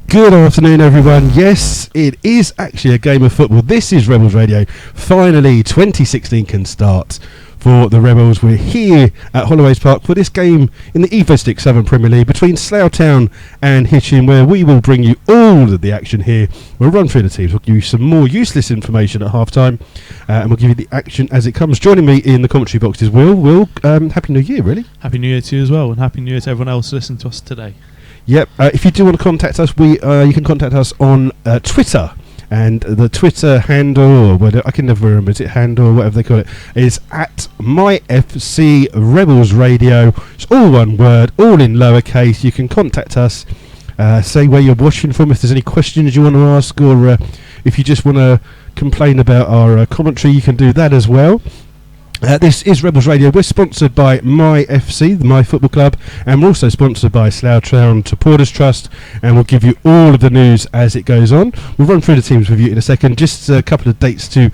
Good afternoon, everyone. Yes, it is actually a game of football. This is Rebels Radio. Finally, 2016 can start for the Rebels. We're here at Holloway's Park for this game in the Evo-Stick Southern Premier League between Slough Town and Hitchin, where we will bring you all of the action here. We'll run through the teams. We'll give you some more useless information at half-time, and we'll give you the action as it comes. Joining me in the commentary box is Will. Will, Happy New Year, really. Happy New Year to you as well, and Happy New Year to everyone else listening to us today. Yep. If you do want to contact us, you can contact us on Twitter, and the Twitter handle, or whatever, I can never remember, is it handle or whatever they call it, is at MyFC Rebels Radio. It's all one word, all in lowercase. You can contact us, say where you're watching from, if there's any questions you want to ask, or if you just want to complain about our commentary, you can do that as well. This is Rebels Radio. We're sponsored by MyFC, My Football Club, and we're also sponsored by Slough Town Supporters Trust, and we'll give you all of the news as it goes on. We'll run through the teams with you in a second. Just a couple of dates to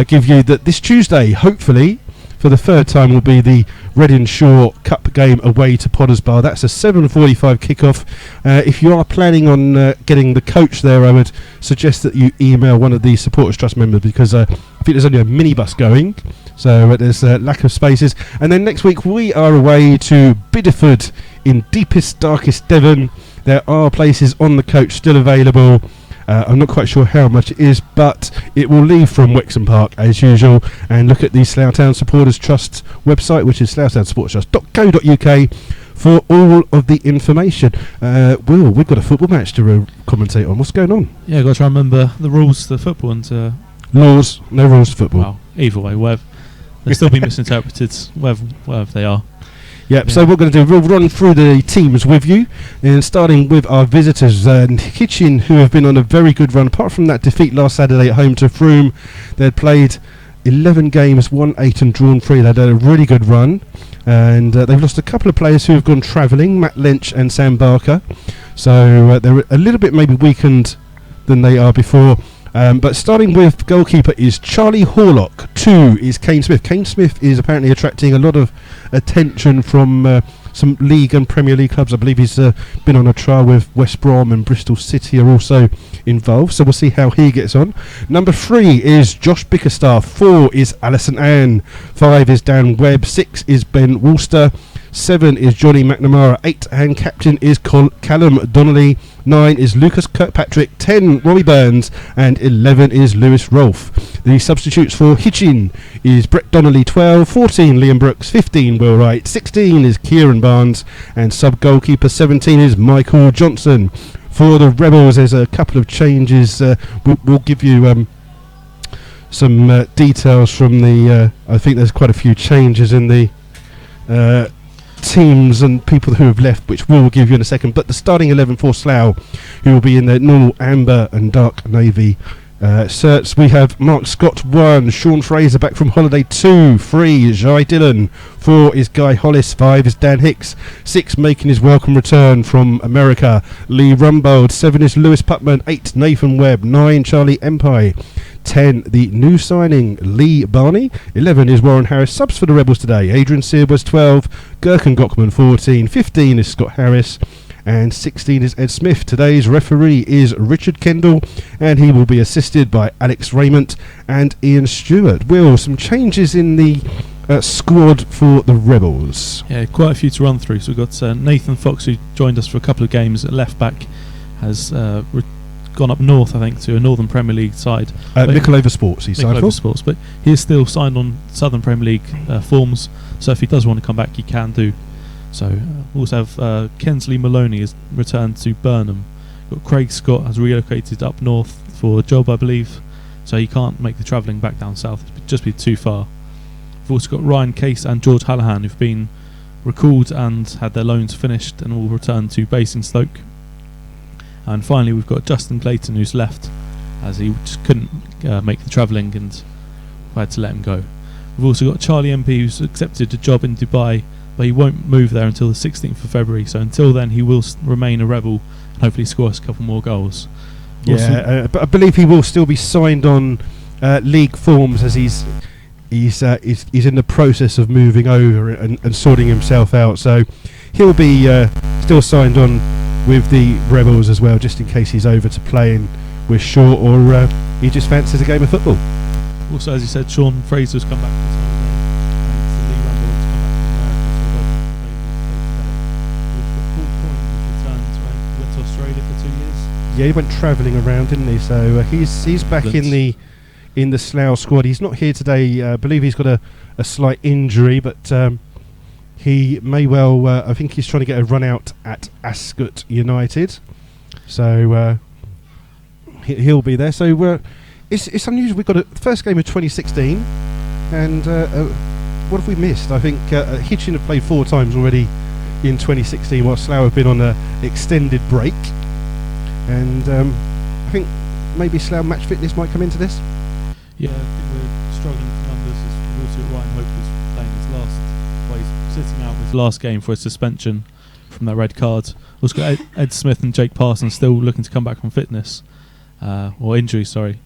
give you that this Tuesday, hopefully, for the third time, will be the Reading Shore Cup game away to Potters Bar. That's a 7:45 kickoff. If you are planning on getting the coach there, I would suggest that you email one of the Supporters Trust members, because I think there's only a minibus going, so there's a lack of spaces. And then next week we are away to Bideford in deepest, darkest Devon. There are places on the coach still available. I'm not quite sure how much it is, but it will leave from Wexham Park as usual, and look at the Slough Town Supporters Trust website, which is sloughtownsportstrust.co.uk, for all of the information. Will, we've got a football match to commentate on. What's going on? Yeah, got to remember the rules to football and laws. No rules to football. Well, either way, they'll still be misinterpreted, wherever they are. Yep, yeah. So what we're going to do, we'll run through the teams with you, and starting with our visitors, Hitchin, who have been on a very good run. Apart from that defeat last Saturday at home to Frome, they'd played 11 games, won 8 and drawn 3. They'd had a really good run, and they've lost a couple of players who have gone travelling, Matt Lynch and Sam Barker. So they're a little bit maybe weakened than they are before. But starting with goalkeeper is Charlie Horlock. 2 is Kane Smith. Kane Smith is apparently attracting a lot of attention from some League and Premier League clubs. I believe he's been on a trial with West Brom, and Bristol City are also involved, so we'll see how he gets on. Number 3 is Josh Bickerstaff. 4 is Alison Ann. 5 is Dan Webb. 6 is Ben Woolster. 7 is Johnny McNamara. 8 and captain is Callum Donnelly. 9 is Lucas Kirkpatrick. 10 Robbie Burns, and 11 is Lewis Rolfe. The substitutes for Hitchin is Brett Donnelly. 12, 14 Liam Brooks, 15 Will Wright, 16 is Kieran Barnes, and sub goalkeeper 17 is Michael Johnson. For the Rebels, there's a couple of changes. We'll give you some details from the I think there's quite a few changes in the teams and people who have left, which we'll give you in a second. But the starting 11 for Slough, who will be in their normal amber and dark navy shirts, we have Mark Scott 1, Sean Fraser back from holiday 2, 3 Jai Dillon, 4 is Guy Hollis, 5 is Dan Hicks, 6 making his welcome return from America Lee Rumbold, 7 is Lewis Putman, 8 Nathan Webb, 9 Charlie Empire, 10 the new signing Lee Barney, 11 is Warren Harris. Subs for the Rebels today: Adrian Seard was 12, Gherkin Gockman 14, 15 is Scott Harris, and 16 is Ed Smith. Today's referee is Richard Kendall, and he will be assisted by Alex Raymond and Ian Stewart. Will, some changes in the squad for the Rebels? Yeah, quite a few to run through. So we've got Nathan Fox, who joined us for a couple of games at left back, has gone up north, I think, to a Northern Premier League side. Mickleover Sports, he signed for. Sports, but he is still signed on Southern Premier League forms, so if he does want to come back, he can do. So we also have Kensley Maloney has returned to Burnham. Got Craig Scott has relocated up north for a job, I believe, so he can't make the travelling back down south. It'd just be too far. We've also got Ryan Case and George Hallahan, who've been recalled and had their loans finished and will return to Basingstoke. And finally we've got Justin Clayton, who's left as he just couldn't make the travelling, and we had to let him go. We've also got Charlie MP, who's accepted a job in Dubai, but he won't move there until the 16th of February, so until then he will remain a Rebel and hopefully score us a couple more goals. Yeah, but I believe he will still be signed on league forms, as he's in the process of moving over and sorting himself out, so he'll be still signed on with the Rebels as well, just in case he's over to playing with Shaw, or he just fancies a game of football. Also, as you said, Sean Fraser's come back this holiday, and Lee Randall's come back from America. So we've got Paul Coyne, who returned, went to Australia for 2 years. Yeah, he went travelling around, didn't he? So he's back in the Slough squad. He's not here today. I believe he's got a slight injury, but he may well. I think he's trying to get a run out at Ascot United. So he'll be there. So it's unusual. We've got a first game of 2016, and what have we missed? I think Hitchin have played 4 times already in 2016, while Slough have been on an extended break. And I think maybe Slough match fitness might come into this. Yeah, I think we're struggling for numbers. As also Ryan Hope was playing his last, he's sitting out his last game for a suspension from that red card. Also got Ed Smith and Jake Parsons still looking to come back from fitness or injury. Sorry,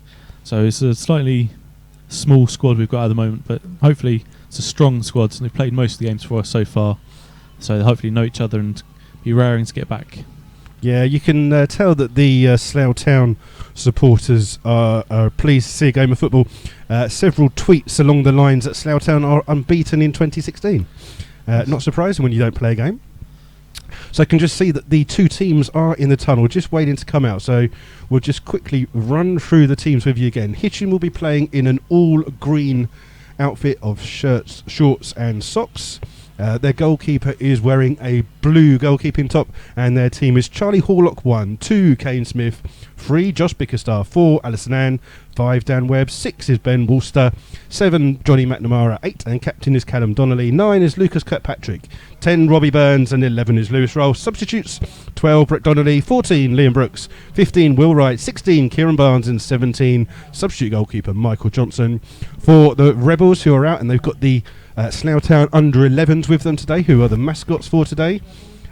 so it's a slightly small squad we've got at the moment, but hopefully it's a strong squad. They've played most of the games for us so far, so they hopefully know each other and be raring to get back. Yeah, you can tell that the Slough Town supporters are pleased to see a game of football. Several tweets along the lines that Slough Town are unbeaten in 2016. Not surprising when you don't play a game. So I can just see that the 2 teams are in the tunnel, just waiting to come out. So we'll just quickly run through the teams with you again. Hitchin will be playing in an all-green outfit of shirts, shorts and socks. Their goalkeeper is wearing a blue goalkeeping top, and their team is Charlie Horlock 1, 2 Kane Smith, 3 Josh Bickerstar, 4 Alison Ann, 5 Dan Webb, 6 is Ben Woolster, 7 Johnny McNamara, 8 and captain is Callum Donnelly, 9 is Lucas Kirkpatrick, 10 Robbie Burns, and 11 is Lewis Roll. Substitutes: 12 Brett Donnelly, 14 Liam Brooks, 15 Will Wright, 16 Kieran Barnes, and 17 substitute goalkeeper Michael Johnson. For the Rebels, who are out, and they've got the Slough Town under-11s with them today, who are the mascots for today.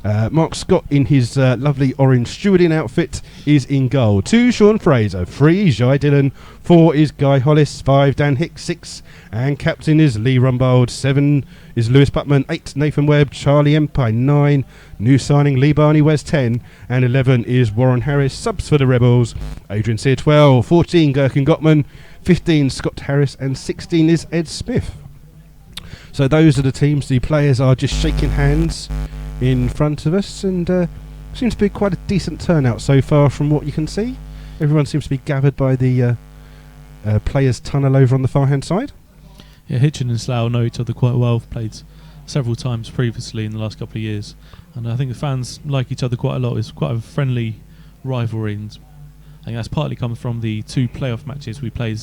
Mark Scott, in his lovely orange stewarding outfit, is in goal. 2 Sean Fraser, 3 Jai Dillon, 4 is Guy Hollis, 5 Dan Hicks, 6 and captain is Lee Rumbold, 7 is Lewis Putman, 8 Nathan Webb, Charlie Empire, 9 new signing Lee Barney West, 10 and 11 is Warren Harris. Subs for the Rebels: Adrian Sear, 12, 14 Gherkin Gottman, 15 Scott Harris, and 16 is Ed Smith. So those are the teams. The players are just shaking hands in front of us, and seems to be quite a decent turnout so far from what you can see. Everyone seems to be gathered by the players' tunnel over on the far hand side. Yeah, Hitchin and Slough know each other quite well. Played several times previously in the last couple of years, and I think the fans like each other quite a lot. It's quite a friendly rivalry, and I think that's partly come from the 2 playoff matches we played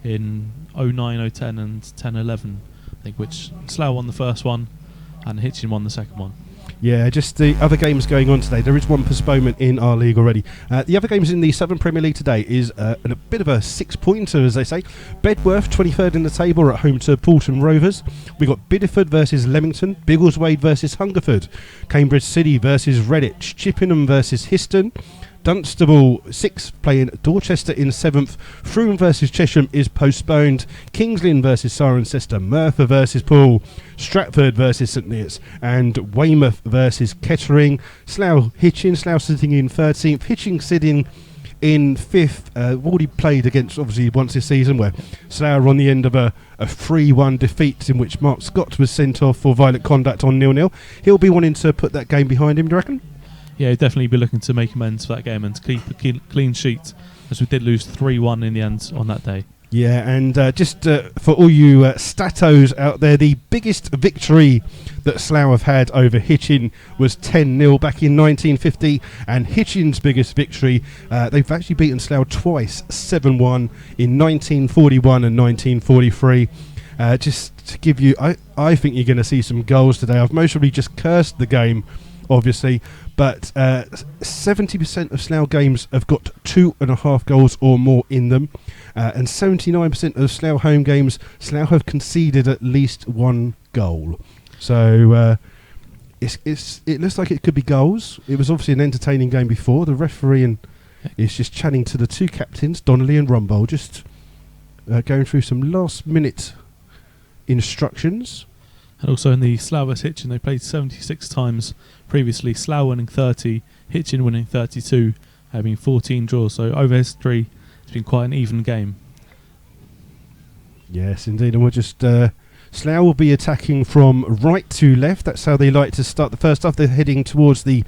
in 09, 010 and 10-11, I think, which Slough won the first one and Hitchin won the second one. Yeah, just the other games going on today. There is one postponement in our league already. The other games in the Southern Premier League today is a bit of a 6-pointer, as they say. Bedworth, 23rd in the table, are at home to Poulton Rovers. We've got Bideford versus Leamington, Biggleswade versus Hungerford, Cambridge City versus Redditch, Chippenham versus Histon, Dunstable 6th playing Dorchester in 7th. Frome versus Chesham is postponed. Kingsley versus Cirencester. Merthyr versus Poole. Stratford versus St Neots. And Weymouth versus Kettering. Slough Hitchin. Slough sitting in 13th. Hitchin sitting in 5th. Already played against, obviously, once this season, where Slough are on the end of a 3-1 defeat in which Mark Scott was sent off for violent conduct on 0-0. He'll be wanting to put that game behind him, do you reckon? Yeah, he'll definitely be looking to make amends for that game and to keep a clean sheet, as we did lose 3-1 in the end on that day. Yeah, and just for all you statos out there, the biggest victory that Slough have had over Hitchin was 10-0 back in 1950, and Hitchin's biggest victory, they've actually beaten Slough twice, 7-1 in 1941 and 1943. Just to give you, I think you're going to see some goals today. I've mostly just cursed the game, obviously, but 70% of Slough games have got 2.5 goals or more in them, and 79% of Slough home games, Slough have conceded at least 1 goal. So it looks like it could be goals. It was obviously an entertaining game before. The referee is just chatting to the 2 captains, Donnelly and Rumbold, just going through some last minute instructions. And also in the Slough vs Hitchin, they played 76 times previously. Slough winning 30, Hitchin winning 32, having 14 draws. So over history, it's been quite an even game. Yes, indeed. And we'll just... Slough will be attacking from right to left. That's how they like to start the first half. They're heading towards the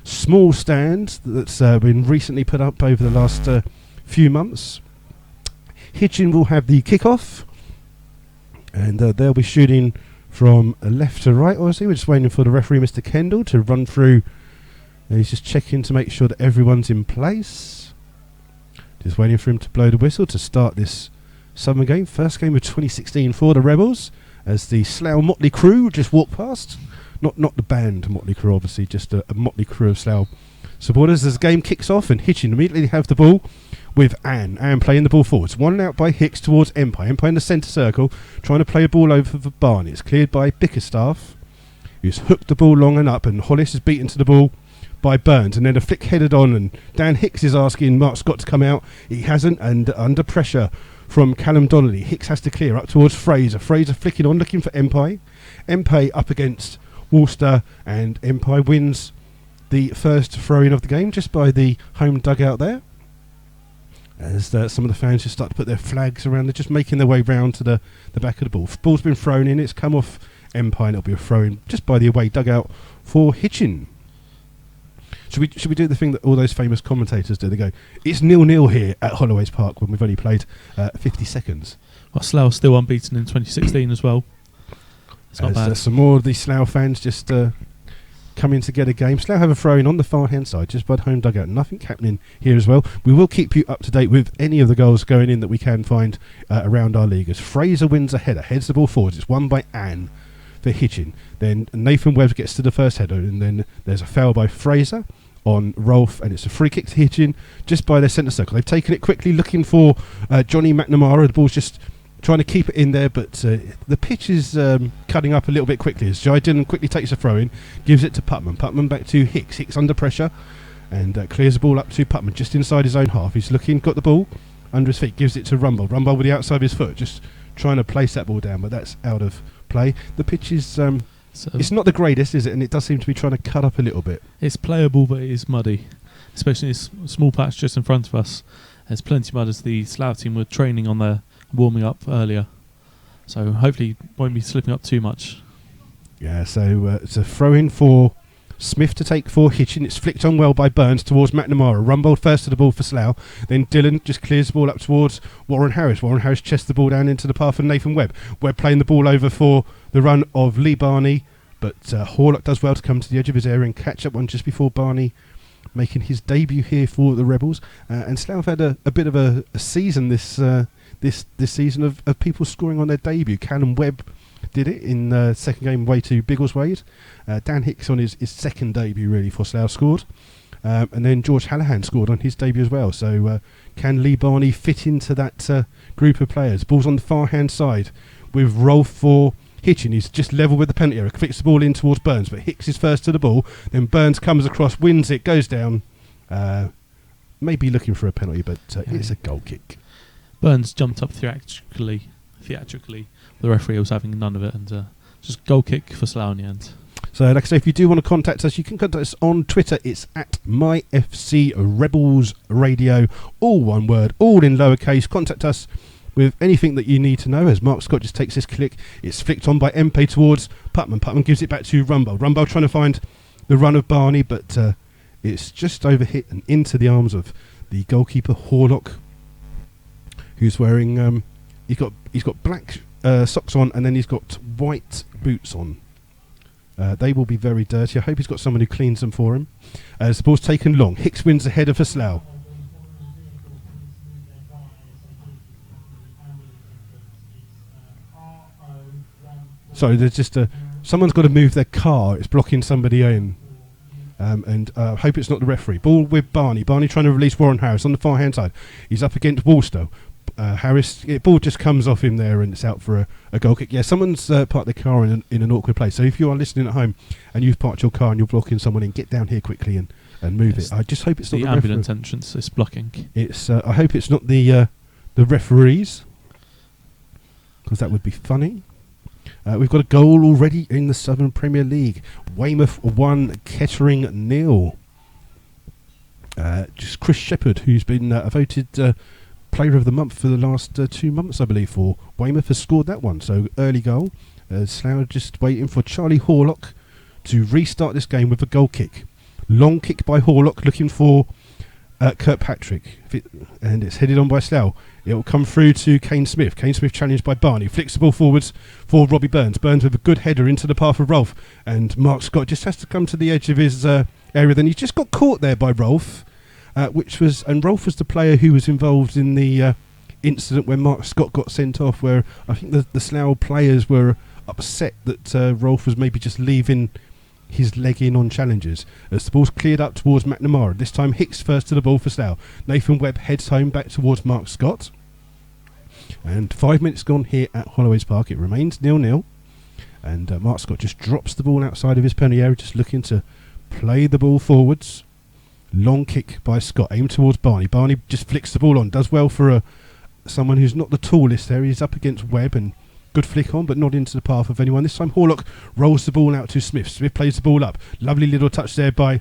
small stand that's been recently put up over the last few months. Hitchin will have the kick-off. And they'll be shooting from left to right, obviously. We're just waiting for the referee, Mr. Kendall, to run through. He's just checking to make sure that everyone's in place. Just waiting for him to blow the whistle to start this Southern game. First game of 2016 for the Rebels, as the Slough Motley Crew just walk past. Not the band Motley Crew, obviously, just a Motley Crew of Slough supporters. As the game kicks off, and Hitchin immediately have the ball with Anne. Anne playing the ball forwards. One out by Hicks towards Empire. Empire in the centre circle, trying to play a ball over for Barney. It's cleared by Bickerstaff, who's hooked the ball long and up, and Hollis is beaten to the ball by Burns, and then a flick headed on, and Dan Hicks is asking Mark Scott to come out. He hasn't, and under pressure from Callum Donnelly, Hicks has to clear up towards Fraser. Fraser flicking on, looking for Empire. Empire up against Worcester, and Empire wins the first throw-in of the game just by the home dugout there. As some of the fans just start to put their flags around, they're just making their way round to the back of the ball. Ball's been thrown in, it's come off Empire, and it'll be a throw-in just by the away dugout for Hitchin. Should we do the thing that all those famous commentators do? They go, it's 0-0 here at Holloway's Park when we've only played 50 seconds. Well, Slough still unbeaten in 2016 as well. It's not bad. Some more of the Slough fans just coming to get a game. Slough have a throw-in on the far-hand side, just by the home dugout. Nothing happening here as well. We will keep you up to date with any of the goals going in that we can find around our league. As Fraser wins a header, heads the ball forwards. It's won by Anne for Hitchin. Then Nathan Webb gets to the first header, and then there's a foul by Fraser on Rolfe, and it's a free kick to Hitchin just by their centre circle. They've taken it quickly, looking for Johnny McNamara. The ball's just trying to keep it in there, but the pitch is cutting up a little bit quickly as Jai Dillon quickly takes a throw in, gives it to Putman. Putman back to Hicks. Hicks under pressure and clears the ball up to Putman just inside his own half. He's looking, got the ball under his feet, gives it to Rumble. Rumble with the outside of his foot, just trying to place that ball down, but that's out of play. The pitch is it's not the greatest, is it? And it does seem to be trying to cut up a little bit. It's playable, but it is muddy, especially this small patch just in front of us. There's plenty of mud as the Slough team were training on their warming up earlier, so hopefully won't be slipping up too much. Yeah, so it's a throw in for Smith to take for Hitchin. It's flicked on well by Burns towards McNamara. Rumbold first to the ball for Slough. Then Dillon just clears the ball up towards Warren Harris. Warren Harris chests the ball down into the path of Nathan Webb. Webb playing the ball over for the run of Lee Barney, but Horlock does well to come to the edge of his area and catch up one just before Barney making his debut here for the Rebels. And Slough had a bit of a season this season of people scoring on their debut. Callum Webb did it in second game away to Biggleswade. Dan Hicks on his second debut really for Slough scored. And then George Hallahan scored on his debut as well. So can Lee Barney fit into that group of players? Ball's on the far hand side with Rolfe for Hitchin. He's just level with the penalty area, flicks the ball in towards Burns, but Hicks is first to the ball. Then Burns comes across, wins it, goes down. Maybe looking for a penalty, but it's a goal kick. Burns jumped up theatrically. The referee was having none of it, and just goal kick for Slough in the end. So, like I say, if you do want to contact us, you can contact us on Twitter. It's at MyFC Rebels Radio, all one word, all in lowercase. Contact us with anything that you need to know. As Mark Scott just takes this click, it's flicked on by MP towards Putman. Putman gives it back to Rumbold. Rumbold trying to find the run of Barney, but it's just overhit and into the arms of the goalkeeper Horlock, who's wearing he's got black socks on, and then he's got white boots on. They will be very dirty. I hope he's got someone who cleans them for him. As the ball's taken long, Hicks wins the header for Slough. Sorry, there's just someone's got to move their car. It's blocking somebody in. And I hope it's not the referee. Ball with Barney. Barney trying to release Warren Harris on the far hand side. He's up against Worcester. Harris, ball just comes off him there, and it's out for a goal kick. Yeah, someone's parked their car in an awkward place. So if you are listening at home and you've parked your car and you're blocking someone in, get down here quickly and move it. I just hope it's not the ambulance entrance is blocking. It's I hope it's not the referees, because that would be funny. We've got a goal already in the Southern Premier League. Weymouth 1, Kettering 0. Just Chris Shepherd, who's been voted Player of the Month for the last 2 months, I believe, for Weymouth, has scored that one. So early goal. Slough just waiting for Charlie Horlock to restart this game with a goal kick. Long kick by Horlock, looking for Kirkpatrick, and it's headed on by Slough. It will come through to Kane Smith. Kane Smith challenged by Barney. Flicks the ball forwards for Robbie Burns. Burns with a good header into the path of Rolf. And Mark Scott just has to come to the edge of his area. Then he just got caught there by Rolf, and Rolf was the player who was involved in the incident when Mark Scott got sent off, where I think the Slough players were upset that Rolf was maybe just leaving his leg in on challenges. As the ball's cleared up towards McNamara. This time Hicks first to the ball for Slough. Nathan Webb heads home back towards Mark Scott. And 5 minutes gone here at Holloway's Park. It remains 0-0. And Mark Scott just drops the ball outside of his penalty area, just looking to play the ball forwards. Long kick by Scott, aimed towards Barney. Barney just flicks the ball on. Does well for someone who's not the tallest there. He's up against Webb, and good flick on, but not into the path of anyone. This time Horlock rolls the ball out to Smith. Smith plays the ball up. Lovely little touch there by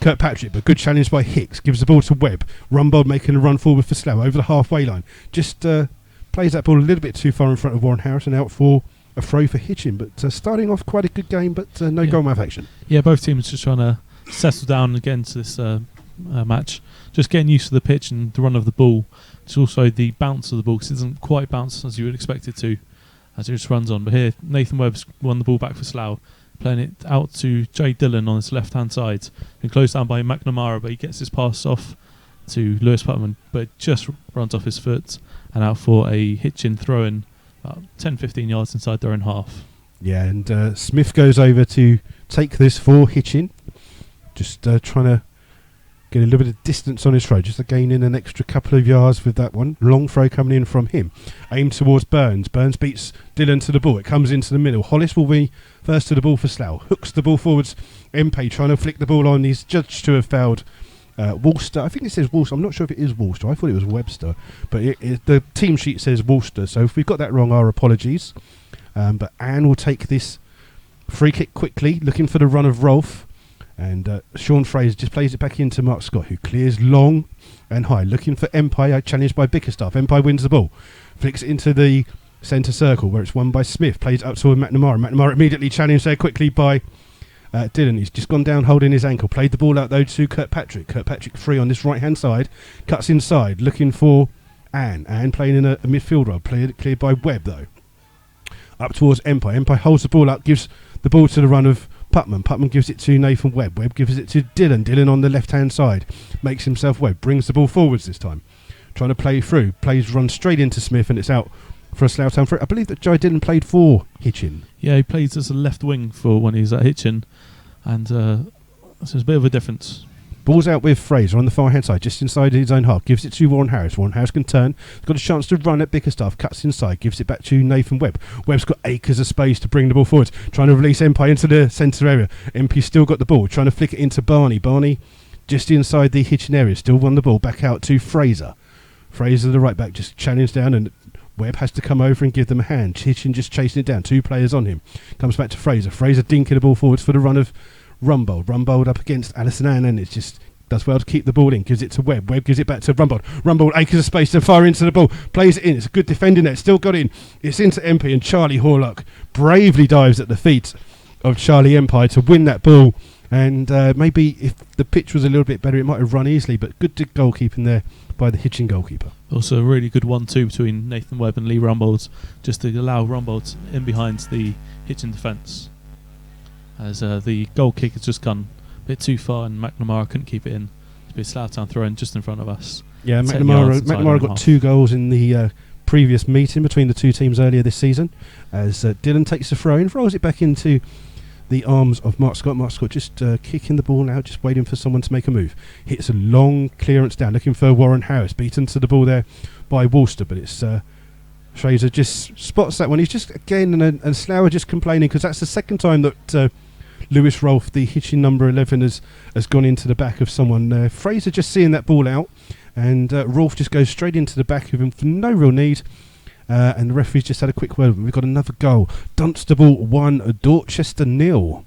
Kirkpatrick, but good challenge by Hicks. Gives the ball to Webb. Rumbold making a run forward for Slough over the halfway line. Just plays that ball a little bit too far in front of Warren Harrison, out for a throw for Hitchin. But starting off quite a good game, but no goal mouth action. Yeah, both teams just trying to settle down again to this match. Just getting used to the pitch and the run of the ball. It's also the bounce of the ball, because it doesn't quite bounce as you would expect it to, as it just runs on. But here, Nathan Webb's won the ball back for Slough, playing it out to Jay Dillon on his left-hand side, and closed down by McNamara, but he gets his pass off to Lewis Putman, but it just runs off his foot and out for a Hitchin throw-in about 10-15 yards inside their own half. Yeah, and Smith goes over to take this for Hitchin, just trying to get a little bit of distance on his throw, just to gain in an extra couple of yards with that one. Long throw coming in from him. Aimed towards Burns. Burns beats Dillon to the ball. It comes into the middle. Hollis will be first to the ball for Slough. Hooks the ball forwards. Mpe trying to flick the ball on. He's judged to have fouled Worcester. I think it says Worcester. I'm not sure if it is Worcester. I thought it was Webster. But the team sheet says Worcester. So if we've got that wrong, our apologies. But Anne will take this free kick quickly, looking for the run of Rolf. And Sean Fraser just plays it back into Mark Scott, who clears long and high, looking for Empire, challenged by Bickerstaff. Empire wins the ball, flicks it into the centre circle, where it's won by Smith, plays up toward McNamara. McNamara immediately challenged there quickly by Dillon. He's just gone down holding his ankle, played the ball out though to Kirkpatrick. Kirkpatrick free on this right hand side, cuts inside, looking for Anne. Anne playing in a midfield role, cleared by Webb though. Up towards Empire. Empire holds the ball up, gives the ball to the run of Putman. Putman gives it to Nathan Webb. Webb gives it to Dillon. Dillon on the left-hand side. Makes himself Webb. Brings the ball forwards this time. Trying to play through. Run straight into Smith, and it's out for a Slough Town free. I believe that Jai Dillon played for Hitchin. Yeah, he plays as a left wing for when he's at Hitchin. And so there's a bit of a difference. Ball's out with Fraser on the far-hand side, just inside his own half. Gives it to Warren Harris. Warren Harris can turn. He's got a chance to run at Bickerstaff. Cuts inside. Gives it back to Nathan Webb. Webb's got acres of space to bring the ball forward. Trying to release Empire into the centre area. MP still got the ball. Trying to flick it into Barney. Barney just inside the Hitchin area. Still won the ball. Back out to Fraser. Fraser, the right back, just challenged down, and Webb has to come over and give them a hand. Hitchin just chasing it down. 2 players on him. Comes back to Fraser. Fraser dinking the ball forwards for the run of Rumbold. Rumbold up against Alison Ann, and it's just does well to keep the ball in. Gives it to Webb. Webb gives it back to Rumbold. Rumbold acres of space to fire into the ball. Plays it in. It's a good defending there. Still got in. It's into MP, and Charlie Horlock bravely dives at the feet of Charlie Empire to win that ball. And maybe if the pitch was a little bit better, it might have run easily. But good goalkeeping there by the Hitchin goalkeeper. Also a really good 1-2 between Nathan Webb and Lee Rumbold, just to allow Rumbold in behind the Hitchin defence. As the goal kick has just gone a bit too far, and McNamara couldn't keep it in. It's been a Slough Town throw in just in front of us. Yeah, McNamara got 2 goals in the previous meeting between the two teams earlier this season. As Dillon takes the throw in, throws it back into the arms of Mark Scott. Mark Scott just kicking the ball out, just waiting for someone to make a move. Hits a long clearance down, looking for Warren Harris. Beaten to the ball there by Worcester, but it's Fraser just spots that one. He's just again, and Slough are just complaining because that's the second time that Lewis Rolfe, the Hitchin number 11, has gone into the back of someone. Fraser just seeing that ball out, and Rolfe just goes straight into the back of him for no real need. And the referee's just had a quick word. We've got another goal. Dunstable 1, Dorchester 0.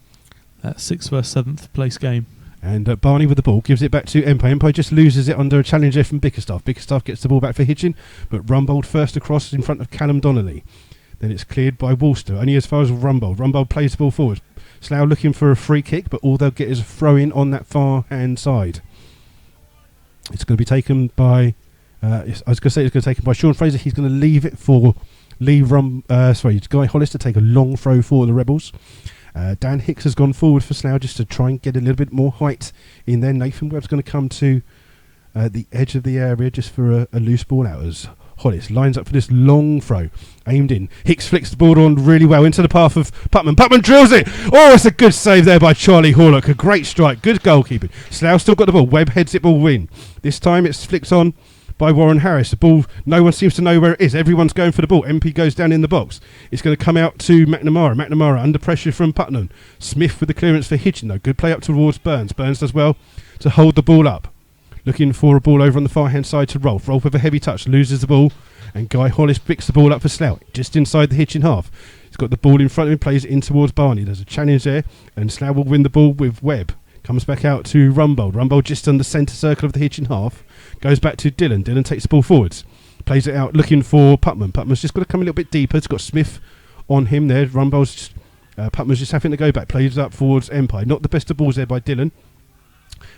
That 6th versus 7th place game. And Barney with the ball gives it back to Empire. Empire just loses it under a challenge there from Bickerstaff. Bickerstaff gets the ball back for Hitchin, but Rumbold first across in front of Callum Donnelly. Then it's cleared by Walster, only as far as Rumbold. Rumbold plays the ball forward. Slough looking for a free kick, but all they'll get is a throw in on that far hand side. It's going to be taken by. I was going to say it's going to be taken by Sean Fraser. He's going to leave it for Guy Hollis to take a long throw for the Rebels. Dan Hicks has gone forward for Slough just to try and get a little bit more height in there. Nathan Webb's going to come to the edge of the area just for a loose ball out as Hollis lines up for this long throw, aimed in. Hicks flicks the ball on really well into the path of Putman. Putman drills it. Oh, it's a good save there by Charlie Horlock. A great strike. Good goalkeeping. Slough still got the ball. Webb heads it ball in. This time it's flicked on by Warren Harris. The ball, no one seems to know where it is. Everyone's going for the ball. MP goes down in the box. It's going to come out to McNamara. McNamara under pressure from Putnam. Smith with the clearance for Hitchin though. Good play up towards Burns. Burns does well to hold the ball up. Looking for a ball over on the far hand side to Rolfe. Rolfe with a heavy touch, loses the ball, and Guy Hollis picks the ball up for Slough, just inside the Hitchin half. He's got the ball in front of him, plays it in towards Barney. There's a challenge there, and Slough will win the ball with Webb. Comes back out to Rumbold. Rumbold just on the centre circle of the Hitchin half. Goes back to Dillon. Dillon takes the ball forwards. Plays it out looking for Putman. Putman's just got to come a little bit deeper. It's got Smith on him there. Putman's just having to go back. Plays it up towards Empire. Not the best of balls there by Dillon.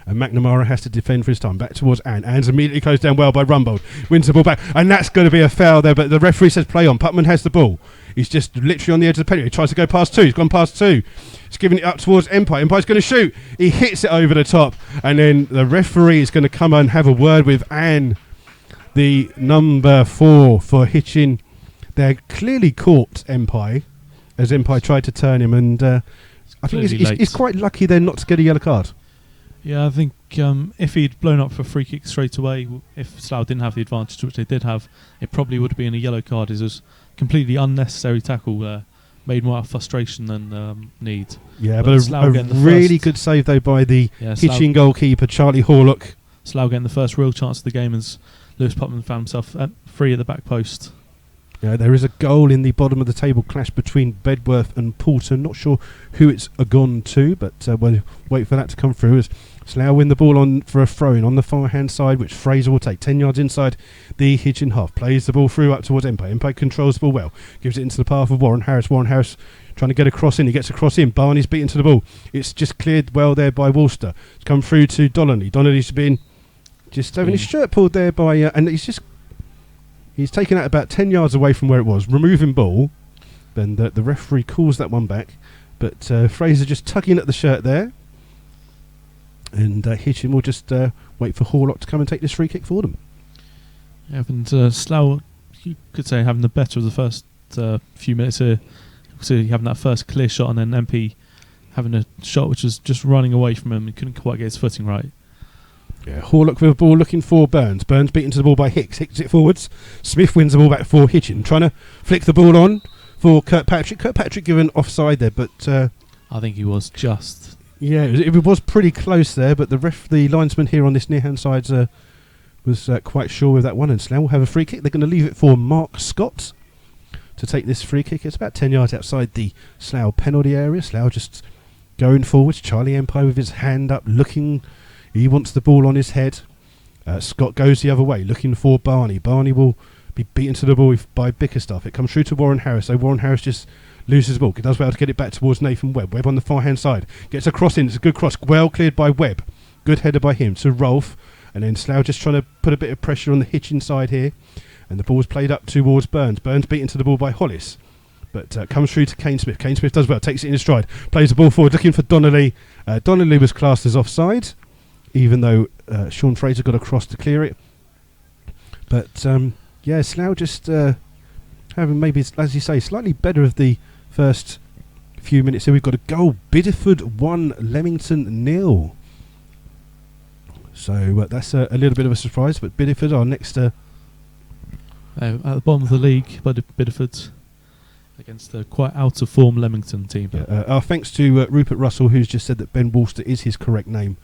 And McNamara has to defend for his time. Back towards Anne. Anne's immediately closed down well by Rumbold. Wins the ball back. And that's going to be a foul there. But the referee says play on. Putman has the ball. He's just literally on the edge of the penalty. He tries to go past two. He's gone past two. He's giving it up towards Empire. Empire's going to shoot. He hits it over the top. And then the referee is going to come and have a word with Anne, the number 4 for Hitchin. They clearly caught Empire as Empire tried to turn him. And I think he's quite lucky then not to get a yellow card. Yeah, I think if he'd blown up for a free kick straight away, if Slough didn't have the advantage, which they did have, it probably would have been a yellow card. It was completely unnecessary tackle there, made more out of frustration than need. Yeah, but a really good save though by the Hitchin goalkeeper, Charlie Horlock. Slough getting the first real chance of the game as Lewis Putman found himself free at the back post. Yeah, there is a goal in the bottom of the table clash between Bedworth and Porter. Not sure who it's gone to, but we'll wait for that to come through as Slough win the ball on for a throw-in on the far-hand side, which Fraser will take 10 yards inside the Hitchin half. Plays the ball through up towards Empire. Empire controls the ball well. Gives it into the path of Warren Harris. Warren Harris trying to get across in. He gets across in. Barney's beaten to the ball. It's just cleared well there by Walster. It's come through to Donnelly. Donnelly's been just having his shirt pulled there by... and he's taken out about 10 yards away from where it was. Removing ball. Then the referee calls that one back. But Fraser just tugging at the shirt there. And Hitchin will just wait for Horlock to come and take this free kick for them. Yeah, and Slough, you could say, having the better of the first few minutes here. So having that first clear shot and then MP having a shot which was just running away from him and couldn't quite get his footing right. Yeah, Horlock with the ball looking for Burns. Burns beaten to the ball by Hicks. Hicks it forwards. Smith wins the ball back for Hitchin. Trying to flick the ball on for Kirkpatrick. Kirkpatrick given offside there, but... I think he was just... Yeah, it was pretty close there, but the linesman here on this near-hand side was quite sure with that one. And Slough will have a free kick. They're going to leave it for Mark Scott to take this free kick. It's about 10 yards outside the Slough penalty area. Slough just going forwards. Charlie Empire with his hand up, looking. He wants the ball on his head. Scott goes the other way, looking for Barney. Barney will be beaten to the ball by Bickerstaff. It comes through to Warren Harris. So Warren Harris just... loses the ball. He does well to get it back towards Nathan Webb. Webb on the far-hand side. Gets a cross in. It's a good cross. Well cleared by Webb. Good header by him to Rolfe. And then Slough just trying to put a bit of pressure on the Hitchin side here. And the ball's played up towards Burns. Burns beaten to the ball by Hollis. But comes through to Kane Smith. Kane Smith does well. Takes it in his stride. Plays the ball forward looking for Donnelly. Donnelly was classed as offside, even though Sean Fraser got across to clear it. But Slough just having maybe, as you say, slightly better of the first few minutes here. We've got a goal. Bideford 1, Leamington 0. So that's a little bit of a surprise. But Bideford are next. At the bottom of the league, but Bideford. against the quite out of form Leamington team. Our thanks to Rupert Russell, who's just said that Ben Walster is his correct name.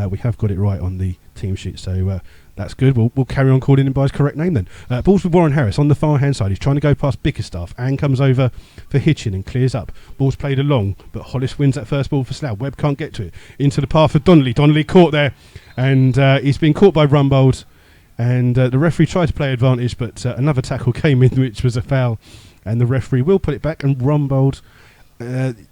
We have got it right on the team sheet, so that's good. We'll carry on calling him by his correct name then. Ball's with Warren Harris on the far hand side. He's trying to go past Bickerstaff and comes over for Hitchin and clears up. Ball's played along, but Hollis wins that first ball for Slough. Webb can't get to it. Into the path of Donnelly. Donnelly caught there, and he's been caught by Rumbold. And the referee tried to play advantage, but another tackle came in, which was a foul. And the referee will put it back. And Rumbold,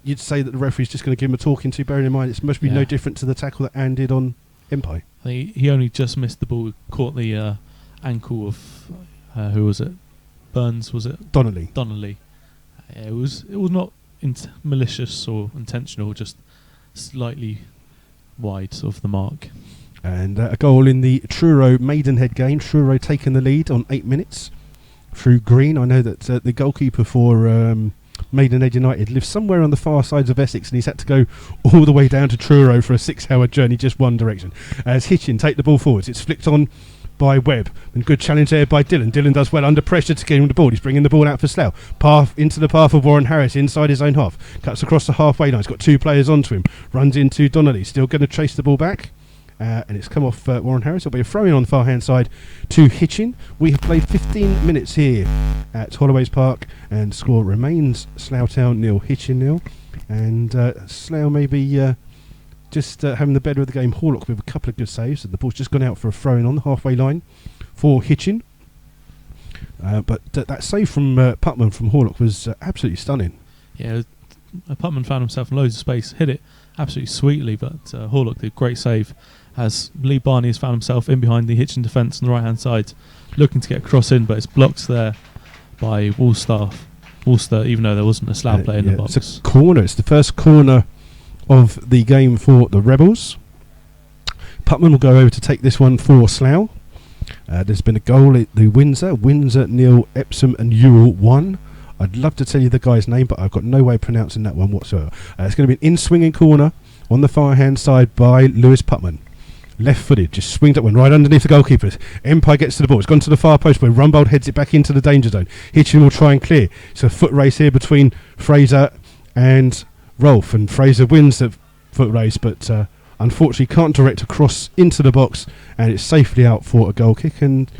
you'd say that the referee's just going to give him a talking to, bearing in mind it must be no different to the tackle that Ann did on Empire. He only just missed the ball, caught the ankle of who was it? Burns, was it? Donnelly. It was not malicious or intentional, just slightly wide of the mark. And a goal in the Truro Maidenhead game. Truro taking the lead on 8 minutes through Green. I know that the goalkeeper for Maidenhead United lives somewhere on the far sides of Essex, and he's had to go all the way down to Truro for a 6-hour journey just one direction. As Hitchin take the ball forwards, it's flicked on by Webb, and good challenge there by Dillon. Dillon does well under pressure to get him the ball. He's bringing the ball out for Slough. Path into the path of Warren Harris inside his own half. Cuts across the halfway line. He's got 2 players onto him. Runs into Donnelly. Still going to chase the ball back. And it's come off Warren Harris. It'll be a throw-in on the far-hand side to Hitchin. We have played 15 minutes here at Holloway's Park, and score remains Slough Town 0, Hitchin 0. And Slough maybe just having the better of the game. Horlock with a couple of good saves, and the ball's just gone out for a throw-in on the halfway line for Hitchin. But that save from Putman from Horlock was absolutely stunning. Yeah, Putman found himself in loads of space, hit it absolutely sweetly, but Horlock did a great save. As Lee Barney has found himself in behind the Hitchin defence on the right hand side, looking to get a cross in, but it's blocked there by Worcester, even though there wasn't a Slough player in the box. It's a corner. It's the first corner of the game for the Rebels. Putman will go over to take this one for Slough. There's been a goal at the Windsor 0, Epsom and Ewell 1. I'd love to tell you the guy's name, but I've got no way of pronouncing that one whatsoever. It's going to be an in-swinging corner on the far hand side by Lewis Putman. Left-footed, just swings that one right underneath the goalkeepers. Empire gets to the ball. It's gone to the far post where Rumbold heads it back into the danger zone. Hitchin will try and clear. It's a foot race here between Fraser and Rolfe, and Fraser wins the foot race, but unfortunately can't direct a cross into the box, and it's safely out for a goal kick. And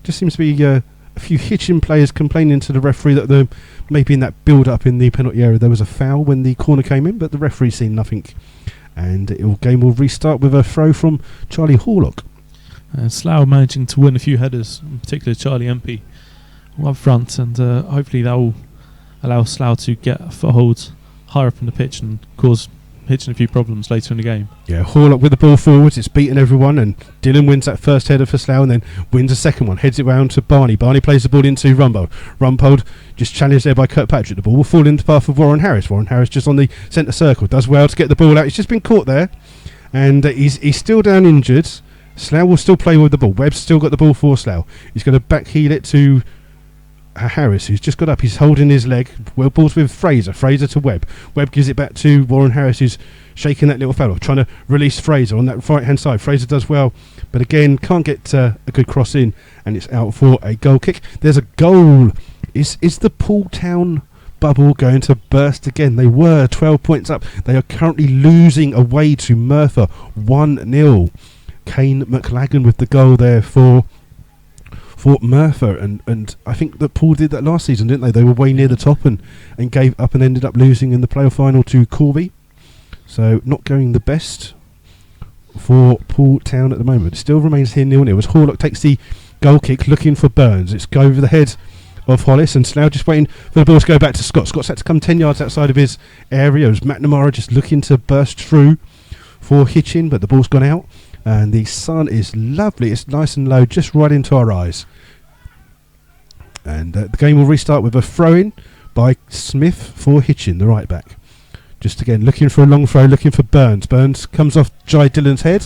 just seems to be a few Hitchin players complaining to the referee that maybe in that build-up in the penalty area there was a foul when the corner came in, but the referee's seen nothing. And the game will restart with a throw from Charlie Horlock. Slough managing to win a few headers, in particular Charlie MP up front, and hopefully that will allow Slough to get a foothold higher up in the pitch and cause Hitchin a few problems later in the game. Yeah, Horlock with the ball forwards, it's beaten everyone, and Dillon wins that first header for Slough and then wins a second one, heads it round to Barney. Barney plays the ball into Rumbold. Rumbold just challenged there by Kirkpatrick. The ball will fall into the path of Warren Harris. Warren Harris just on the centre circle, does well to get the ball out. He's just been caught there, and he's still down injured. Slough will still play with the ball. Webb's still got the ball for Slough. He's going to back heel it to Harris, who's just got up. He's holding his leg. Well, ball's with Fraser to Webb. Webb gives it back to Warren Harris, who's shaking that little fellow, trying to release Fraser on that right hand side. Fraser does well, but again can't get a good cross in, and it's out for a goal kick. There's a goal. Is the Poole Town bubble going to burst again? They were 12 points up. They are currently losing away to Merthyr 1-0. Kane McLagan with the goal there for Merthyr, and I think that Poole did that last season, didn't they? They were way near the top and gave up and ended up losing in the playoff final to Corby. So not going the best for Poole Town at the moment. It still remains here 0-0 as Horlock takes the goal kick looking for Burns. It's go over the head of Hollis, and Slough just waiting for the ball to go back to Scott. Scott's had to come 10 yards outside of his area as McNamara just looking to burst through for Hitchin, but the ball's gone out. And the sun is lovely. It's nice and low, just right into our eyes. And the game will restart with a throw-in by Smith for Hitchin, the right back. Just again looking for a long throw, looking for Burns. Burns comes off Jai Dillon's head,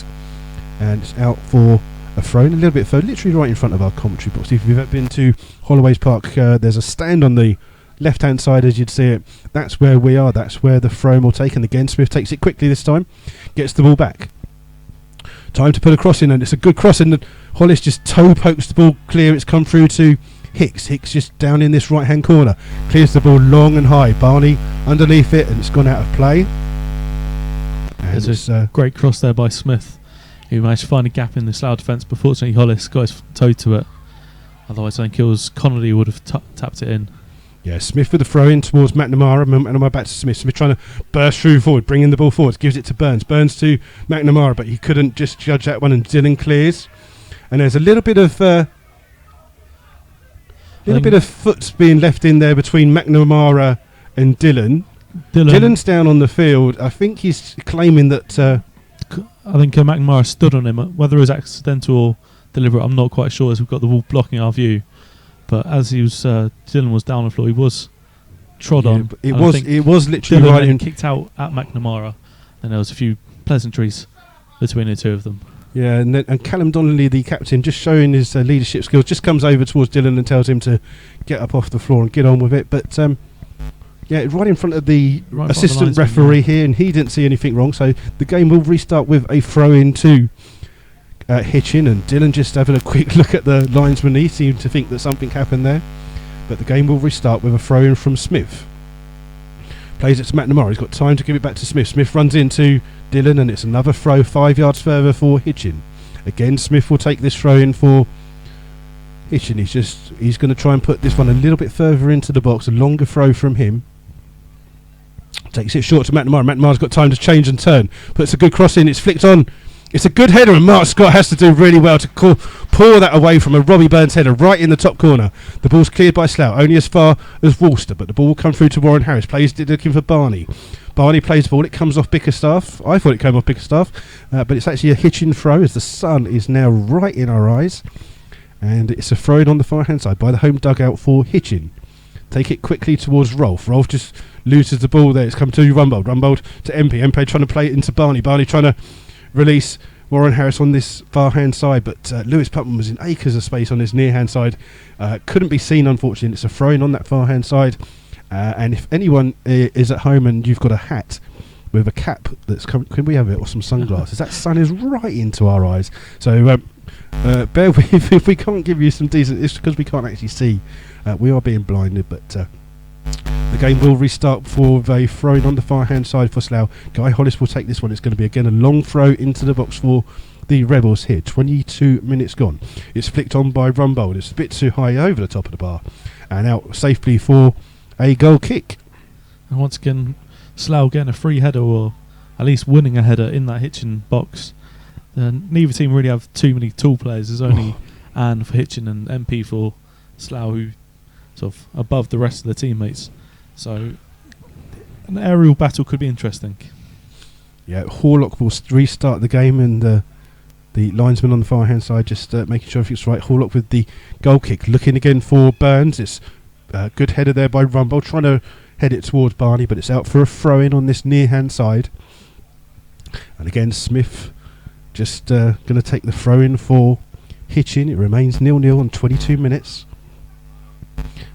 and it's out for a throw-in. A little bit further, literally right in front of our commentary box. If you've ever been to Holloway's Park, there's a stand on the left-hand side as you'd see it. That's where we are. That's where the throw-in will take. And again, Smith takes it quickly this time, gets the ball back. Time to put a cross in, and it's a good cross, and Hollis just toe pokes the ball clear. It's come through to Hicks just down in this right hand corner, clears the ball long and high. Barney underneath it, and it's gone out of play. And there's a great cross there by Smith, who managed to find a gap in the Slough defence, but fortunately Hollis got his toe to it. Otherwise I think it was Connolly would have tapped it in. Yeah, Smith with the throw in towards McNamara. McNamara back to Smith. Smith trying to burst through forward, bringing the ball forward, gives it to Burns. Burns to McNamara, but he couldn't just judge that one, and Dylan clears. And there's a little bit of foot being left in there between McNamara and Dylan. Dylan's down on the field. I think he's claiming that. I think McNamara stood on him. Whether it was accidental or deliberate, I'm not quite sure, as we've got the wall blocking our view. But as he was, Dylan was down on the floor. He was trod on. It was literally Dylan right in. Kicked out at McNamara, and there was a few pleasantries between the two of them. Yeah, and Callum Donnelly, the captain, just showing his leadership skills, just comes over towards Dylan and tells him to get up off the floor and get on with it. But yeah, right in front of the assistant referee here, and he didn't see anything wrong. So the game will restart with a throw-in to Hitchin, and Dylan just having a quick look at the linesman. He seemed to think that something happened there. But the game will restart with a throw-in from Smith. Plays it to McNamara. He's got time to give it back to Smith. Smith runs into Dylan, and it's another throw 5 yards further for Hitchin. Again, Smith will take this throw in for Hitchin. He's going to try and put this one a little bit further into the box. A longer throw from him. Takes it short to McNamara. McNamara's got time to change and turn. Puts a good cross in. It's flicked on. It's a good header, and Mark Scott has to do really well to pour that away from a Robbie Burns header right in the top corner. The ball's cleared by Slough, only as far as Worcester, but the ball will come through to Warren Harris. Plays it looking for Barney. Barney plays the ball. It comes off Bickerstaff. I thought it came off Bickerstaff, but it's actually a Hitchin throw, as the sun is now right in our eyes. And it's a throw in on the far hand side by the home dugout for Hitchin. Take it quickly towards Rolf. Rolf just loses the ball there. It's come to Rumbold. Rumbold to MP. MP trying to play it into Barney. Barney trying to release Warren Harris on this far hand side, but Lewis Putman was in acres of space on his near hand side. Couldn't be seen, unfortunately. It's a throw in on that far hand side. And if anyone is at home and you've got a hat with a cap that's can we have it, or some sunglasses? That sun is right into our eyes. So bear with if we can't give you some decent. It's because we can't actually see. We are being blinded, but the game will restart for a throw in on the far hand side for Slough. Guy Hollis will take this one. It's going to be again a long throw into the box for the Rebels here. 22 minutes gone. It's flicked on by Rumbold. It's a bit too high over the top of the bar, and out safely for a goal kick. And once again, Slough getting a free header, or at least winning a header in that Hitchin box. Neither team really have too many tall players. There's only Anne for Hitchin and MP for Slough, who sort of above the rest of the teammates. So an aerial battle could be interesting. Yeah, Horlock will restart the game, and the linesman on the far hand side just making sure everything's right. Horlock with the goal kick, looking again for Burns. It's a good header there by Rumbold, trying to head it towards Barney, but it's out for a throw in on this near hand side. And again, Smith just going to take the throw in for Hitchin. It remains 0-0 on 22 minutes.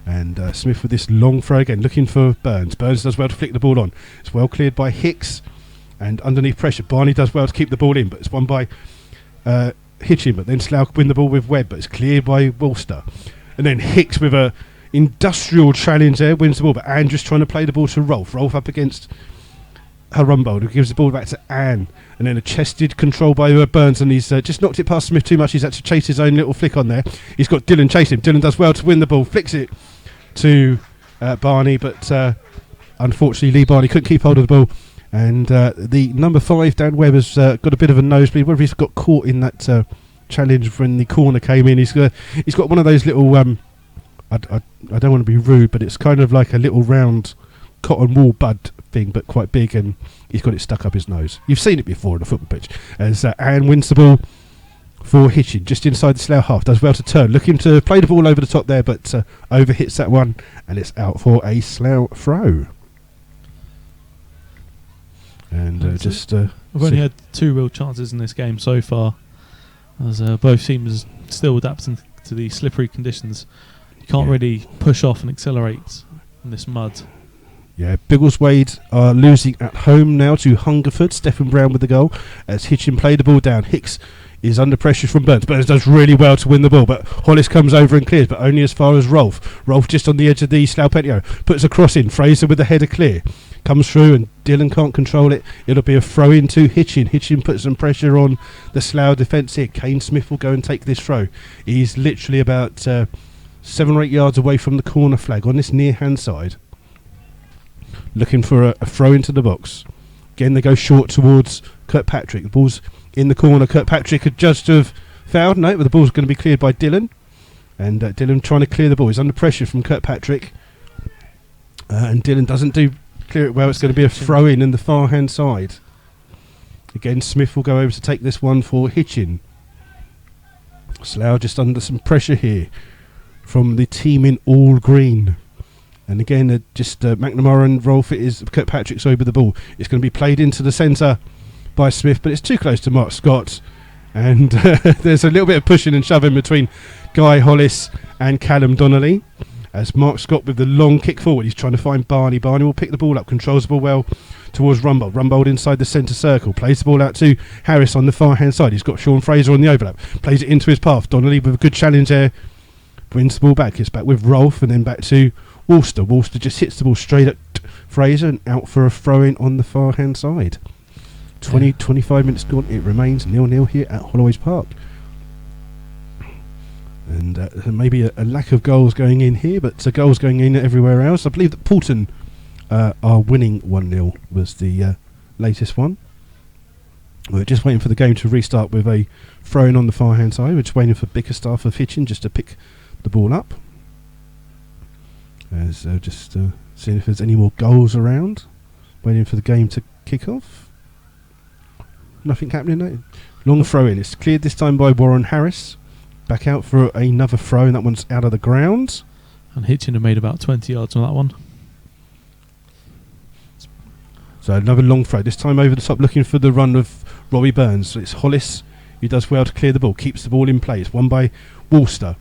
And Smith with this long throw again, looking for Burns. Burns does well to flick the ball on. It's well cleared by Hicks, and underneath pressure, Barney does well to keep the ball in, but it's won by Hitchin. But then Slough win the ball with Webb, but it's cleared by Worcester. And then Hicks with a industrial challenge there, wins the ball, but Anne just trying to play the ball to Rolf. Rolf up against Rumbold, who gives the ball back to Anne, and then a chested control by Burns, and he's just knocked it past Smith too much. He's had to chase his own little flick on there. He's got Dylan chasing. Dylan does well to win the ball, flicks it to Barney, but unfortunately Lee Barney couldn't keep hold of the ball, and the number 5 Dan Webb has got a bit of a nosebleed. Whether he's got caught in that challenge when the corner came in, he's got one of those little I don't want to be rude, but it's kind of like a little round cotton wool bud thing, but quite big, and he's got it stuck up his nose. You've seen it before on a football pitch. As Anne wins the ball for Hitchin, just inside the Slough half, does well to turn, looking to play the ball over the top there, but over hits that one, and it's out for a Slough throw. And we've only had 2 real chances in this game so far, as both teams still adapting to the slippery conditions. You can't really push off and accelerate in this mud. Yeah, Biggleswade are losing at home now to Hungerford. Stephen Brown with the goal as Hitchin played the ball down. Hicks is under pressure from Burns. Burns does really well to win the ball, but Hollis comes over and clears, but only as far as Rolfe. Rolfe just on the edge of the Slough patio, puts a cross in. Fraser with the header clear. Comes through and Dillon can't control it. It'll be a throw in to Hitchin. Hitchin puts some pressure on the Slough defence here. Kane Smith will go and take this throw. He's literally about 7 or 8 yards away from the corner flag on this near hand side. Looking for a throw into the box. Again, they go short towards Kirkpatrick. The ball's in the corner. Kirkpatrick could just have fouled. No, but the ball's going to be cleared by Dillon. And Dillon trying to clear the ball. He's under pressure from Kirkpatrick. And Dillon doesn't clear it well. It's going to be a throw in the far hand side. Again, Smith will go over to take this one for Hitchin. Slough just under some pressure here from the team in all green. And again, McNamara and Rolfe, it is Kirkpatrick's over the ball. It's going to be played into the centre by Smith, but it's too close to Mark Scott. And there's a little bit of pushing and shoving between Guy Hollis and Callum Donnelly. As Mark Scott with the long kick forward, he's trying to find Barney. Barney will pick the ball up, controls the ball well towards Rumbold. Rumbold inside the centre circle, plays the ball out to Harris on the far hand side. He's got Sean Fraser on the overlap, plays it into his path. Donnelly with a good challenge there, wins the ball back. It's back with Rolfe and then back to Worcester. Worcester just hits the ball straight at Fraser and out for a throw-in on the far-hand side. 25 minutes gone. It remains 0-0 here at Holloway's Park. And maybe a lack of goals going in here, but goals going in everywhere else. I believe that Poulton are winning 1-0 was the latest one. We're just waiting for the game to restart with a throw-in on the far-hand side. We're just waiting for Bickerstaff of Hitchin just to pick the ball up. As just seeing if there's any more goals around. Waiting for the game to kick off. Nothing happening there. Long throw in. It's cleared this time by Warren Harris. Back out for another throw, and that one's out of the ground. And Hitchin have made about 20 yards on that one. So another long throw. This time over the top, looking for the run of Robbie Burns. So it's Hollis who does well to clear the ball. Keeps the ball in play. It's won by Worcester.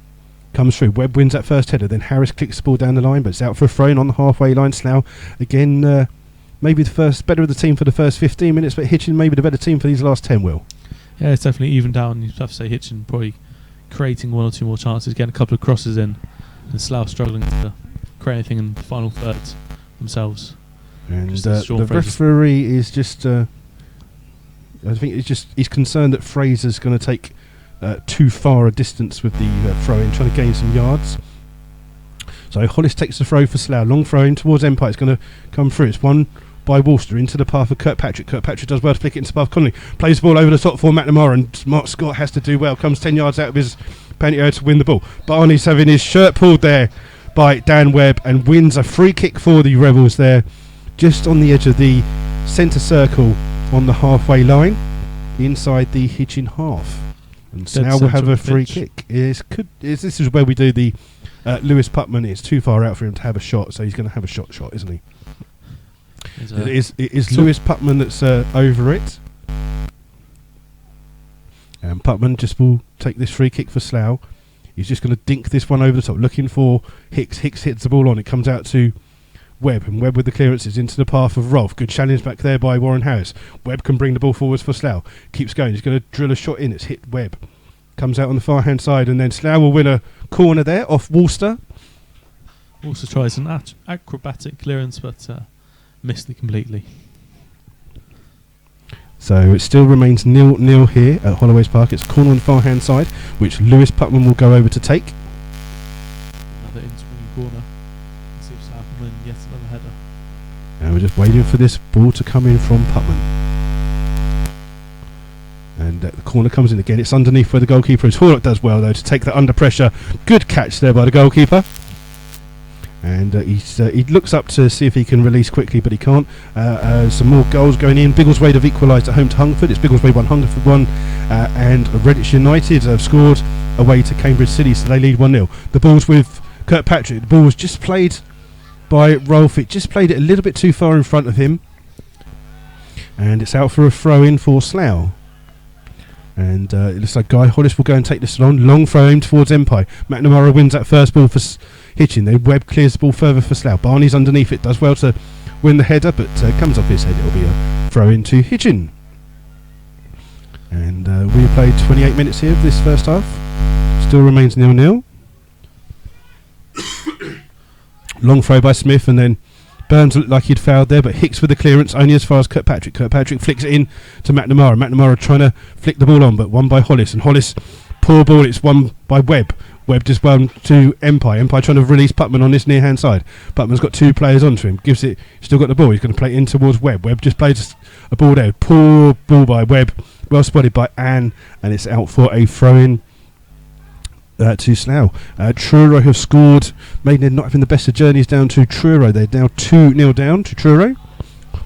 Comes through. Webb wins that first header. Then Harris kicks the ball down the line, but it's out for a throw-in on the halfway line. Slough again, maybe better of the team for the first 15 minutes, but Hitchin maybe the better team for these last 10. Will. Yeah, it's definitely evened down. You have to say Hitchin probably creating one or two more chances, getting a couple of crosses in, and Slough struggling to create anything in the final third themselves. And the referee is just, I think he's concerned that Fraser's going to take too far a distance with the throw-in, trying to gain some yards. So Hollis takes the throw for Slough. Long throw in towards Empire. It's going to come through. It's won by Worcester into the path of Kirkpatrick. Kirkpatrick does well to flick it into the path of Connolly. Plays the ball over the top for McNamara, and Mark Scott has to do well. Comes 10 yards out of his panty to win the ball. Barney's having his shirt pulled there by Dan Webb and wins a free kick for the Rebels there, just on the edge of the centre circle on the halfway line, inside the Hitchin half. And so now we'll have a free kick. This is where we do the Lewis Putman. It's too far out for him to have a shot, so he's going to have a shot, isn't he? It is Lewis Putman that's over it. And Putman just will take this free kick for Slough. He's just going to dink this one over the top, looking for Hicks. Hicks hits the ball on. It comes out to Webb, and Webb with the clearances into the path of Rolfe. Good challenge back there by Warren Harris. Webb can bring the ball forwards for Slough. Keeps going. He's going to drill a shot in. It's hit Webb. Comes out on the far hand side, and then Slough will win a corner there off Worcester. Worcester tries an acrobatic clearance, but missed it completely. So it still remains 0-0 here at Holloway's Park. It's a corner on the far hand side, which Lewis Putman will go over to take. Another in-swinging corner. Let's see if Slough can win yet another header. And we're just waiting for this ball to come in from Putman. And the corner comes in again. It's underneath where the goalkeeper is. Horlock does well, though, to take that under pressure. Good catch there by the goalkeeper. And he looks up to see if he can release quickly, but he can't. Some more goals going in. Biggleswade have equalised at home to Hungerford. It's Biggleswade 1, Hungerford 1. And Redditch United have scored away to Cambridge City, so they lead 1-0. The ball's with Kirkpatrick. The ball was just played by Rolfe. It just played it a little bit too far in front of him. And it's out for a throw-in for Slough. And it looks like Guy Hollis will go and take this on. Long throw in towards Empire. McNamara wins that first ball for Hitchin. Then Webb clears the ball further for Slough. Barney's underneath it. Does well to win the header, but comes off his head. It'll be a throw in to Hitchin. And we played 28 minutes here of this first half. Still remains 0-0. Long throw by Smith, and then Burns looked like he'd fouled there, but Hicks with the clearance only as far as Kirkpatrick. Kirkpatrick flicks it in to McNamara. McNamara trying to flick the ball on, but won by Hollis. And Hollis, poor ball, it's won by Webb. Webb just won to Empire. Empire trying to release Putman on this near-hand side. Putman's got two players onto him. Gives it, still got the ball. He's going to play it in towards Webb. Webb just plays a ball there. Poor ball by Webb. Well spotted by Anne, and it's out for a throw-in to Slough. Truro have scored. Maidenhead not having the best of journeys down to Truro. They're now 2-0 down to Truro.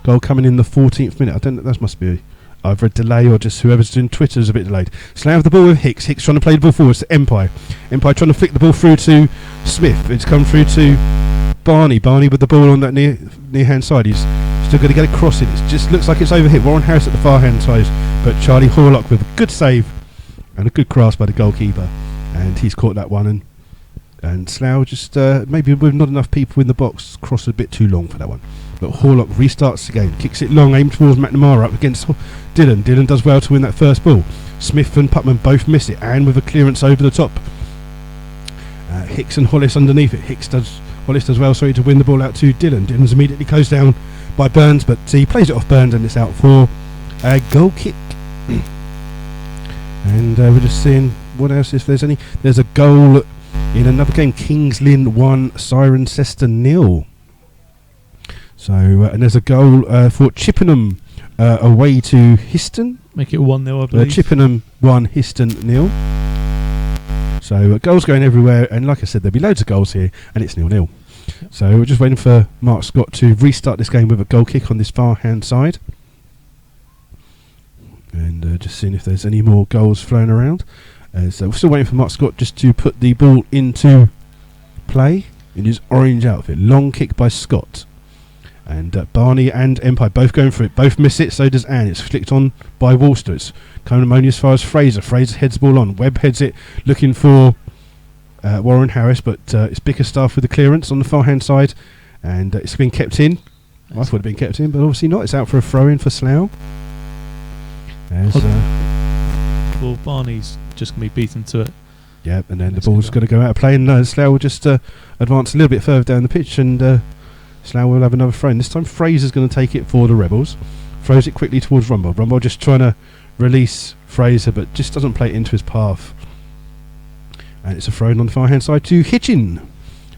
Goal coming in the 14th minute. I don't know, that must be either a delay or just whoever's doing Twitter's a bit delayed. Slough have the ball with Hicks. Hicks trying to play the ball forwards to Empire. Empire trying to flick the ball through to Smith. It's come through to Barney. Barney with the ball on that near hand side. He's still going to get a cross in. It just looks like it's overhit. Warren Harris at the far hand side, but Charlie Horlock with a good save and a good grasp by the goalkeeper. And he's caught that one, and Slough just maybe with not enough people in the box, crossed a bit too long for that one. But Horlock restarts the game, kicks it long, aimed towards McNamara up against Dillon. Dillon does well to win that first ball. Smith and Putman both miss it, and with a clearance over the top. Hicks and Hollis underneath it. Hollis does well, to win the ball out to Dillon. Dillon's immediately closed down by Burns, but he plays it off Burns, and it's out for a goal kick. And we're just seeing what else, if there's any. There's a goal in another game. Kings Lynn 1, Cirencester 0. So and there's a goal for Chippenham away to Histon. Make it 1-0, I believe. Chippenham 1, Histon 0. So goals going everywhere, and like I said, there'll be loads of goals here, and it's 0-0. So we're just waiting for Mark Scott to restart this game with a goal kick on this far hand side. And just seeing if there's any more goals flowing around. So we're still waiting for Mark Scott just to put the ball into play in his orange outfit. Long kick by Scott. And Barney and Empire both going for it. Both miss it, so does Anne. It's flicked on by Walster. It's coming only as far as Fraser. Fraser heads the ball on. Webb heads it, looking for Warren Harris, but it's Bickerstaff with the clearance on the far hand side. And it's been kept in. I thought it had been kept in, but obviously not. It's out for a throw-in for Slough. Well, Barney's just going to be beaten to it. Yeah, and then the ball's going to go out of play, and Slough will just advance a little bit further down the pitch, and Slough will have another throw. And this time Fraser's going to take it for the Rebels. Throws it quickly towards Rumble. Rumble just trying to release Fraser, but just doesn't play it into his path. And it's a throw on the far hand side to Hitchin.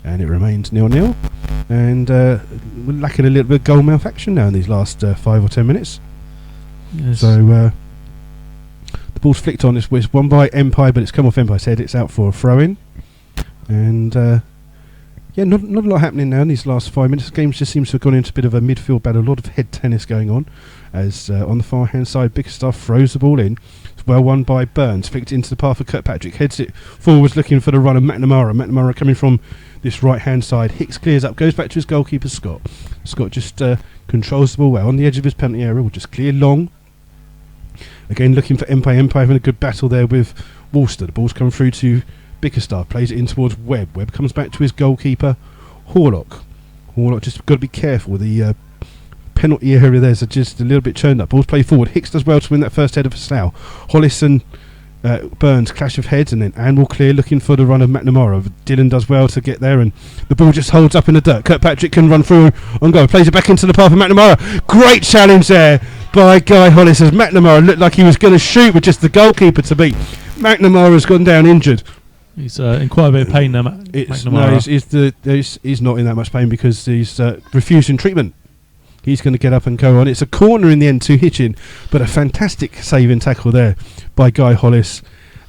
And it remains 0-0. And we're lacking a little bit of goal-mouth action now in these last 5 or 10 minutes. Yes. So the ball's flicked on. It's won by Empire, but it's come off Empire's head. It's out for a throw-in. And yeah, not a lot happening now in these last 5 minutes. The game just seems to have gone into a bit of a midfield battle. A lot of head tennis going on. As on the far hand side, Bickerstaff throws the ball in. It's well won by Burns. Flicked into the path of Kirkpatrick. Heads it forwards, looking for the run of McNamara. McNamara coming from this right hand side. Hicks clears up, goes back to his goalkeeper Scott. Scott just controls the ball well on the edge of his penalty area. Will just clear long. Again, looking for Empire. Empire having a good battle there with Walster. The ball's come through to Bickerstaff. Plays it in towards Webb. Webb comes back to his goalkeeper Horlock. Horlock just got to be careful. The penalty area there's just a little bit churned up. Ball's played forward. Hicks does well to win that first header for Slough. Hollis and Burns clash of heads, and then Anne will clear, looking for the run of McNamara. Dillon does well to get there, and the ball just holds up in the dirt. Kirkpatrick can run through on goal. Plays it back into the path of McNamara. Great challenge there by Guy Hollis, as McNamara looked like he was going to shoot with just the goalkeeper to beat. McNamara's gone down injured. He's in quite a bit of pain now, McNamara. No, he's not in that much pain because he's refusing treatment. He's going to get up and go on. It's a corner in the end to Hitchin, but a fantastic saving tackle there by Guy Hollis,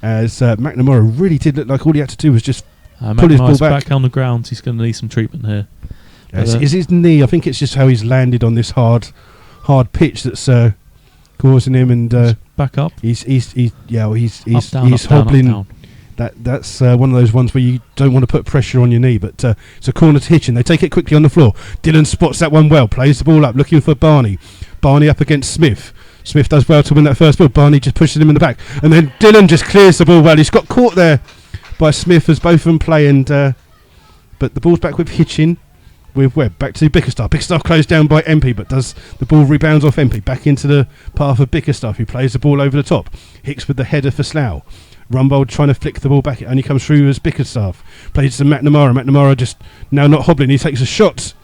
as McNamara really did look like all he had to do was just pull his ball back on the ground. He's going to need some treatment here. Is his knee? I think it's just how he's landed on this hard pitch that's causing him. And back up. He's down, hobbling. Up, down. That's one of those ones where you don't want to put pressure on your knee, but it's a corner to Hitchin. They take it quickly on the floor. Dillon spots that one well, plays the ball up, looking for Barney. Barney up against Smith. Smith does well to win that first ball. Barney just pushes him in the back, and then Dillon just clears the ball well. He's got caught there by Smith as both of them play, and but the ball's back with Hitchin. with Webb. Back to Bickerstaff. Bickerstaff closed down by MP, but does the ball rebounds off MP. Back into the path of Bickerstaff, who plays the ball over the top. Hicks with the header for Slough. Rumbold trying to flick the ball back. It only comes through as Bickerstaff. Plays to McNamara. McNamara just now not hobbling. He takes a shot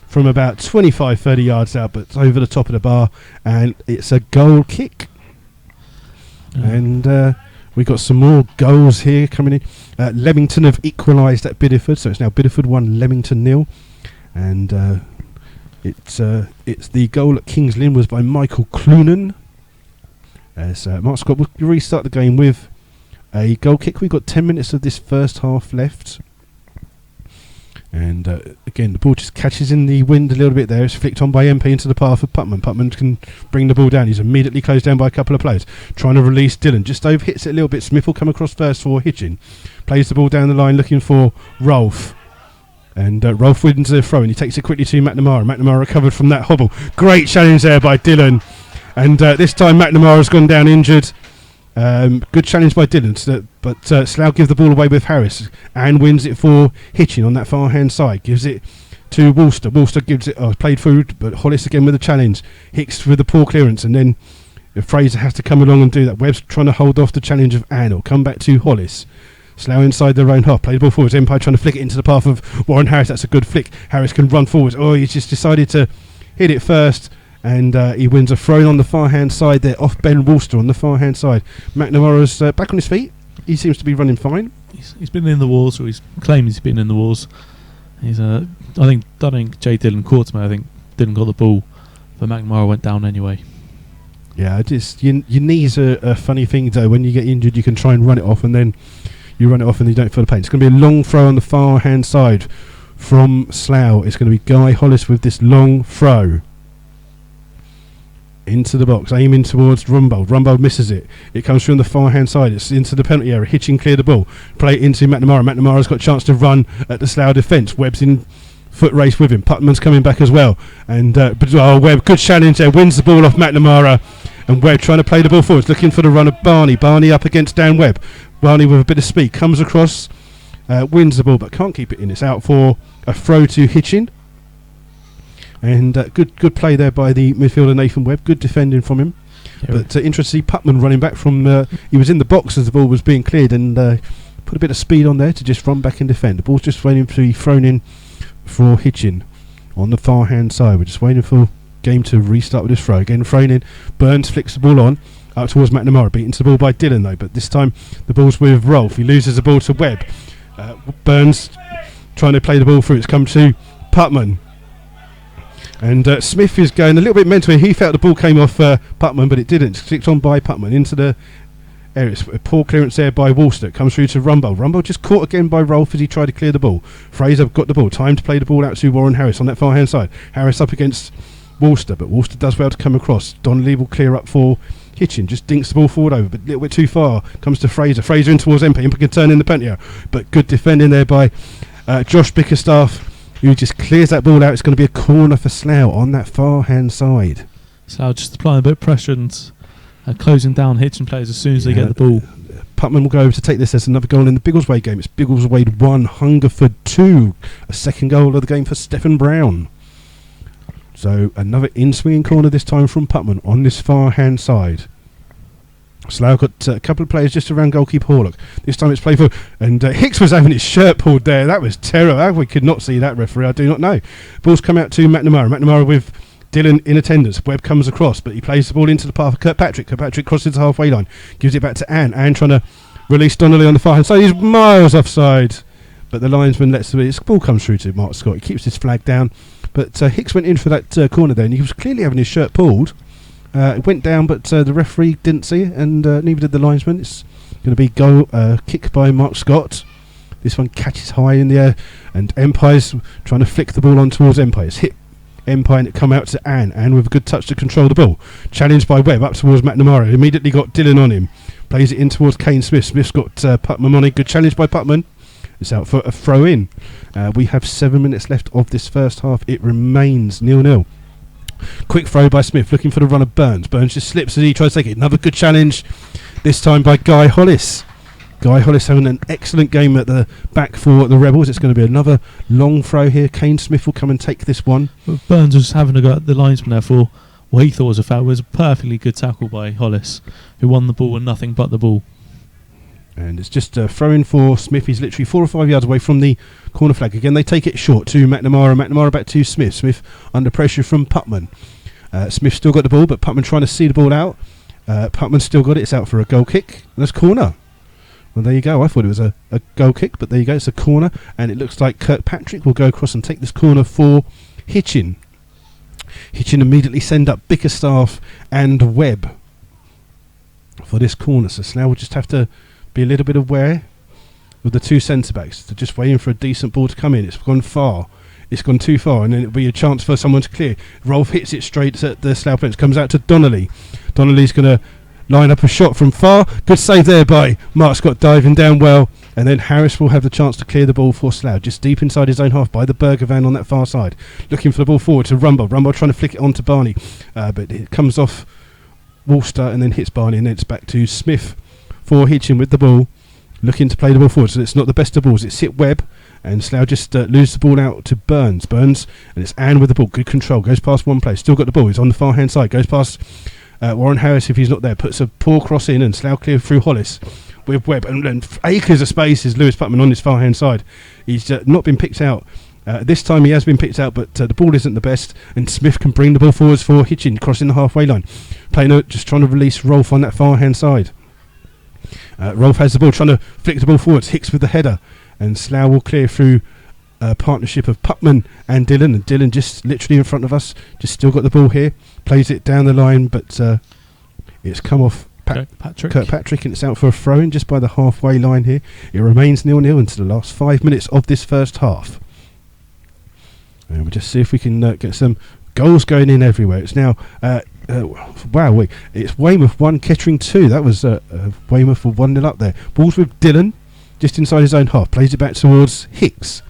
from about 25-30 yards out, but it's over the top of the bar, and it's a goal kick. And we've got some more goals here coming in. Leamington have equalised at Bideford, so it's now Bideford 1, Leamington 0. And it's the goal at Kings Lynn was by Michael Clunan. As Mark Scott will restart the game with a goal kick. We've got 10 minutes of this first half left. And again, the ball just catches in the wind a little bit there. It's flicked on by MP into the path of Putman. Putman can bring the ball down. He's immediately closed down by a couple of players. Trying to release Dylan. Just over hits it a little bit. Smith will come across first for Hitchin. Plays the ball down the line looking for Rolfe. And Rolfe wins the throw and he takes it quickly to McNamara. McNamara recovered from that hobble. Great challenge there by Dylan. And this time McNamara's gone down injured. Good challenge by Dylan, but Slough give the ball away with Harris and wins it for Hitchin on that far hand side. Gives it to Worcester. Worcester gives it played through, but Hollis again with the challenge. Hicks with the poor clearance, and then Fraser has to come along and do that. Webb's trying to hold off the challenge of Ann. It'll come back to Hollis. Slough inside their own half. Play the ball forwards. Empire trying to flick it into the path of Warren Harris. That's a good flick. Harris can run forwards. Oh, he's just decided to hit it first. And he wins a throw on the far hand side there off Ben Worcester on the far hand side. McNamara's back on his feet. He seems to be running fine. He's been in the wars, or he's claimed he's been in the wars. He's I think Jay Dillon caught him. I think Dillon got the ball, but McNamara went down anyway. Yeah, just your knees are a funny thing though. When you get injured, you can try and run it off, and then you run it off and you don't feel the pain. It's going to be a long throw on the far hand side from Slough. It's going to be Guy Hollis with this long throw into the box, aiming towards Rumbold. Rumbold misses it. It comes through on the far hand side. It's into the penalty area. Hitchin clear the ball. Play it into McNamara. McNamara's got a chance to run at the Slough defence. Webb's in foot race with him. Putman's coming back as well. And Webb, good challenge there. Wins the ball off McNamara. And Webb trying to play the ball forwards, looking for the run of Barney. Barney up against Dan Webb. Barney with a bit of speed comes across, wins the ball, but can't keep it in. It's out for a throw to Hitchin. And good play there by the midfielder Nathan Webb. Good defending from him. Yeah, but interesting, Putman running back from... he was in the box as the ball was being cleared and put a bit of speed on there to just run back and defend. The ball's just waiting to be thrown in for Hitchin on the far hand side. We're just waiting for game to restart with this throw. Again thrown in. Burns flicks the ball on out towards McNamara. Beaten to the ball by Dylan though. But this time the ball's with Rolfe. He loses the ball to Webb. Burns trying to play the ball through. It's come to Putman. And Smith is going a little bit mental. He felt the ball came off Putman, but it didn't. It's kicked on by Putman into the area. It's a poor clearance there by Worcester. It comes through to Rumbold. Rumbold just caught again by Rolfe as he tried to clear the ball. Fraser got the ball. Time to play the ball out to Warren Harris on that far hand side. Harris up against Worcester, but Worcester does well to come across. Donnelly will clear up for Hitchin. Just dinks the ball forward over, but a little bit too far. Comes to Fraser. Fraser in towards MP. MP can turn in the penalty area, but good defending there by Josh Bickerstaff, who just clears that ball out. It's going to be a corner for Slough on that far hand side. Slough just applying a bit of pressure and closing down Hitchin players as soon as they get the ball. Putman will go over to take this as another goal in the Biggleswade game. It's Biggleswade 1, Hungerford 2. A second goal of the game for Stephen Brown. So another in-swinging corner this time from Putman on this far hand side. Slough got a couple of players just around goalkeeper Horlock. This time it's played for, and Hicks was having his shirt pulled there. That was terrible. How we could not see that, referee, I do not know. Ball's come out to McNamara. McNamara with Dylan in attendance. Webb comes across, but he plays the ball into the path of Kirkpatrick. Kirkpatrick crosses the halfway line, gives it back to Ann. Ann trying to release Donnelly on the far hand side. He's miles offside, but the linesman lets the ball comes through to Mark Scott. He keeps his flag down, but Hicks went in for that corner there, and he was clearly having his shirt pulled. It went down, but the referee didn't see it, and neither did the linesman. It's going to be goal kick by Mark Scott. This one catches high in the air, and Empire's trying to flick the ball on towards Empire. It's hit Empire and it come out to Ann. Ann with a good touch to control the ball. Challenged by Webb up towards McNamara. Immediately got Dylan on him. Plays it in towards Kane Smith. Smith's got Putman on it. Good challenge by Putman. It's out for a throw in. We have 7 minutes left of this first half. It remains 0-0. Quick throw by Smith, looking for the run of Burns. Burns just slips as he tries to take it. Another good challenge, this time by Guy Hollis. Guy Hollis having an excellent game at the back for the Rebels. It's going to be another long throw here. Kane Smith will come and take this one. But Burns was having a go at the linesman there for what he thought was a foul. It was a perfectly good tackle by Hollis, who won the ball and nothing but the ball. And it's just a throw in for Smith. He's literally 4 or 5 yards away from the corner flag. Again, they take it short to McNamara. McNamara back to Smith. Smith under pressure from Putman. Smith still got the ball, but Putman trying to see the ball out. Putman still got it. It's out for a goal kick. And that's corner. Well, there you go. I thought it was a goal kick, but there you go. It's a corner. And it looks like Kirkpatrick will go across and take this corner for Hitchin. Hitchin immediately send up Bickerstaff and Webb for this corner. So Slough will just have to be a little bit aware with the two centre-backs. They're just waiting for a decent ball to come in. It's gone far. It's gone too far, and then it'll be a chance for someone to clear. Rolfe hits it straight at the Slough bench. Comes out to Donnelly. Donnelly's going to line up a shot from far. Good save there by Mark Scott, diving down well. And then Harris will have the chance to clear the ball for Slough, just deep inside his own half by the Burger van on that far side. Looking for the ball forward to Rumble. Rumble trying to flick it on to Barney. But it comes off Worcester and then hits Barney, and then it's back to Smith for Hitchin with the ball, looking to play the ball forward. So it's not the best of balls. It's hit Webb, and Slough just lose the ball out to Burns. Burns, and it's Ann with the ball. Good control. Goes past one player. Still got the ball. He's on the far hand side. Goes past Warren Harris if he's not there. Puts a poor cross in, and Slough clear through Hollis with Webb. And acres of space is Lewis Putman on his far hand side. He's not been picked out. This time he has been picked out, but the ball isn't the best, and Smith can bring the ball forwards for Hitchin, crossing the halfway line. Just trying to release Rolfe on that far hand side. Rolfe has the ball, trying to flick the ball forwards. Hicks with the header, and Slough will clear through a partnership of Putman and Dillon. And Dillon just literally in front of us, just still got the ball here. Plays it down the line, but it's come off Kirkpatrick, and it's out for a throw-in just by the halfway line here. It remains 0-0 into the last 5 minutes of this first half. And we'll just see if we can get some goals going in everywhere. It's now it's Weymouth 1, Kettering 2. That was Weymouth for 1-0 up there. Ball's with Dillon, just inside his own half. Plays it back towards Hicks.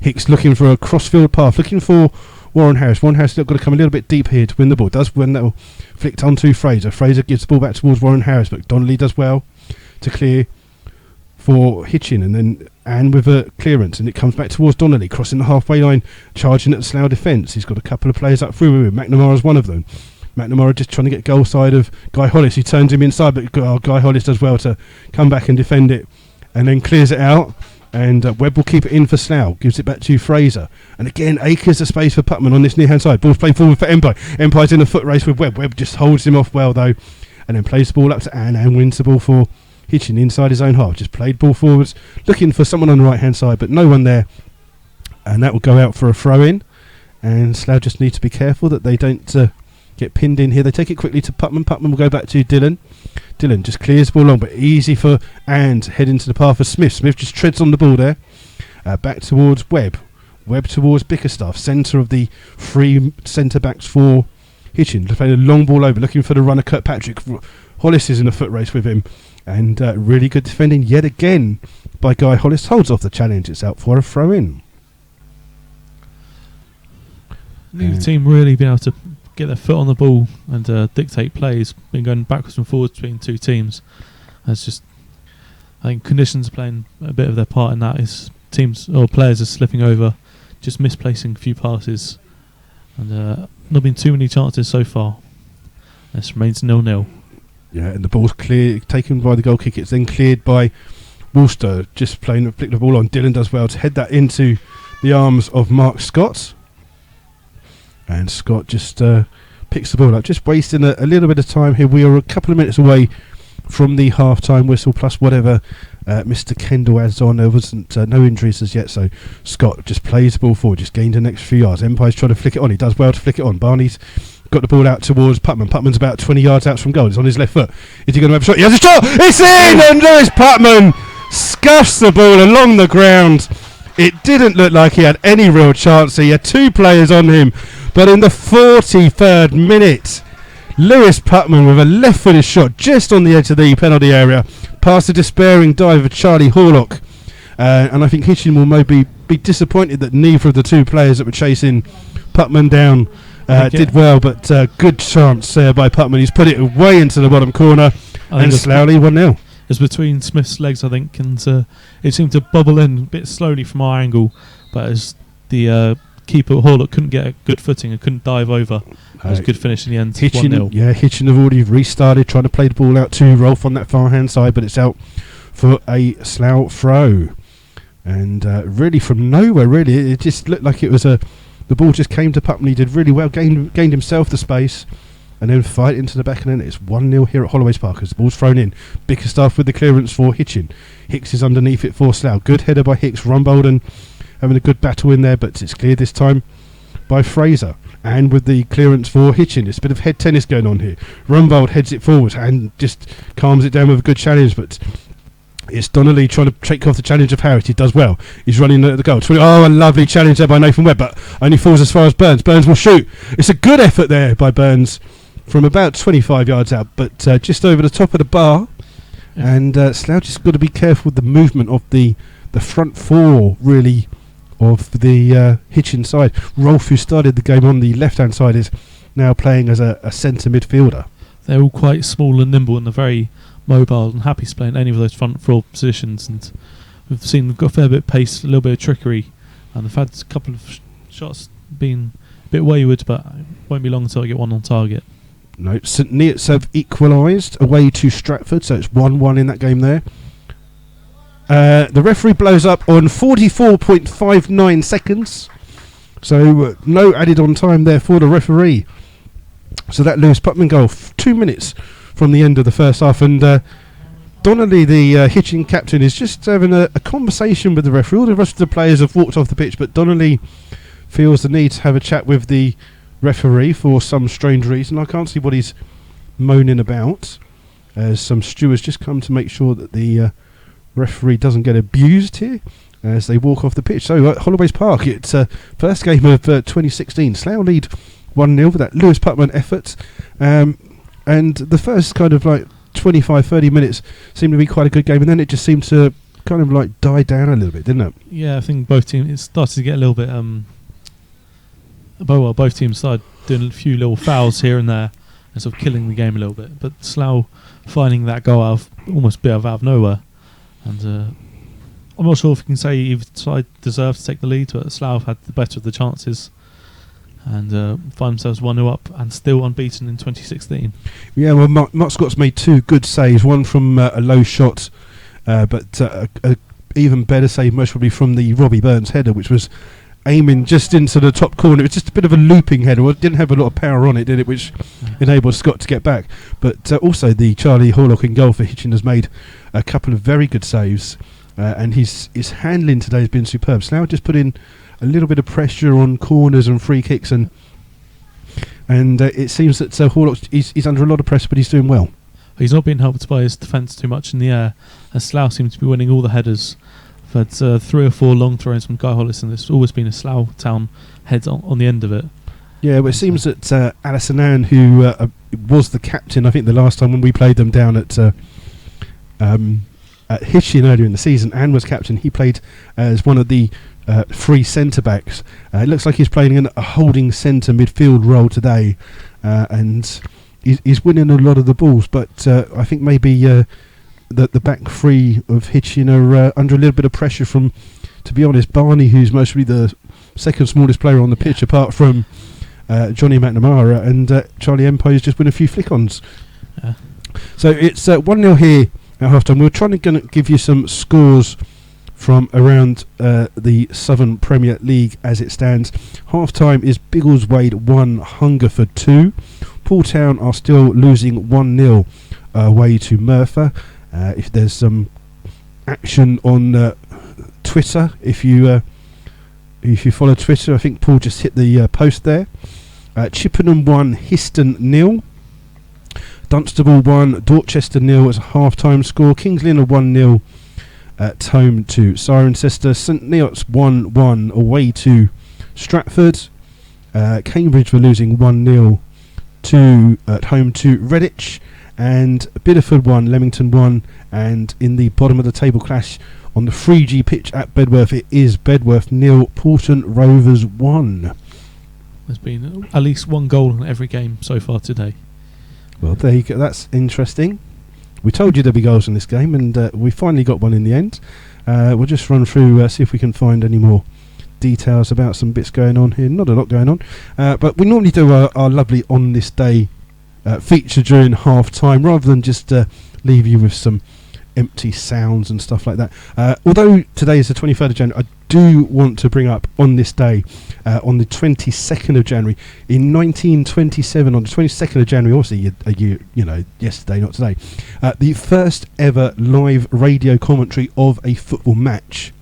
Hicks looking for a crossfield path, looking for Warren Harris. Warren Harris still got to come a little bit deep here to win the ball. Does win that, flicked onto Fraser. Fraser gives the ball back towards Warren Harris, but Donnelly does well to clear for Hitchin, and then Ann with a clearance, and it comes back towards Donnelly, crossing the halfway line, charging at the Slough defence. He's got a couple of players up through with him. McNamara's one of them. McNamara just trying to get goal side of Guy Hollis. He turns him inside, but Guy Hollis does well to come back and defend it, and then clears it out. And Webb will keep it in for Slough. Gives it back to Fraser. And again, acres of space for Putman on this near-hand side. Ball's played forward for Empire. Empire's in a foot race with Webb. Webb just holds him off well, though. And then plays the ball up to Ann. Ann wins the ball for Hitchin inside his own half. Just played ball forwards. Looking for someone on the right-hand side, but no one there. And that will go out for a throw-in. And Slough just need to be careful that they don't get pinned in here. They take it quickly to Putman. Putman will go back to Dillon. Dillon just clears the ball long, but easy for Ann to head into the path of Smith. Smith just treads on the ball there. Back towards Webb. Webb towards Bickerstaff, centre of the three centre-backs for Hitchin. Playing a long ball over, looking for the runner Kirkpatrick. Hollis is in a foot race with him. And really good defending yet again by Guy Hollis. Holds off the challenge. It's out for a throw-in. The team really been able to get their foot on the ball and dictate plays. Been going backwards and forwards between two teams. It's just, I think conditions are playing a bit of their part in that. Is teams or players are slipping over, just misplacing a few passes, and not been too many chances so far. This remains 0-0. Yeah, and the ball's clear, taken by the goal kick. It's then cleared by Worcester, just flick the ball on. Dillon does well to head that into the arms of Mark Scott. And Scott just picks the ball up, just wasting a little bit of time here. We are a couple of minutes away from the half-time whistle, plus whatever Mr. Kendall adds on. There wasn't no injuries as yet, so Scott just plays the ball forward, just gained the next few yards. Empire's trying to flick it on. He does well to flick it on. Barney's got the ball out towards Putman. Putman's about 20 yards out from goal. He's on his left foot. Is he going to have a shot? He has a shot! It's in! And Lewis Putman scuffs the ball along the ground. It didn't look like he had any real chance. He had two players on him. But in the 43rd minute, Lewis Putman with a left-footed shot just on the edge of the penalty area, past the despairing dive of Charlie Horlock. And I think Hitchin will maybe be disappointed that neither of the two players that were chasing Putman down did well. But good chance there by Putman. He's put it away into the bottom corner, and Slough 1-0. was between Smith's legs, I think, and it seemed to bubble in a bit slowly from our angle, but as the keeper Horlock couldn't get a good footing and couldn't dive over, it was a good finish in the end. Hitchin, 1-0. Hitchin have already restarted trying to play the ball out to Rolf on that far hand side, but it's out for a Slough throw. And really from nowhere, really, it just looked like it was the ball just came to Putnam. He did really well, gained himself the space, and then fight into the back of the net. It's 1-0 here at Holloway's Park as the ball's thrown in. Bickerstaff with the clearance for Hitchin. Hicks is underneath it for Slough. Good header by Hicks. Rumbolden having a good battle in there, but it's cleared this time by Fraser. And with the clearance for Hitchin, it's a bit of head tennis going on here. Rumbold heads it forward and just calms it down with a good challenge, but it's Donnelly trying to take off the challenge of Harris. He does well. He's running at the goal. Oh, a lovely challenge there by Nathan Webb, but only falls as far as Burns. Burns will shoot. It's a good effort there by Burns from about 25 yards out, but just over the top of the bar. Yeah. And Slough just got to be careful with the movement of the front four, really, of the Hitchin side. Rolf, who started the game on the left-hand side, is now playing as a centre midfielder. They're all quite small and nimble and they're very mobile and happy to play in any of those front four positions, and we've got a fair bit of pace, a little bit of trickery, and they've had a couple of shots being a bit wayward, but it won't be long until I get one on target. No, St Neots have equalised away to Stratford, so it's 1-1 in that game there. The referee blows up on 44.59 seconds, so no added on time there for the referee. So that Lewis Putman goal, 2 minutes from the end of the first half, and Donnelly, the Hitchin captain, is just having a conversation with the referee. All the rest of the players have walked off the pitch, but Donnelly feels the need to have a chat with the referee for some strange reason. I can't see what he's moaning about, as some stewards just come to make sure that the referee doesn't get abused here as they walk off the pitch. So at Holloway's Park, it's first game of 2016. Slough lead 1-0 with that Lewis Putman effort, and the first kind of like 25-30 minutes seemed to be quite a good game, and then it just seemed to kind of like die down a little bit, didn't it? Yeah, I think both teams, it started to get a little bit both teams started doing a few little fouls here and there and sort of killing the game a little bit, but Slough finding that goal almost a bit out of nowhere, and I'm not sure if you can say either side deserved to take the lead, but Slough had the better of the chances and find themselves 1-0 up and still unbeaten in 2016. Yeah, well, Mark Scott's made two good saves, one from a low shot, but a even better save most probably from the Robbie Burns header, which was aiming just into the top corner. It was just a bit of a looping header. It didn't have a lot of power on it, did it, which enabled Scott to get back. But also the Charlie Horlock in goal for Hitchin has made a couple of very good saves, and his handling today has been superb. Slough just put in a little bit of pressure on corners and free kicks, and it seems that Horlock he's under a lot of pressure, but he's doing well. He's not being helped by his defence too much in the air, as Slough seems to be winning all the headers. We've had 3 or 4 long throws from Guy Hollis, and there's always been a Slough Town head on the end of it. Yeah, well, it seems that Alison Ann, who was the captain, I think the last time when we played them down at Hitchin earlier in the season, Ann was captain. He played as one of the 3 centre-backs. It looks like he's playing in a holding centre midfield role today, and he's winning a lot of the balls, but I think maybe the back 3 of Hitchin are under a little bit of pressure from, to be honest, Barney, who's mostly the second smallest player on the pitch apart from Johnny McNamara, and Charlie Empire's just win a few flick-ons. Yeah. So it's 1-0 here at half-time. We're trying to give you some scores from around the Southern Premier League as it stands. Half-time is Biggleswade 1, Hungerford 2. Paul Town are still losing 1-0 away to Merthyr. If there's some action on Twitter, if you follow Twitter, I think Paul just hit the post there. Chippenham 1, Histon 0. Dunstable 1, Dorchester 0 as a half-time score. Kings Lynn 1-0 at home to Cirencester. St Neots 1-1 away to Stratford. Cambridge were losing 1-0 at home to Redditch. And Biddeford 1, Leamington 1, and in the bottom of the table clash on the 3G pitch at Bedworth, it is Bedworth 0, Porton Rovers 1. There's been at least one goal in every game so far today. Well, there you go. That's interesting. We told you there'd be goals in this game, and we finally got one in the end. We'll just run through, see if we can find any more details about some bits going on here. Not a lot going on, but we normally do our lovely On This Day feature during half time, rather than just leave you with some empty sounds and stuff like that. Although today is the 23rd of January, I do want to bring up On This Day, on the 22nd of January in 1927, on the 22nd of January, obviously a year, yesterday, not today, the first ever live radio commentary of a football match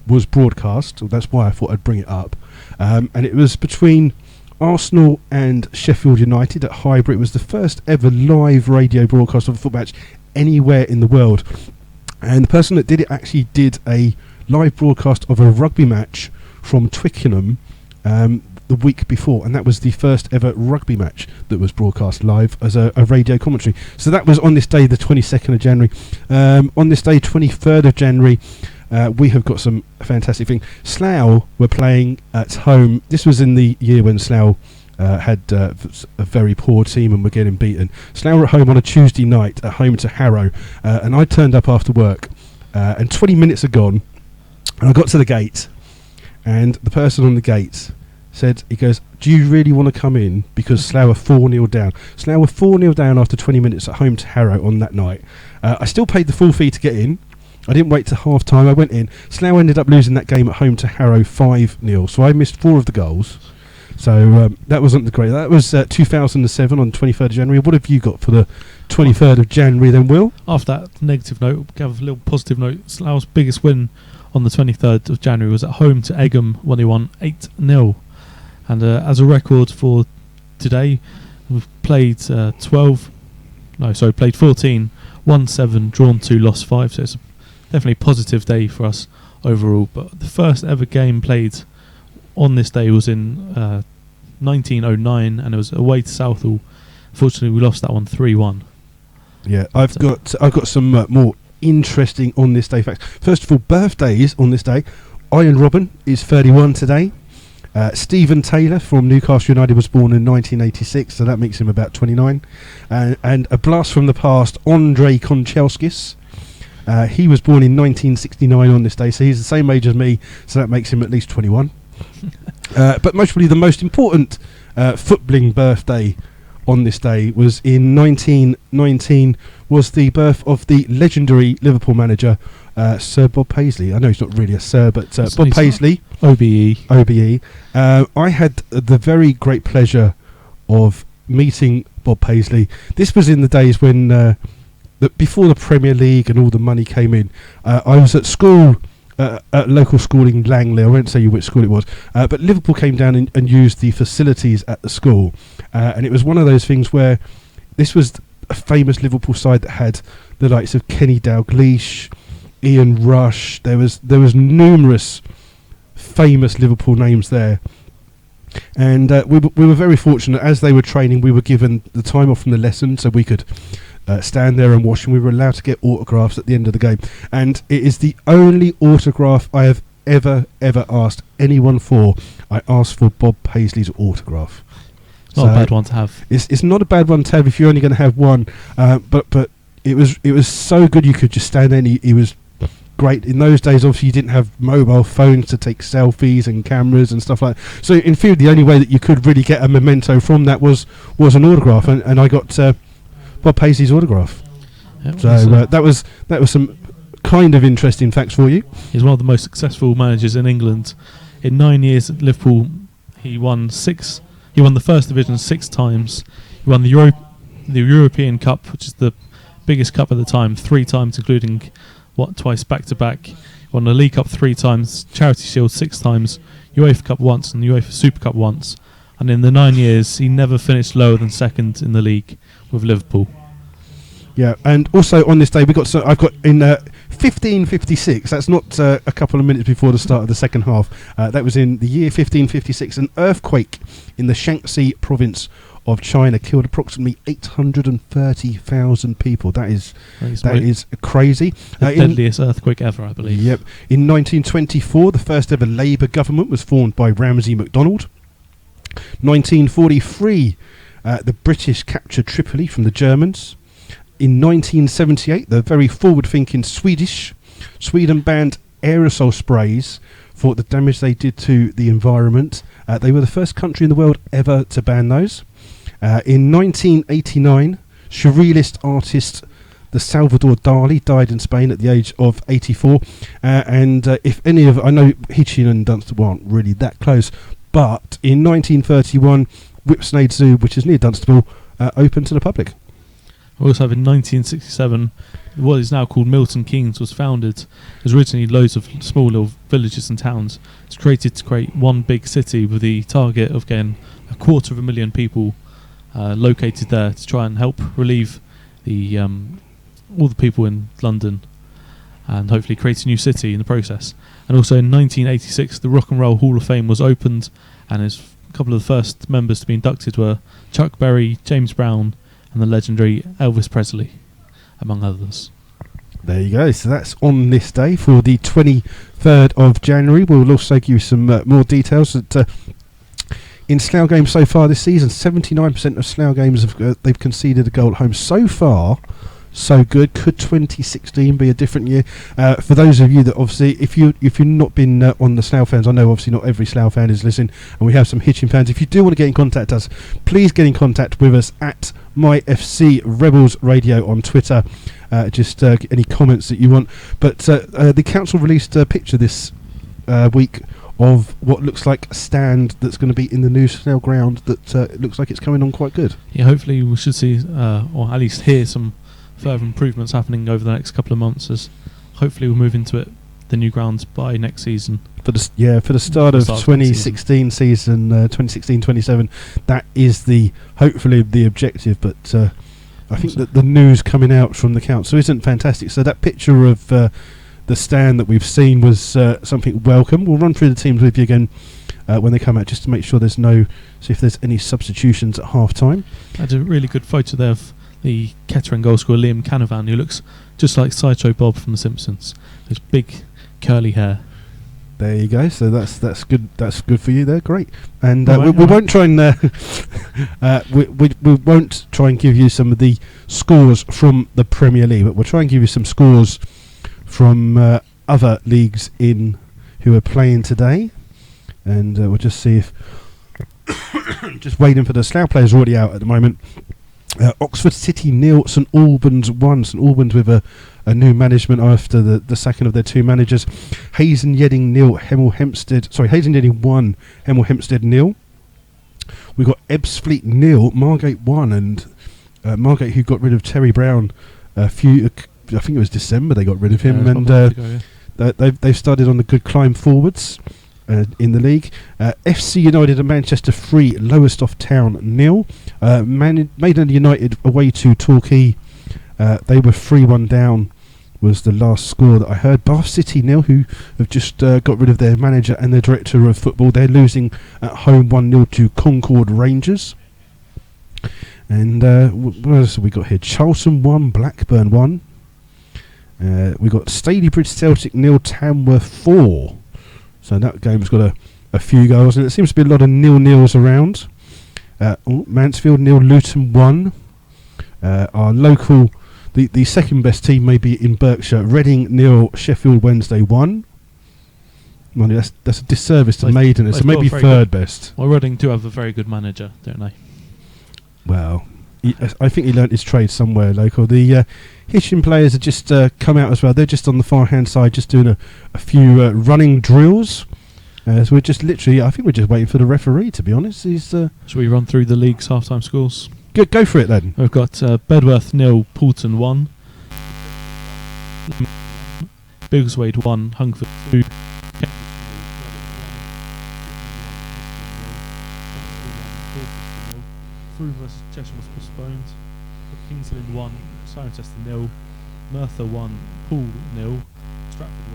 was broadcast. That's why I thought I'd bring it up. And it was between Arsenal and Sheffield United at Highbury. It was the first ever live radio broadcast of a football match anywhere in the world. And the person that did it actually did a live broadcast of a rugby match from Twickenham the week before, and that was the first ever rugby match that was broadcast live as a radio commentary. So that was on this day, the 22nd of January. On this day, 23rd of January, we have got some fantastic things. Slough were playing at home. This was in the year when Slough had a very poor team and were getting beaten. Slough were at home on a Tuesday night at home to Harrow, and I turned up after work, and 20 minutes had gone, and I got to the gate, and the person on the gate said, he goes, "Do you really want to come in? Because Slough were 4-0 down." Slough were 4-0 down after 20 minutes at home to Harrow on that night. I still paid the full fee to get in. I didn't wait to half time. I went in. Slough ended up losing that game at home to Harrow 5-0. So I missed 4 of the goals. So that wasn't the great. That was 2007 on 23rd of January. What have you got for the 23rd of January then, Will? After that negative note, we'll give a little positive note. Slough's biggest win on the 23rd of January was at home to Egham when they won 8-0. And as a record for today, we've played 14, won 7, drawn 2, lost 5. So it's definitely a positive day for us overall. But the first ever game played on this day was in 1909, and it was away to Southall. Fortunately, we lost that one 3-1. Yeah, I've got some more interesting on this day facts. First of all, birthdays on this day. Iron Robin is 31 today. Stephen Taylor from Newcastle United was born in 1986, so that makes him about 29. And a blast from the past, Andrei Konchelskis. He was born in 1969 on this day, so he's the same age as me, so that makes him at least 21. But most probably the most important footballing birthday on this day was in 1919, was the birth of the legendary Liverpool manager Sir Bob Paisley. I know he's not really a sir, but Bob Paisley, OBE. I had the very great pleasure of meeting Bob Paisley. This was in the days when before the Premier League and all the money came in. I was at school, at local school in Langley. I won't tell you which school it was, but Liverpool came down and used the facilities at the school, and it was one of those things where this was a famous Liverpool side that had the likes of Kenny Dalglish, Ian Rush. There was numerous famous Liverpool names there, and we were very fortunate. As they were training, we were given the time off from the lesson so we could stand there and watch, and we were allowed to get autographs at the end of the game. And it is the only autograph I have ever asked anyone for. I asked for Bob Paisley's autograph. Not a bad one to have. It's not a bad one to have if you're only going to have one, but it was so good you could just stand there. And he was great. In those days, obviously, you didn't have mobile phones to take selfies and cameras and stuff like that. So in theory, the only way that you could really get a memento from that was an autograph, and I got Bob Paisley's autograph. Yep, so that was some kind of interesting facts for you. He's one of the most successful managers in England. In 9 years at Liverpool, he won the First Division 6 times. He won the European Cup, which is the biggest cup at the time, 3 times, including twice back to back. He won the League Cup 3 times, Charity Shield 6 times, UEFA Cup once, and the UEFA Super Cup once. And in the 9 years, he never finished lower than second in the league with Liverpool. Yeah, and also on this day I've got in 1556. That's not a couple of minutes before the start of the second half. That was in the year 1556. An earthquake in the Shaanxi province of China killed approximately 830,000 people. That is crazy. The deadliest earthquake ever, I believe. Yep. In 1924, the first ever Labour government was formed by Ramsay MacDonald. 1943, the British captured Tripoli from the Germans. In 1978, the very forward-thinking Sweden banned aerosol sprays for the damage they did to the environment. They were the first country in the world ever to ban those. In 1989, surrealist artist the Salvador Dali died in Spain at the age of 84. If any of, I know Hitchin and Dunstable aren't really that close, but in 1931, Whipsnade Zoo, which is near Dunstable, opened to the public. We also have in 1967, what is now called Milton Keynes was founded. It was originally loads of small little villages and towns. It's created to create one big city with the target of getting 250,000 people located there to try and help relieve the all the people in London and hopefully create a new city in the process. And also in 1986, the Rock and Roll Hall of Fame was opened, and a couple of the first members to be inducted were Chuck Berry, James Brown, and the legendary Elvis Presley, among others. There you go. So that's on this day for the 23rd of January. We'll also give you some more details that in Slough games so far this season, 79% of Slough games they've conceded a goal at home so far. So good. Could 2016 be a different year? For those of you that obviously, if you've not been on the Slough fans, I know obviously not every Slough fan is listening, and we have some Hitchin fans. If you do want to get in contact with us, please get in contact with us at MyFC Rebels Radio on Twitter. Just any comments that you want. But the council released a picture this week of what looks like a stand that's going to be in the new Slough ground that it looks like it's coming on quite good. Yeah, hopefully we should see, or at least hear some further improvements happening over the next couple of months, as hopefully we'll move into the new grounds by next season. For the start of 2016 season 2016-27, that is hopefully the objective. But I think that the news coming out from the council isn't fantastic. So that picture of the stand that we've seen was something welcome. We'll run through the teams with you again when they come out, just to make sure see if there's any substitutions at half time. I had a really good photo there of the Kettering goal scorer Liam Canavan, who looks just like Sideshow Bob from The Simpsons. His big curly hair. There you go. So that's good. That's good for you there. Great. And we won't try and we won't try and give you some of the scores from the Premier League, but we'll try and give you some scores from other leagues who are playing today, and we'll just see if just waiting for the Slough players already out at the moment. Oxford City 0, St Albans 1. St Albans with a new management after the sacking of their two managers. Hayes and Yedding 0, Hayes and Yedding 1, Hemel Hempstead 0. We've got Ebbsfleet 0, Margate 1, and Margate, who got rid of Terry Brown I think it was December they got rid of him, and they've started on the good climb forwards in the league. FC United and Manchester 3, Lowestoft Town 0. Maiden United away to Torquay. They were 3-1 down was the last score that I heard. Bath City 0, who have just got rid of their manager and their director of football. They're losing at home 1-0 to Concord Rangers. And what else have we got here? Charlton 1, Blackburn 1. We got Stalybridge Celtic 0, Tamworth 4. So that game's got a few goals, and it seems to be a lot of 0-0s around. Mansfield 0, Luton 1. Our local, the second best team maybe in Berkshire, Reading 0, Sheffield Wednesday 1. Well, that's a disservice to Maiden. It's maybe third best. Well, Reading do have a very good manager, don't they? Well, I think he learnt his trade somewhere local. The Hitchin players have just come out as well. They're just on the far hand side, just doing a few running drills. So we're just literally, I think we're just waiting for the referee, to be honest. Should we run through the league's half-time scores? Go for it then. We've got Bedworth 0, Poulton 1. Biggleswade 1, Hungerford 2. Frume vs Cheshire was postponed. Kingsland 1, Cirencester 0. Merthyr 1, Poole 0. Stratford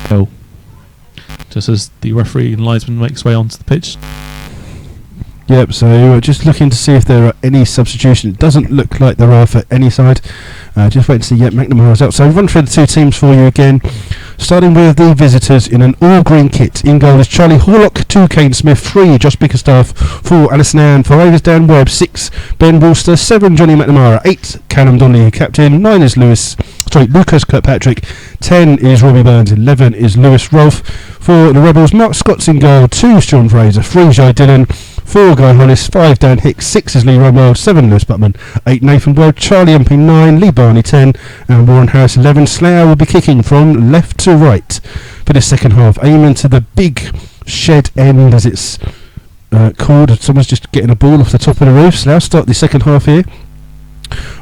1. Just as the referee and linesman makes his way onto the pitch. Yep, so we're just looking to see if there are any substitutions. It doesn't look like there are for any side. Just wait to see. Yep, McNamara's out. So run through the two teams for you again. Starting with the visitors in an all-green kit. In goal is Charlie Horlock, 2 Kane Smith, 3 Josh Bickerstaff, 4 Alison Ann, 5 is Dan Webb, 6 Ben Woolster, 7 Johnny McNamara, 8 Callum Donnelly, captain, 9 is Lucas Kirkpatrick, 10 is Robbie Burns, 11 is Lewis Rolfe. For the Rebels, Mark Scott's in goal, 2 Sean Fraser, 3 Jai Dillon, 4 Guy Hollis, 5 Dan Hicks, 6 is Lee Rumwell, 7 Lewis Butman, 8 Nathan Webb, Charlie MP 9, Lee Barney 10 and Warren Harris 11. Slough will be kicking from left to right for the second half, aiming to the big shed end as it's called. Someone's just getting a ball off the top of the roof. Slough start the second half here.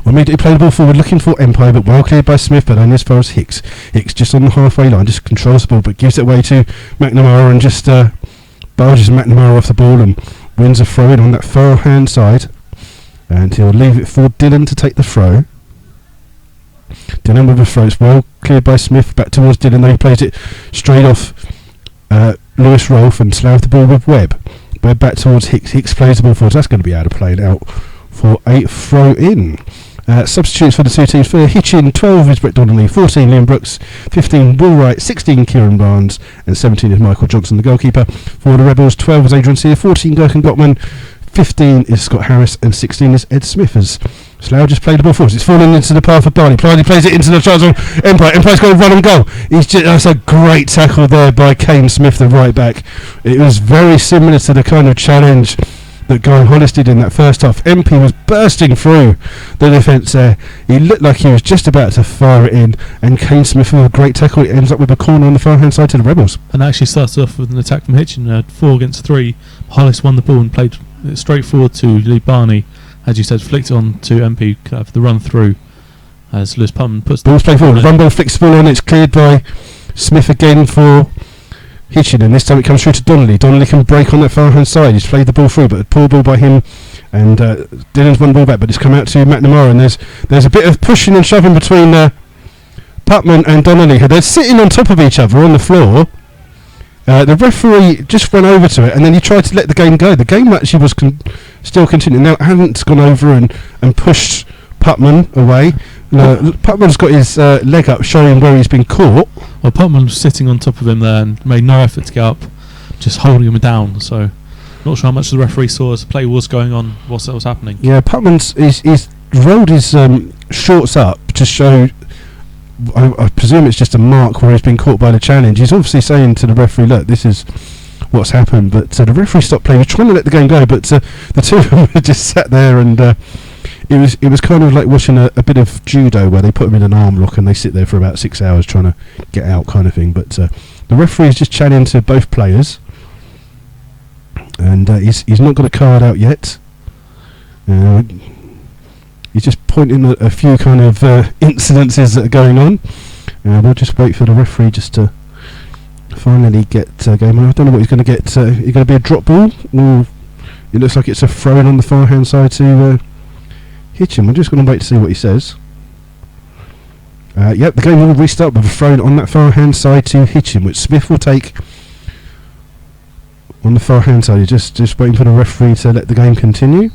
We'll immediately play the ball forward, looking for Empire, but well cleared by Smith, but only as far as Hicks. Hicks just on the halfway line, just controls the ball, but gives it away to McNamara and just barges McNamara off the ball and wins a throw in on that far hand side. And he'll leave it for Dillon to take the throw. Dillon with a throw, it's well cleared by Smith, back towards Dillon, though he plays it straight off Lewis Rolfe and Slough the ball with Webb. Webb back towards Hicks, Hicks plays the ball forward, so that's going to be able to play it out for a throw in. Substitutes for the two teams: for Hitchin, 12 is Brett Donnelly, 14 Liam Brooks, 15 Will Wright, 16 Kieran Barnes, and 17 is Michael Johnson, the goalkeeper. For the Rebels, 12 is Adrian Sear, 14 Gherkin Gottman, 15 is Scott Harris, and 16 is Ed Smithers. Slough just played the ball forward. It's falling into the path of Barney. Barney plays it into the chance of Empire. Empire's got to run and goal. That's a great tackle there by Kane Smith, the right back. It was very similar to the kind of challenge that Guy Hollis did in that first half. MP was bursting through the defence there. He looked like he was just about to fire it in, and Kane Smith with a great tackle. It ends up with a corner on the far hand side to the Rebels. And actually starts off with an attack from Hitchin, 4 against 3. Hollis won the ball and played it straight forward to Lee Barney. As you said, flicked on to MP for the run through as Lewis Putman puts ball's played forward. Rumble flicks the ball on. It's cleared by Smith again for Hitchin, and this time it comes through to Donnelly. Donnelly can break on that far hand side. He's played the ball through, but a poor ball by him, and Dillon's won the ball back, but it's come out to McNamara, and there's a bit of pushing and shoving between Putman and Donnelly. They're sitting on top of each other on the floor. The referee just went over to it, and then he tried to let the game go. The game actually was still continuing. Now Aaron's gone over and pushed Putman away. Putman's got his leg up, showing where he's been caught. Well, Putman was sitting on top of him there and made no effort to get up, just holding him down. So, not sure how much the referee saw as the play was going on whilst that was happening. Yeah, Putman's he's rolled his shorts up to show. I presume it's just a mark where he's been caught by the challenge. He's obviously saying to the referee, "Look, this is what's happened." But the referee stopped playing. He was trying to let the game go, but the two of them just sat there, and it was kind of like watching a bit of judo where they put them in an arm lock and they sit there for about 6 hours trying to get out, kind of thing. But the referee is just chatting to both players, and he's not got a card out yet. He's just pointing at a few kind of incidences that are going on. We'll just wait for the referee just to finally get game on. I don't know what he's going to get. Is it going to be a drop ball? Or it looks like it's a throw-in on the far hand side to Hitchin. We're just going to wait to see what he says. Yep, the game will restart with a throw-in on that far hand side to Hitchin, which Smith will take on the far hand side. He's just waiting for the referee to let the game continue.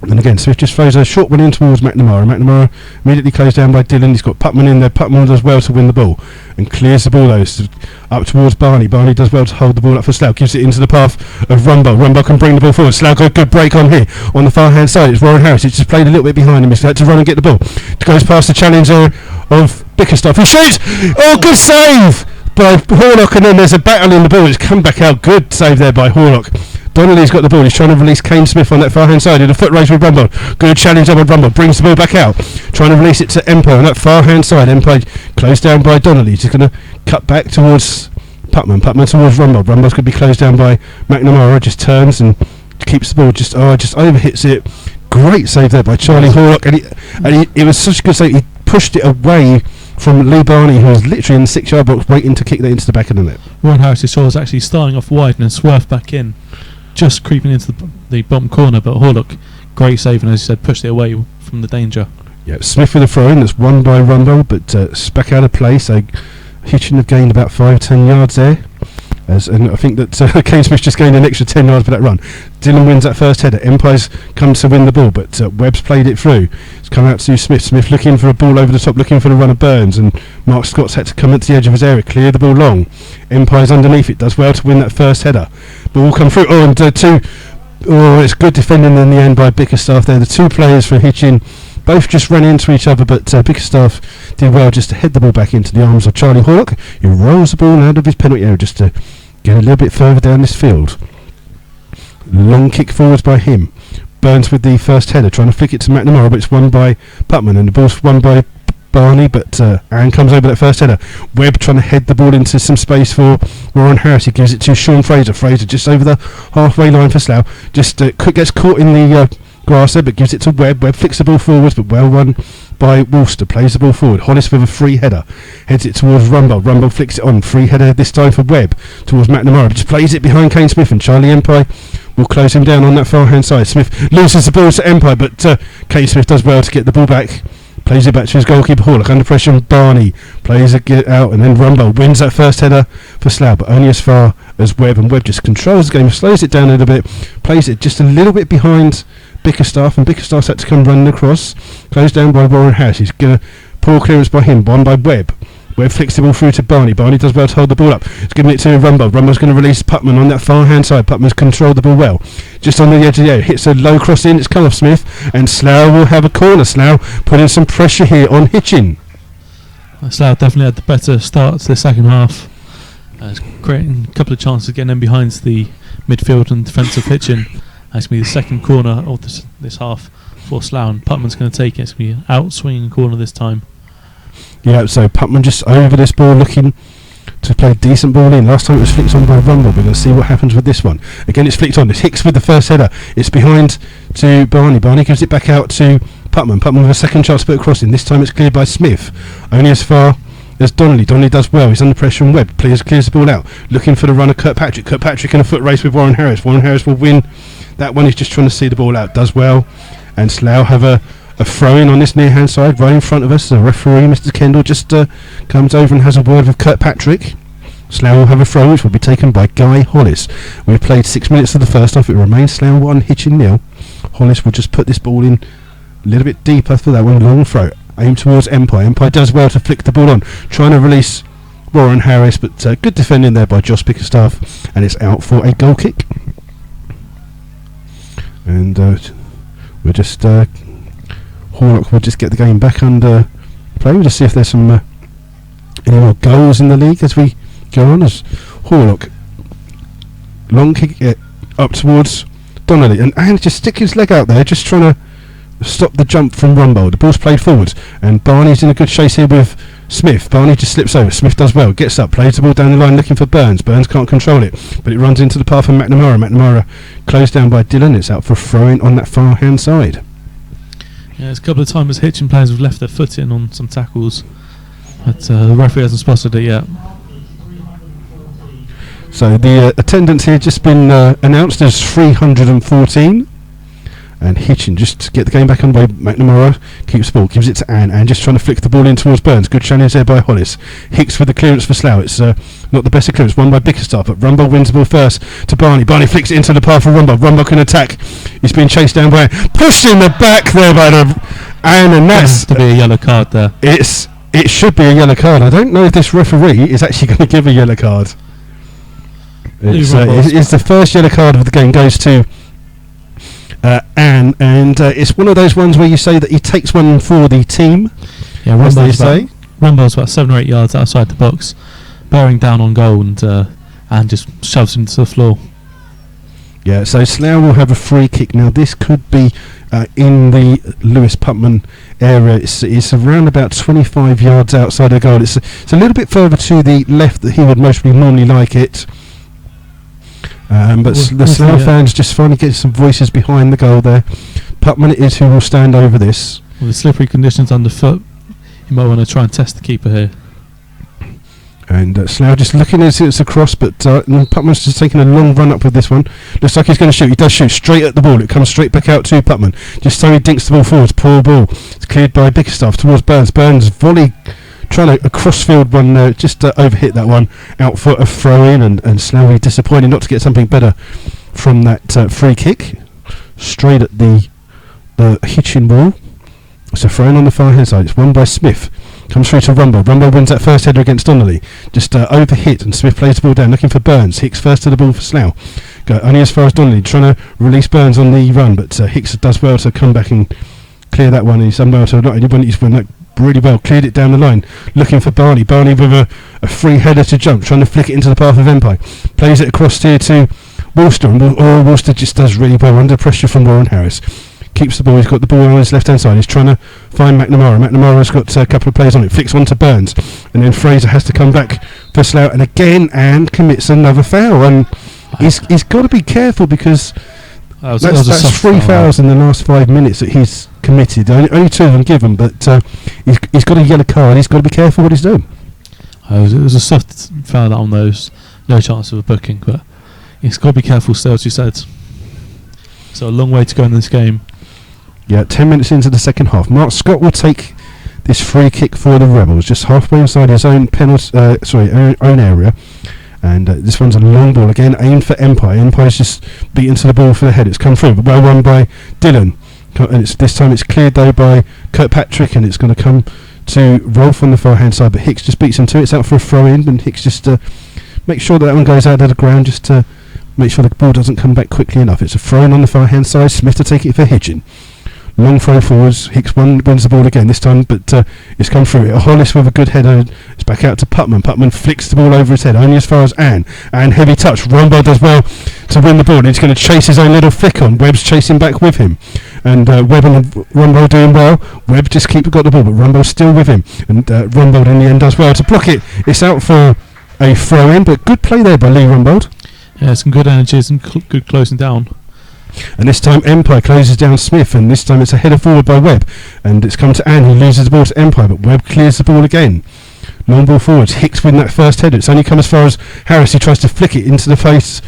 And again, Smith just throws a short one in towards McNamara. McNamara immediately closed down by Dillon. He's got Putman in there. Putman does well to win the ball and clears the ball up towards Barney. Barney does well to hold the ball up for Slough. Gives it into the path of Rumble. Rumble can bring the ball forward. Slough got a good break on here on the far hand side. It's Warren Harris. It's just played a little bit behind him. He's had to run and get the ball. Goes past the challenger of Bickerstaff. He shoots! Oh, good save by Horlock, and then there's a battle in the ball. It's come back out. Good save there by Horlock. Donnelly's got the ball. He's trying to release Kane Smith on that far hand side. In a foot race with Rumble. Good challenge up with Rumble. Brings the ball back out. Trying to release it to Empire on that far hand side. Empire closed down by Donnelly. He's just going to cut back towards Putman. Putman towards Rumble. Rumble's going to be closed down by McNamara. Just turns and keeps the ball. Just overhits it. Great save there by Charlie Horlock. And it was such a good save. He pushed it away from Lee Barney, who was literally in the 6-yard box waiting to kick that into the back of the net. Warren Harris' shot was actually starting off wide and then swerved back in, just creeping into the bottom corner, but Horlock, great save, and as you said, pushed it away from the danger. Yeah, Smith with a throw-in that's won by Rumble, but back out of play, so Hitchin have gained about 5-10 yards there. And I think that Kane Smith just gained an extra 10 yards for that run. Dylan wins that first header. Empire's come to win the ball, but Webb's played it through. It's come out to Smith. Smith looking for a ball over the top, looking for the run of Burns, and Mark Scott's had to come at the edge of his area, clear the ball long. Empire's underneath it, does well to win that first header. Ball come through. It's good defending in the end by Bickerstaff there. The two players for Hitchin both just ran into each other, but Bickerstaff did well just to head the ball back into the arms of Charlie Horlock, who rolls the ball out of his penalty area just to get a little bit further down this field. Long kick forwards by him. Burns with the first header, trying to flick it to McNamara, but it's won by Putman, and the ball's won by Barney, but Anne comes over that first header. Webb trying to head the ball into some space for Warren Harris. He gives it to Sean Fraser. Fraser just over the halfway line for Slough. Just gets caught in the grass there, but gives it to Webb. Webb flicks the ball forwards, but well run by Wolster. Plays the ball forward. Hollis with a free header. Heads it towards Rumble. Rumble flicks it on. Free header this time for Webb towards McNamara. Just plays it behind Kane Smith, and Charlie Empire will close him down on that far hand side. Smith loses the ball to Empire, but Kane Smith does well to get the ball back. Plays it back to his goalkeeper Horlock. Under pressure, and Barney plays it out, and then Rumble wins that first header for Slough, but only as far as Webb, and Webb just controls the game, slows it down a little bit, plays it just a little bit behind Bickerstaff, and Bickerstaff's had to come running across. Closed down by Warren Harris. He's going to poor clearance by him, won by Webb. Webb flicks the ball through to Barney. Barney does well to hold the ball up. He's giving it to Rumble. Rumble's going to release Putman on that far hand side. Putman's controlled the ball well. Just on the edge of the area. Hits a low cross in. It's come off Smith. And Slough will have a corner. Slough putting some pressure here on Hitchin. Slough definitely had the better start to the second half. Creating a couple of chances getting in behind the midfield and defensive Hitchin. That's going to be the second corner of this half for Slough. And Putman's going to take it. It's going to be an out swinging corner this time. Yeah, so Putman just over this ball, looking to play decent ball in. Last time it was flicked on by Rumble. We're going to see what happens with this one. Again, it's flicked on. It's Hicks with the first header. It's behind to Barney. Barney gives it back out to Putman. Putman with a second chance to put it across in. This time it's cleared by Smith. Only as far as Donnelly. Donnelly does well. He's under pressure and Webb. Clears the ball out. Looking for the runner Kirkpatrick. Kirkpatrick in a foot race with Warren Harris. Warren Harris will win that one. He's just trying to see the ball out. Does well. And Slough have a throw-in on this near-hand side, right in front of us. The referee, Mr. Kendall, just comes over and has a word with Kirkpatrick. Slough will have a throw, which will be taken by Guy Hollis. We've played 6 minutes of the first half. It remains Slough 1, Hitchin 0. Hollis will just put this ball in a little bit deeper for that one. Long throw. Aim towards Empire. Empire does well to flick the ball on. Trying to release Warren Harris, but good defending there by Josh Bickerstaff. And it's out for a goal kick. And we're just... Horlock will just get the game back under play. We'll just see if there's some any more goals in the league as we go on. As Horlock long kick it up towards Donnelly, and just stick his leg out there, just trying to stop the jump from Rumble. The ball's played forwards, and Barney's in a good chase here with Smith. Barney just slips over. Smith does well, gets up, plays the ball down the line looking for Burns. Burns can't control it, but it runs into the path of McNamara. McNamara closed down by Dillon. It's out for a throw-in on that far hand side. Yeah, there's a couple of times Hitchin players have left their foot in on some tackles, but the referee hasn't spotted it yet. So the attendance here just been announced as 314, and Hitchin just to get the game back on by McNamara. Keeps the ball, gives it to Anne. Anne just trying to flick the ball in towards Burns. Good challenge there by Hollis. Hicks with the clearance for Slough. It's not the best of clearance, won by Bickerstaff, but Rumble wins the ball first to Barney. Barney flicks it into the path of Rumble. Rumble can attack. He's being chased down by pushed in the back there by Anne, and that's to be a yellow card there. It should be a yellow card. I don't know if this referee is actually going to give a yellow card. It's the first yellow card of the game goes to Anne, and it's one of those ones where you say that he takes one for the team. Yeah, Rumble's about 7 or 8 yards outside the box, bearing down on goal, and just shoves him to the floor. Yeah, so Slough will have a free kick. Now this could be in the Lewis Putman area. It's around about 25 yards outside the goal. It's a little bit further to the left that he would mostly normally like it. But the Slough fans just finally get some voices behind the goal there. Putman it is who will stand over this. With the slippery conditions underfoot, you might want to try and test the keeper here. And Slough just looking as it's across, but Putman's just taking a long run up with this one. Looks like he's going to shoot. He does shoot straight at the ball. It comes straight back out to Putman. Just so he dinks the ball forwards. Poor ball. It's cleared by Bickerstaff towards Burns. Burns volley trying to a crossfield one there, just overhit that one, out for a throw in, and Slough disappointed not to get something better from that free kick, straight at the Hitchin wall. It's a throw in on the far hand side. It's won by Smith. Comes through to Rumble. Rumble wins that first header against Donnelly. Just overhit, and Smith plays the ball down, looking for Burns. Hicks first to the ball for Slough. Go only as far as Donnelly, trying to release Burns on the run, but Hicks does well to come back and clear that one. He's done well to not anyone. He's won really well, cleared it down the line, looking for Barney. Barney with a free header to jump, trying to flick it into the path of Empire. Plays it across here to Worcester, and Worcester just does really well under pressure from Warren Harris. Keeps the ball. He's got the ball on his left hand side. He's trying to find McNamara. McNamara's got a couple of players on it. Flicks one to Burns, and then Fraser has to come back for Slough, and commits another foul. And he's got to be careful, because that's 3 fouls in the last 5 minutes that he's committed. Only 2 of them given, but he's got a yellow card. He's got to be careful what he's doing. It was a soft foul on those. No chance of a booking, but he's got to be careful still, as you said. So a long way to go in this game. Yeah, 10 minutes into the second half. Mark Scott will take this free kick for the Rebels, just halfway inside his own own area. And this one's a long ball again, aimed for Empire. Empire's just beaten to the ball for the head. It's come through, but well run by Dillon. And this time it's cleared though by Kirkpatrick, and it's going to come to Rolf on the far hand side. But Hicks just beats him to it. It's out for a throw in, and Hicks just makes sure that one goes out of the ground, just to make sure the ball doesn't come back quickly enough. It's a throw in on the far hand side. Smith to take it for Hitchin. Long throw forwards. Hicks wins the ball again this time, but it's come through. Hollis with a good header. It's back out to Putman. Putman flicks the ball over his head, only as far as Anne. Anne, heavy touch. Rumbo does well to win the ball. And he's going to chase his own little flick on. Webb's chasing back with him. And Webb and Rumbo doing well. Webb just got the ball, but Rumbo's still with him. And Rumbo in the end does well to block it. It's out for a throw in, but good play there by Lee Rumbold. Yeah, some good energies and good closing down. And this time Empire closes down Smith, and this time it's a header forward by Webb, and it's come to Anne, who loses the ball to Empire, but Webb clears the ball again. Long ball forwards. Hicks win that first header. It's only come as far as Harris, who tries to flick it into the face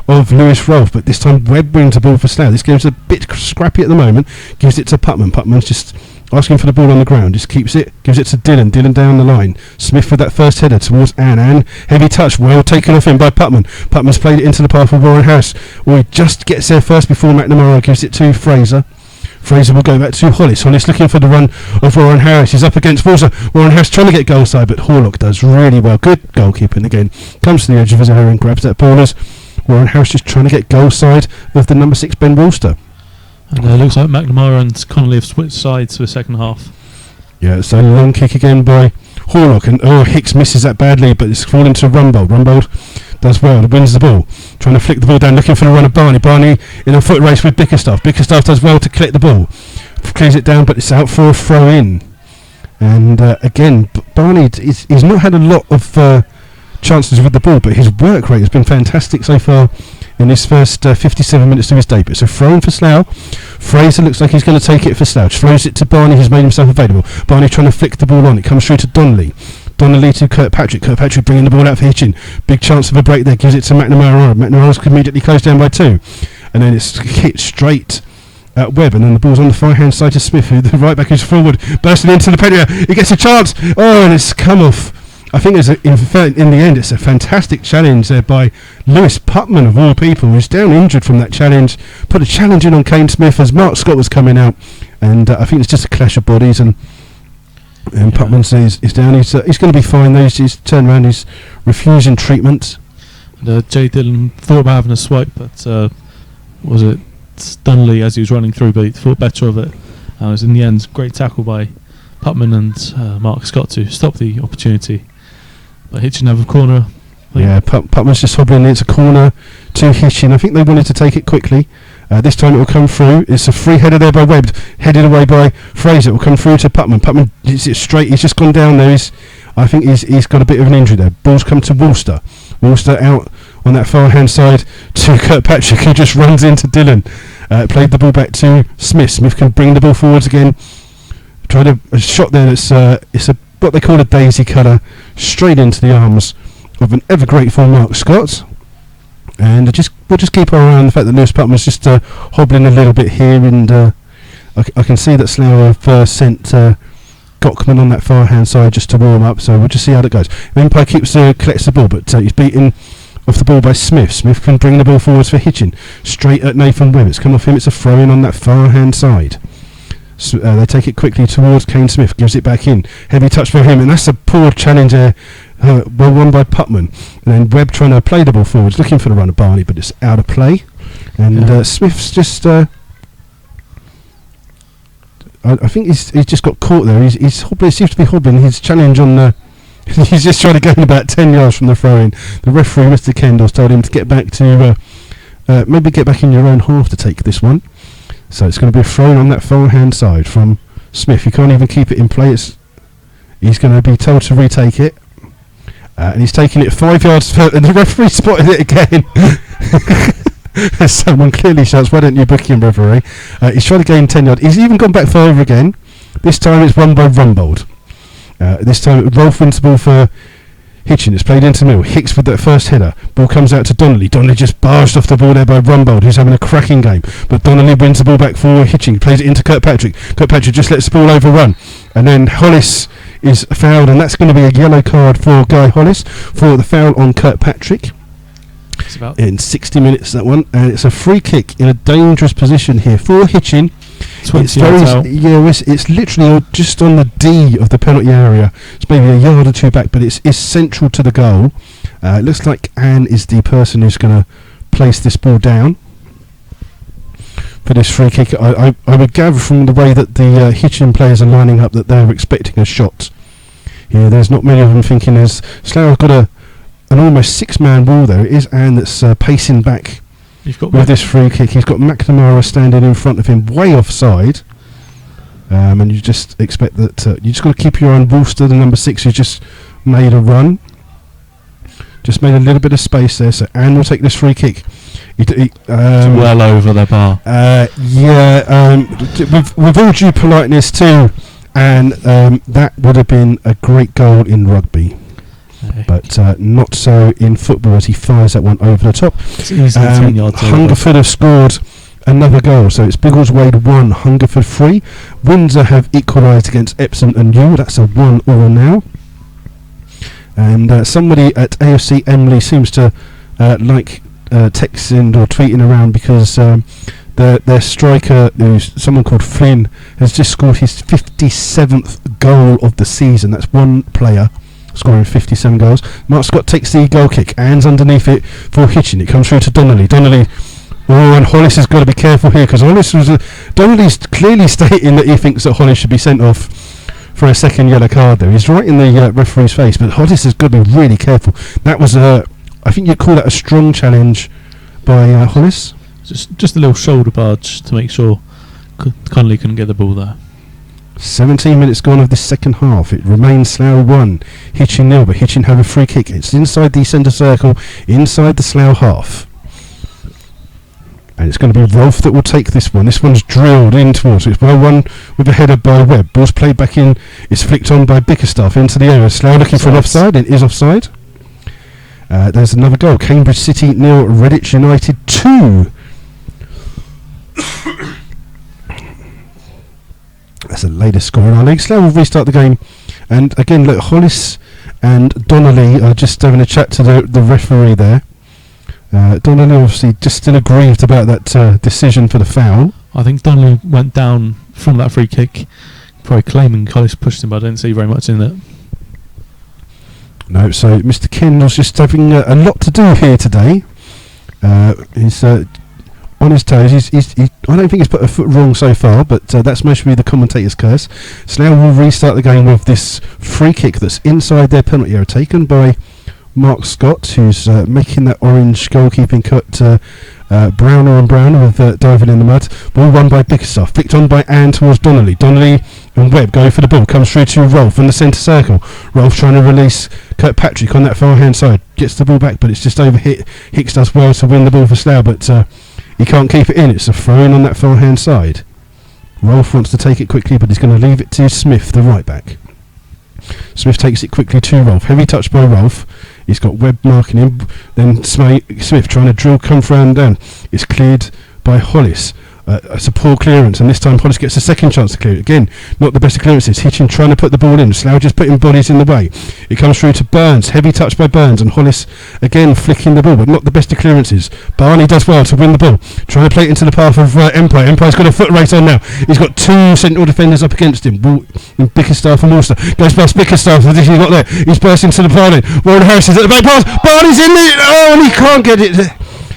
of Lewis Rolfe, but this time Webb brings the ball for Slough. This game's a bit scrappy at the moment. Gives it to Putman. Putman's just asking for the ball on the ground. Just keeps it. Gives it to Dillon. Dillon down the line. Smith with that first header towards Anne. Anne, heavy touch. Well taken off him by Putman. Putman's played it into the path of Warren Harris. Well, he just gets there first before McNamara gives it to Fraser. Fraser will go back to Hollis. Hollis looking for the run of Warren Harris. He's up against Walter. Warren Harris trying to get goal side, but Horlock does really well. Good goalkeeping again. Comes to the edge of his area and grabs that ball as Warren Harris just trying to get goal side with the number 6 Ben Wolster. And it looks like McNamara and Connolly have switched sides for the second half. Yeah, so long kick again by Horlock, and Hicks misses that badly, but it's falling to Rumbold. Rumbold does well, wins the ball, trying to flick the ball down, looking for the run of Barney. Barney in a foot race with Bickerstaff. Bickerstaff does well to collect the ball, clears it down, but it's out for a throw in. And again, Barney, he's not had a lot of chances with the ball, but his work rate has been fantastic so far in this first 57 minutes of his debut. So throw in for Slough. Fraser looks like he's going to take it for Slough. Throws it to Barney, who's made himself available. Barney trying to flick the ball on. It comes through to Donnelly. Donnelly to Kirkpatrick. Kirkpatrick bringing the ball out for Hitchin. Big chance of a break there. Gives it to McNamara. McNamara's immediately closed down by 2. And then it's hit straight at Webb, and then the ball's on the far hand side to Smith, who the right back is forward, bursting into the penalty. He gets a chance. Oh, and it's come off. I think in the end it's a fantastic challenge there by Lewis Putman of all people, who's down injured from that challenge. Put a challenge in on Kane Smith as Mark Scott was coming out, and I think it's just a clash of bodies, and Putman says he's down. He's going to be fine though. He's turned around. He's refusing treatment. And, Jay Dillon thought about having a swipe, but was it Dunley as he was running through, but he thought better of it. It was in the end great tackle by Putman and Mark Scott to stop the opportunity. But Hitchin have a corner. Yeah, Putman's just hobbling. It's a corner to Hitchin. I think they wanted to take it quickly. This time it will come through. It's a free header there by Webb, headed away by Fraser. It will come through to Putman. Putman hits it straight. He's just gone down there. I think he's got a bit of an injury there. Ball's come to Worcester. Worcester out on that far hand side to Kirkpatrick, who just runs into Dillon. Played the ball back to Smith. Smith can bring the ball forwards again. Tried a shot there that's it's a what they call a daisy cutter, straight into the arms of an ever grateful Mark Scott. And we'll just keep our eye on the fact that Lewis Putman's just hobbling a little bit here, and I can see that Slough have sent Gockman on that far hand side just to warm up. So we'll just see how that goes. Empire collects the ball, but he's beaten off the ball by Smith. Smith can bring the ball forwards for Hitchin. Straight at Nathan Webb. It's come off him. It's a throw in on that far hand side. So, they take it quickly towards Kane Smith. Gives it back in. Heavy touch for him, and that's a poor challenge there. Well won by Putman. And then Webb trying to play the ball forwards, looking for the run of Barney, but it's out of play. And Smith's just... I think he's just got caught there. He's hobbling, seems to be hobbling. His challenge on... he's just trying to gain about 10 yards from the throw-in. The referee, Mr. Kendall's told him to get back to... maybe get back in your own half to take this one. So it's going to be a throw on that far-hand side from Smith. He can't even keep it in play. He's going to be told to retake it. And he's taking it 5 yards further. And the referee spotted it again. Someone clearly shouts, "Why don't you book him, referee?" He's trying to gain 10 yards. He's even gone back further again. This time it's won by Rumbold. This time Rolf wins the ball for Hitchin. It's played into Mill. Hicks with that first header. Ball comes out to Donnelly. Donnelly just barged off the ball there by Rumbold, who's having a cracking game. But Donnelly wins the ball back for Hitchin. Plays it into Kirkpatrick. Kirkpatrick just lets the ball overrun. And then Hollis is fouled, and that's going to be a yellow card for Guy Hollis for the foul on Kirkpatrick. In 60 minutes, that one. And it's a free kick in a dangerous position here for Hitchin. It's literally just on the D of the penalty area. It's maybe a yard or two back, but it's central to the goal. It looks like Anne is the person who's going to place this ball down for this free kick. I would gather from the way that the Hitchin players are lining up that they're expecting a shot. Yeah, there's not many of them thinking there's... Slough got an almost 6-man wall there. It is Anne that's pacing back with this free kick. He's got McNamara standing in front of him, way offside. And you just expect that... you just got to keep your eye on Woolster, the number 6, who just made a run. Just made a little bit of space there, so Anne will take this free kick. It's well over the bar. With all due politeness too, and that would have been a great goal in rugby. But not so in football as he fires that one over the top. It's easily 10 yards over. Hungerford have scored another goal, so it's Biggleswade 1, Hungerford 3. Windsor have equalised against Epsom and Newell. That's a 1-1 now. And somebody at AFC Emily seems to like texting or tweeting around because their striker, who's someone called Flynn, has just scored his 57th goal of the season. That's one player scoring 57 goals. Mark Scott takes the goal kick. Anne's underneath it for Hitchin. It comes through to Donnelly. And Hollis has got to be careful here because Donnelly's clearly stating that he thinks that Hollis should be sent off for a second yellow card there. He's right in the referee's face, but Hollis has got to be really careful. That was I think you'd call that a strong challenge by Hollis. Just a little shoulder barge to make sure Connolly couldn't get the ball there. 17 minutes gone of the second half. It remains Slough 1, Hitchin 0, but Hitchin have a free kick. It's inside the centre circle, inside the Slough half. And it's going to be Rolf that will take this one. This one's drilled in towards it. It's well won with a header by Webb. Ball's played back in. It's flicked on by Bickerstaff into the area. Slough looking for an offside. It is offside. There's another goal. Cambridge City 0, Redditch United 2. That's the latest score in our league. Slough will restart the game. And again, look, Hollis and Donnelly are just having a chat to the referee there. Donnelly obviously just still aggrieved about that decision for the foul. I think Donnelly went down from that free kick, probably claiming Hollis pushed him, but I didn't see very much in it. No, so Mr. Kendall's just having a lot to do here today. He's on his toes. I don't think he's put a foot wrong so far, but that's mostly the commentator's curse. Slough will restart the game with this free kick that's inside their penalty area, taken by Mark Scott, who's making that orange goalkeeping cut browner and browner with diving in the mud. Ball won by Bickerstaff, flicked on by Anne towards Donnelly. Donnelly and Webb go for the ball, comes through to Rolf in the centre circle. Rolf trying to release Kirkpatrick on that far hand side, gets the ball back, but it's just overhit. Hicks does well to win the ball for Slough, but he can't keep it in. It's a throw in on that far hand side. Rolf wants to take it quickly, but he's going to leave it to Smith, the right back. Smith takes it quickly to Rolf. Heavy touch by Rolf. He's got Webb marking him. Then Smith trying to drill, come round down. It's cleared by Hollis. It's a poor clearance, and this time Hollis gets a second chance to clear it. Again, not the best of clearances. Hitchin trying to put the ball in. Slough just putting bodies in the way. It comes through to Burns. Heavy touch by Burns, and Hollis again flicking the ball, but not the best of clearances. Barney does well to win the ball. Trying to play it into the path of Empire. Empire's got a foot race on now. He's got two central defenders up against him. Bickerstaff and Worcester. Goes past Bickerstaff. He's not there. He's burst into the Barney. Warren Harris is at the back pass. Barney's in there. Oh, and he can't get it.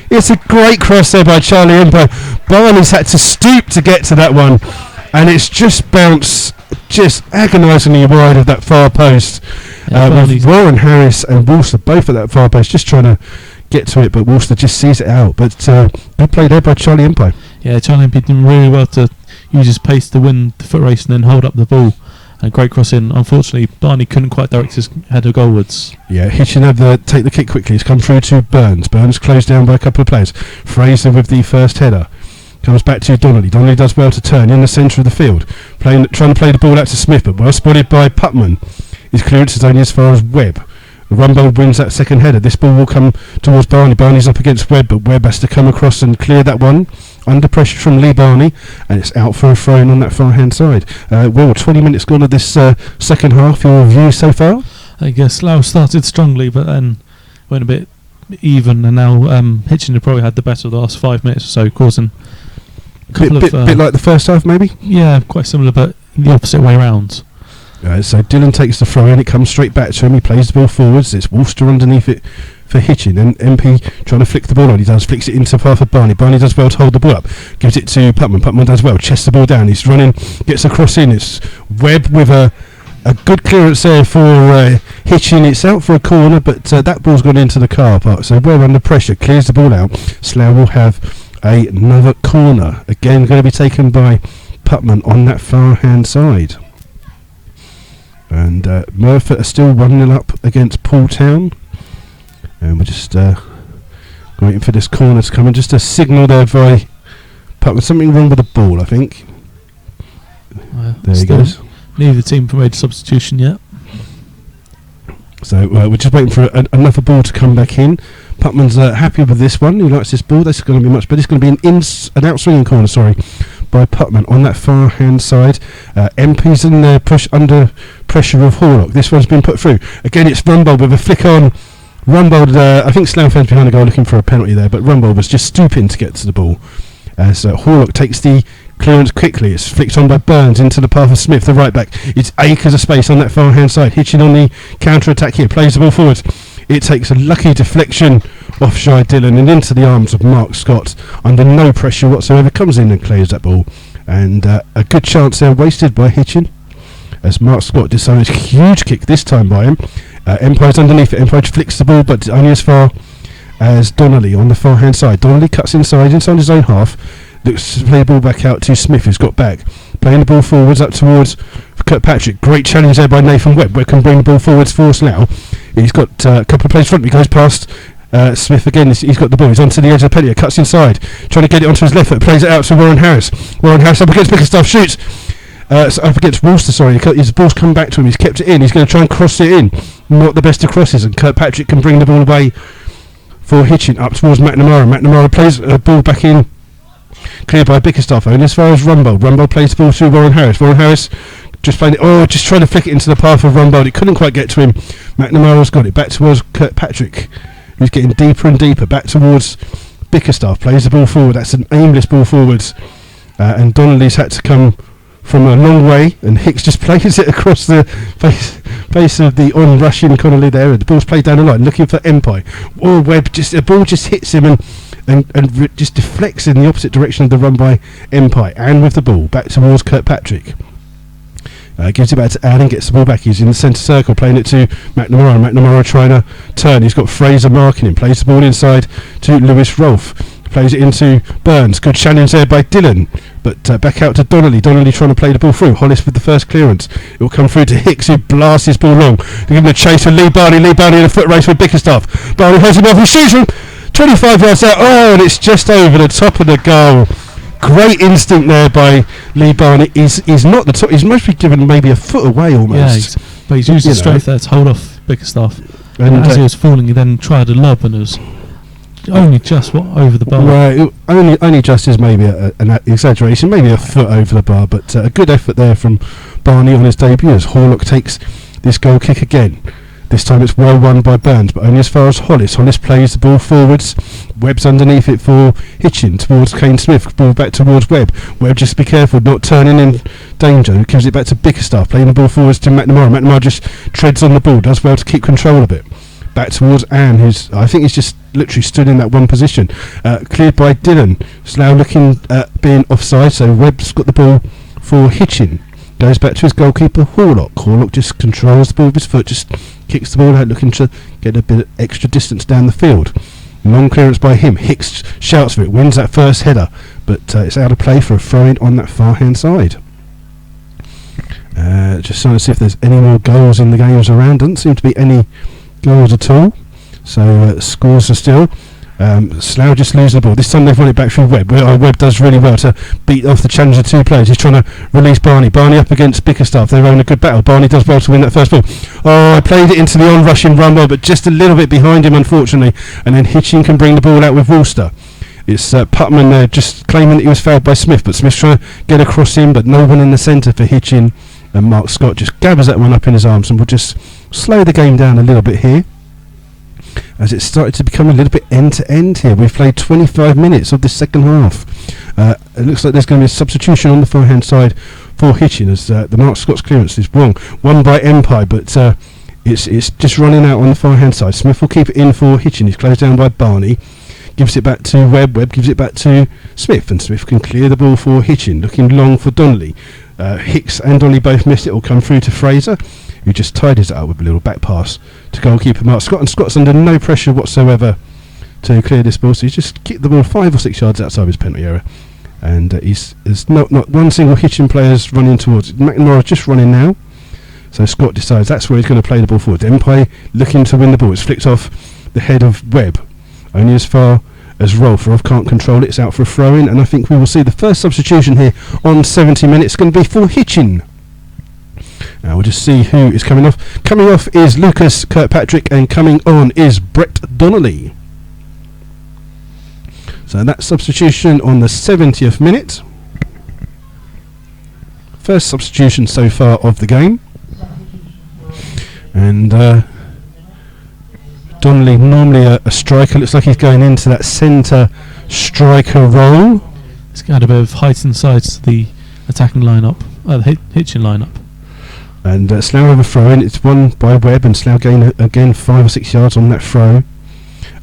It's a great cross there by Charlie Empire. Barney's had to stoop to get to that one, and it's just bounced just agonisingly wide of that far post. With Warren Harris and Worcester both at that far post, just trying to get to it, but Worcester just sees it out. But good play there by Charlie Empire. Yeah, Charlie Empire did really well to use his pace to win the foot race and then hold up the ball. A great cross in. Unfortunately, Barney couldn't quite direct his header goalwards. Yeah, Hitchin had take the kick quickly. It's come through to Burns. Burns closed down by a couple of players. Fraser with the first header. Comes back to Donnelly. Donnelly does well to turn in the centre of the field. Trying to play the ball out to Smith, but well spotted by Putman. His clearance is only as far as Webb. Rumbold wins that second header. This ball will come towards Barney. Barney's up against Webb, but Webb has to come across and clear that one. Under pressure from Lee Barney, and it's out for a throw-in on that far-hand side. 20 minutes gone of this second half. Your review so far? I guess Slough started strongly, but then went a bit even, and now Hitchin probably had the better of the last 5 minutes or so, causing a couple bit like the first half, maybe? Yeah, quite similar, but the opposite way round. So Dylan takes the throw in, it comes straight back to him, he plays the ball forwards, it's Worcester underneath it for Hitchin, and MP trying to flick the ball on, he does, flicks it into the path of Barney. Barney does well to hold the ball up, gives it to Putman. Putman does well, chests the ball down, he's running, gets across in, it's Webb with a good clearance there for Hitchin. It's out for a corner, but that ball's gone into the car park, so Webb under pressure, clears the ball out. Slough will have another corner, again going to be taken by Putman on that far hand side. And Murphy are still 1-0 up against Paul Town. And we're just waiting for this corner to come in. Just a signal there by Putman. Something wrong with the ball, I think. There he goes. Neither team have made a substitution yet. So we're just waiting for another ball to come back in. Putman's happy with this one. He likes this ball. This is going to be much better. It's going to be an out-swinging corner, by Putman on that far hand side. MP's in there, under pressure of Horlock. This one's been put through. Again, it's Rumbold with a flick on. Rumbold, I think Slough fans behind the goal looking for a penalty there, but Rumbold was just stooping to get to the ball. As Horlock takes the clearance quickly, it's flicked on by Burns into the path of Smith, the right back. It's acres of space on that far hand side. Hitchin on the counter attack here, plays the ball forward. It takes a lucky deflection off Shy Dillon and into the arms of Mark Scott under no pressure whatsoever, comes in and clears that ball, and a good chance there wasted by Hitchin as Mark Scott disowns. Huge kick this time by him. Empire's underneath it. Empire flicks the ball, but only as far as Donnelly on the far hand side. Donnelly cuts inside his own half, looks to play the ball back out to Smith, who's got back, playing the ball forwards up towards Kirkpatrick. Great challenge there by Nathan Webb. Webb can bring the ball forwards for Slough. He's got a couple of plays front. He goes past Smith again. He's got the ball. He's onto the edge of the penalty. Cuts inside, trying to get it onto his left foot. Plays it out to Warren Harris. Warren Harris up against Bickerstaff. Shoots. Up against Worcester. His ball's come back to him. He's kept it in. He's going to try and cross it in. Not the best of crosses. And Kirkpatrick can bring the ball away for Hitchin up towards McNamara. McNamara plays a ball back in. Cleared by Bickerstaff. And as far as Rumbold. Rumbold plays the ball to Warren Harris. Warren Harris just playing it. Just trying to flick it into the path of Rumbold. It couldn't quite get to him. McNamara's got it back towards Kirkpatrick, who's getting deeper and deeper. Back towards Bickerstaff. Plays the ball forward. That's an aimless ball forwards. And Donnelly's had to come from a long way, and Hicks just plays it across the face of the on-rushing Connolly there. The ball's played down the line, looking for Empire. Webb the ball just hits him and just deflects in the opposite direction of the run by Empire. And with the ball back towards Kirkpatrick. Gives it back to Allen, gets the ball back. He's in the centre circle, playing it to McNamara. McNamara trying to turn. He's got Fraser marking him. Plays the ball inside to Lewis Rolfe. Plays it into Burns. Good challenge there by Dillon. But back out to Donnelly. Donnelly trying to play the ball through. Hollis with the first clearance. It will come through to Hicks, who blasts his ball long. They give him a chase with Lee Barney. Lee Barney in a foot race with Bickerstaff. Barney holds him off. He shoots from 25 yards out. And it's just over the top of the goal. Great instinct there by Lee Barney. He's not the top. He's mostly given maybe a foot away almost. Yeah, but he's used his strength there to hold off Bickerstaff. And as he was falling, he then tried a lob and was only just over the bar. Right, only just is maybe an exaggeration, maybe a foot over the bar, but a good effort there from Barney on his debut as Horlock takes this goal kick again. This time it's well won by Burns, but only as far as Hollis. Hollis plays the ball forwards. Webb's underneath it for Hitchin towards Kane Smith. Ball back towards Webb. Webb just be careful, not turning in danger. Gives it back to Bickerstaff, playing the ball forwards to McNamara. McNamara just treads on the ball, does well to keep control of it. Back towards Anne, who's I think he's just literally stood in that one position. Cleared by Dillon. Slough looking being offside, so Webb's got the ball for Hitchin. Goes back to his goalkeeper Horlock. Horlock just controls the ball with his foot, just kicks the ball out, looking to get a bit of extra distance down the field. Long clearance by him. Hicks shouts for it, wins that first header, but it's out of play for a throw-in on that far-hand side. Just trying to see if there's any more goals in the games around. Doesn't seem to be any goals at all. So scores are still. Slough just loses the ball. This time they've run it back through Webb. Webb does really well to beat off the challenge of two players. He's trying to release Barney. Barney up against Bickerstaff. They're having a good battle. Barney does well to win that first ball. Oh, I played it into the on-rushing Rumble, but just a little bit behind him, unfortunately. And then Hitchin can bring the ball out with Worcester. It's Putman there just claiming that he was fouled by Smith, but Smith's trying to get across him, but no one in the centre for Hitchin. And Mark Scott just gathers that one up in his arms and will just slow the game down a little bit here, as it started to become a little bit end-to-end here. We've played 25 minutes of the second half. It looks like there's going to be a substitution on the far-hand side for Hitchin, as the Mark Scott's clearance is wrong. Won by Empire, but it's just running out on the far-hand side. Smith will keep it in for Hitchin. He's closed down by Barney. Gives it back to Webb. Webb gives it back to Smith, and Smith can clear the ball for Hitchin. Looking long for Donnelly. Hicks and Donnelly both missed it. It will come through to Fraser, who just tidies it up with a little back pass to goalkeeper Mark Scott, and Scott's under no pressure whatsoever to clear this ball, so he's just kicked the ball 5 or 6 yards outside his penalty area, and there's not one single Hitchin player's running towards it. McNamara's just running now, so Scott decides that's where he's going to play the ball forward. Empire looking to win the ball. It's flicked off the head of Webb, only as far as Rolf. Rolf can't control it. It's out for a throw-in, and I think we will see the first substitution here on 70 minutes. It's going to be for Hitchin. Now we'll just see who is coming off. Coming off is Lucas Kirkpatrick, and coming on is Brett Donnelly. So that substitution on the 70th minute. First substitution so far of the game. And Donnelly, normally a striker, looks like he's going into that centre striker role. It's got a bit of height and size to the attacking lineup, the Hitchin lineup. And Slough have a throw in. It's won by Webb, and Slough gain again 5 or 6 yards on that throw.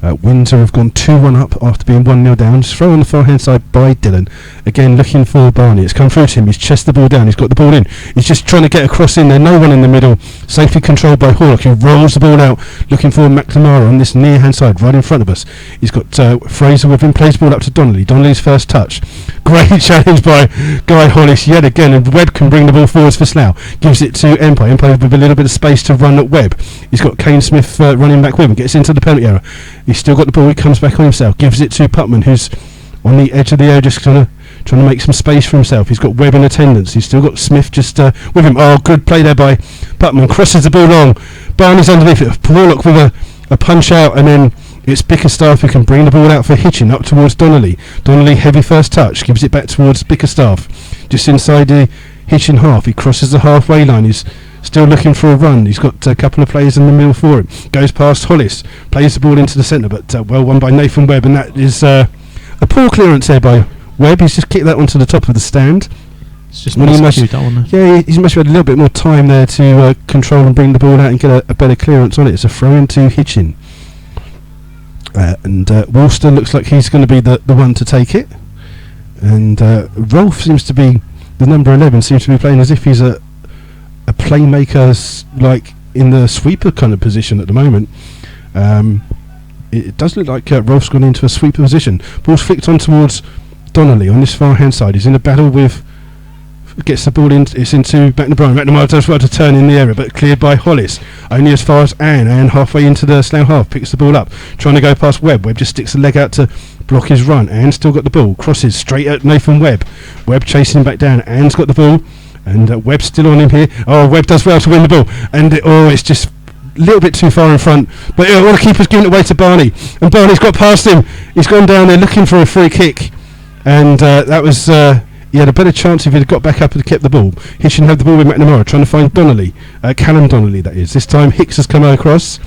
Windsor have gone 2-1 up after being 1-0 down. Just throw on the far hand side by Dillon. Again looking for Barney. It's come through to him. He's chested the ball down. He's got the ball in. He's just trying to get across in there. No one in the middle. Safely controlled by Horlock, who rolls the ball out looking for McNamara on this near hand side right in front of us. He's got Fraser with him. Plays the ball up to Donnelly. Donnelly's first touch. Great challenge by Guy Hollis yet again, and Webb can bring the ball forwards for Slough. Gives it to Empire. Empire with a little bit of space to run at Webb. He's got Kane Smith running back with him. Gets into the penalty area. He's still got the ball. He comes back on himself. Gives it to Putman, who's on the edge of the area, just trying to make some space for himself. He's got Webb in attendance. He's still got Smith just with him. Oh, good play there by Putman. Crosses the ball long. Barney's underneath it. Warlock with a punch out, and then it's Bickerstaff who can bring the ball out for Hitchin up towards Donnelly. Donnelly, heavy first touch. Gives it back towards Bickerstaff. Just inside the Hitchin half. He crosses the halfway line. He's still looking for a run. He's got a couple of players in the middle for him. Goes past Hollis. Plays the ball into the centre, but well won by Nathan Webb, and that is a poor clearance there by Webb. He's just kicked that one to the top of the stand. It's just that one. Yeah, he must have had a little bit more time there to control and bring the ball out and get a better clearance on it. It's a throw into Hitchin. And Worcester looks like he's going to be the one to take it. And Rolf seems to be, the number 11, seems to be playing as if he's a playmaker, like in the sweeper kind of position at the moment. It does look like Rolf's gone into a sweeper position. Ball's flicked on towards Donnelly on this far hand side. He's in a battle with, gets the ball in, it's into McNamara. McNamara does well to turn in the area, but cleared by Hollis. Only as far as Anne. Anne halfway into the Slough half, picks the ball up, trying to go past Webb. Webb just sticks a leg out to block his run. Anne still got the ball, crosses straight at Nathan Webb. Webb chasing him back down. Anne's got the ball, and Webb's still on him here. Oh, Webb does well to win the ball, and it's just little bit too far in front, but all the keeper's giving it away to Barney, and Barney's got past him. He's gone down there looking for a free kick, and that was he had a better chance if he'd got back up and kept the ball. Hitchin had the ball with McNamara trying to find Donnelly, Callum Donnelly that is. This time Hicks has come across,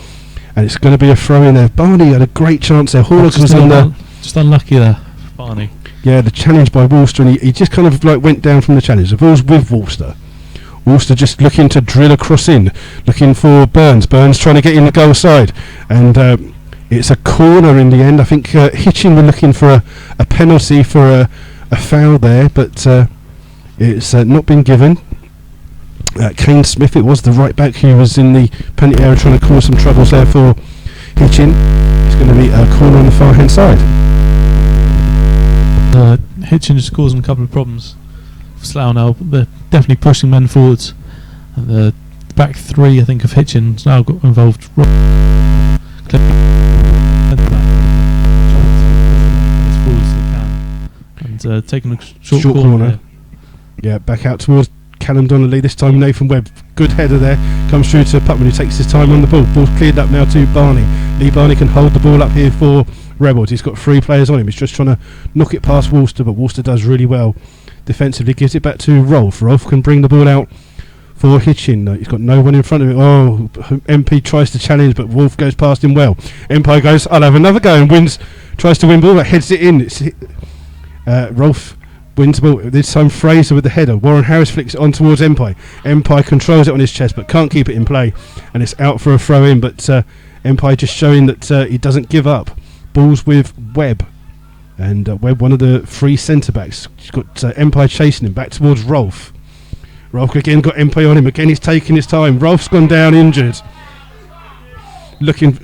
and it's going to be a throw in there. Barney had a great chance there. Horlock was on there. Just unlucky there, Barney. Yeah, the challenge by Worcester, and he just kind of like went down from the challenge. The ball's with Worcester. Worcester just looking to drill across in, looking for Burns. Burns trying to get in the goal side, and it's a corner in the end. I think Hitchin were looking for a penalty for a foul there, but it's not been given. Kane Smith, it was the right back who was in the penalty area trying to cause some troubles there for Hitchin. It's going to be a corner on the far hand side. Hitchin is causing a couple of problems for Slough now. They're definitely pushing men forwards. And the back three, I think, of Hitchin's now got involved. And taking a short corner. Yeah, back out towards Callum Donnelly. This time Nathan Webb, good header there, comes through to Putman, who takes his time on the ball. Ball's cleared up now to Barney. Lee Barney can hold the ball up here for Rebels. He's got 3 players on him. He's just trying to knock it past Worcester, but Worcester does really well defensively. Gives it back to Rolf. Rolf can bring the ball out for Hitchin. He's got no one in front of him. Oh, MP tries to challenge, but Wolf goes past him well. Empire goes, I'll have another go, and wins. Tries to win ball, but heads it in. It's Rolf wins the ball. This time Fraser with the header. Warren Harris flicks it on towards Empire. Empire controls it on his chest, but can't keep it in play, and it's out for a throw in. But Empire just showing that he doesn't give up. Ball's with Webb, and Webb, one of the 3 centre backs. He's got Empire chasing him back towards Rolf. Rolf again got Empire on him. Again, he's taking his time. Rolf's gone down injured. Looking.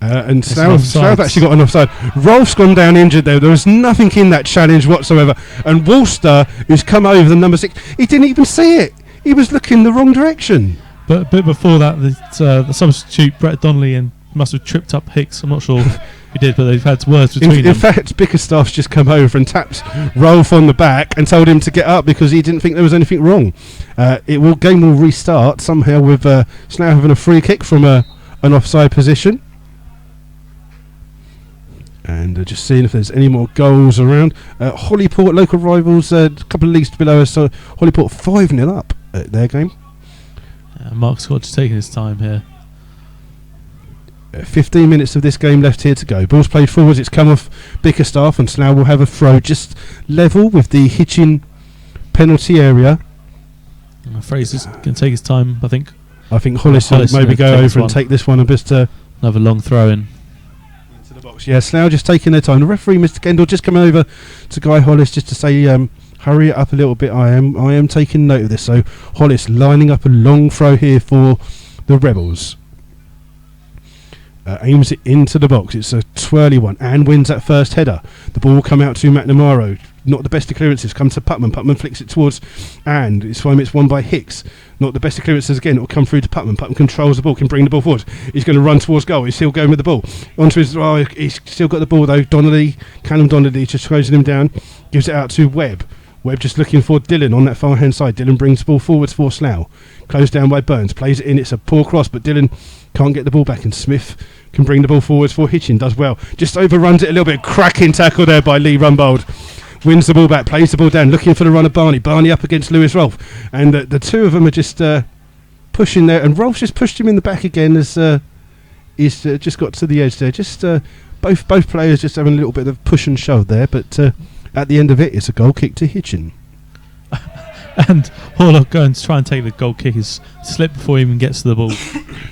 And Slough actually got an offside. Rolf's gone down injured there. There was nothing in that challenge whatsoever. And Worcester, who's come over the number 6, he didn't even see it. He was looking the wrong direction. But a bit before that, the substitute, Brett Donnelly, and must have tripped up Hicks. I'm not sure he did, but they've had words between them. In fact, Bickerstaff's just come over and tapped Rolf on the back and told him to get up because he didn't think there was anything wrong. Game will restart somehow with Slough having a free kick from an offside position. And just seeing if there's any more goals around. Hollyport, local rivals, a couple of leagues below us. So Hollyport 5-0 up at their game. Mark Scott taking his time here. 15 minutes of this game left here to go. Ball's played forwards. It's come off Bickerstaff, and Slough will have a throw just level with the Hitchin penalty area. Fraser's going to take his time, I think. I think Hollis will maybe go over and take this one and just another long throw in. Yeah, Slough just taking their time. The referee, Mr. Kendall, just coming over to Guy Hollis just to say, hurry it up a little bit. I am taking note of this. So Hollis lining up a long throw here for the Rebels. Aims it into the box. It's a twirly one and wins that first header. The ball will come out to McNamara. Not the best of clearances. Come to Putman. Putman flicks it towards, and it's won by Hicks. Not the best of clearances again. It will come through to Putman. Putman controls the ball, can bring the ball forward. He's going to run towards goal. He's still going with the ball. Onto his. Oh, he's still got the ball though. Callum Donnelly just closing him down. Gives it out to Webb. Webb just looking for Dillon on that far hand side. Dillon brings the ball forwards for Slough. Closed down by Burns. Plays it in. It's a poor cross, but Dillon can't get the ball back, and Smith can bring the ball forwards for Hitchin. Does well. Just overruns it a little bit. Cracking tackle there by Lee Rumbold. Wins the ball back, plays the ball down, looking for the run of Barney. Barney up against Lewis Rolfe. And the two of them are just pushing there. And Rolfe's just pushed him in the back again as he's just got to the edge there. Just both players just having a little bit of push and shove there. But at the end of it, it's a goal kick to Hitchin. And Horlock going to try and take the goal kick is slipped before he even gets to the ball.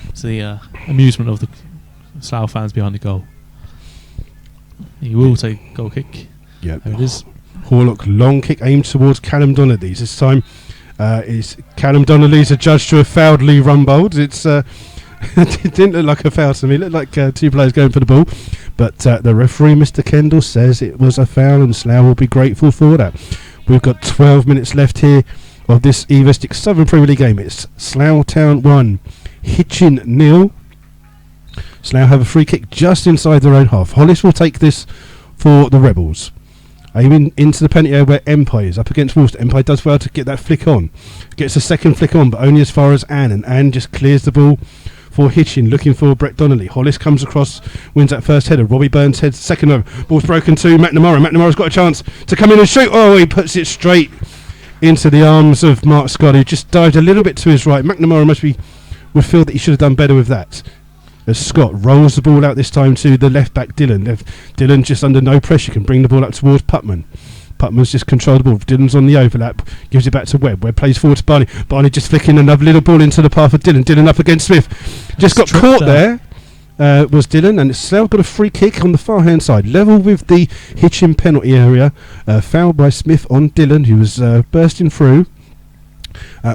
It's the amusement of the Slough fans behind the goal. He will take goal kick. Yeah, there it is. Horlock long kick aimed towards Callum Donnelly. This time is Callum Donnelly's adjudged to have fouled Lee Rumbold. It's it didn't look like a foul to me. It looked like 2 players going for the ball, but the referee, Mr. Kendall, says it was a foul, and Slough will be grateful for that. We've got 12 minutes left here of this Evestic Southern Premier League game. It's Slough Town 1, Hitchin 0. Slough have a free kick just inside their own half. Hollis will take this for the Rebels. Aiming into the penalty area where Empire is up against Worcester. Empire does well to get that flick on. Gets a second flick on, but only as far as Anne. And Anne just clears the ball for Hitchin, looking for Brett Donnelly. Hollis comes across, wins that first header. Robbie Burns heads second over. Ball's broken to McNamara. McNamara's got a chance to come in and shoot. Oh, he puts it straight into the arms of Mark Scott, who just dived a little bit to his right. McNamara would feel that he should have done better with that. As Scott rolls the ball out this time to the left back Dylan. Dylan just under no pressure can bring the ball up towards Putman. Putman's just controlled the ball. Dylan's on the overlap, gives it back to Webb. Webb plays forward to Barney. Barney just flicking another little ball into the path of Dylan. Dylan up against Smith. Just got caught there. Was Dylan, and it's Slough got a free kick on the far hand side, level with the Hitchin penalty area. Foul by Smith on Dylan, who was bursting through.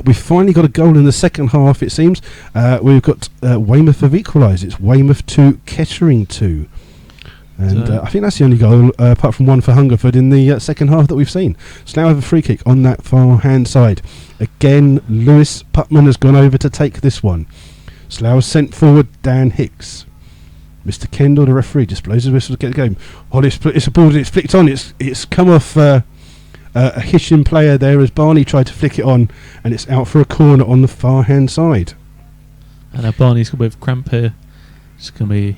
We've finally got a goal in the second half, it seems. We've got Weymouth have equalised. It's Weymouth 2, Kettering 2. And I think that's the only goal, apart from one for Hungerford, in the second half that we've seen. Slough have a free kick on that far hand side. Again, Lewis Putman has gone over to take this one. Slough has sent forward Dan Hicks. Mr. Kendall, the referee, just blows his whistle to get the game. Hollis, it's a ball, it's flicked on. It's come off a Hitchin player there as Barney tried to flick it on, and it's out for a corner on the far hand side. And Barney's got a bit of cramp here. It's going to be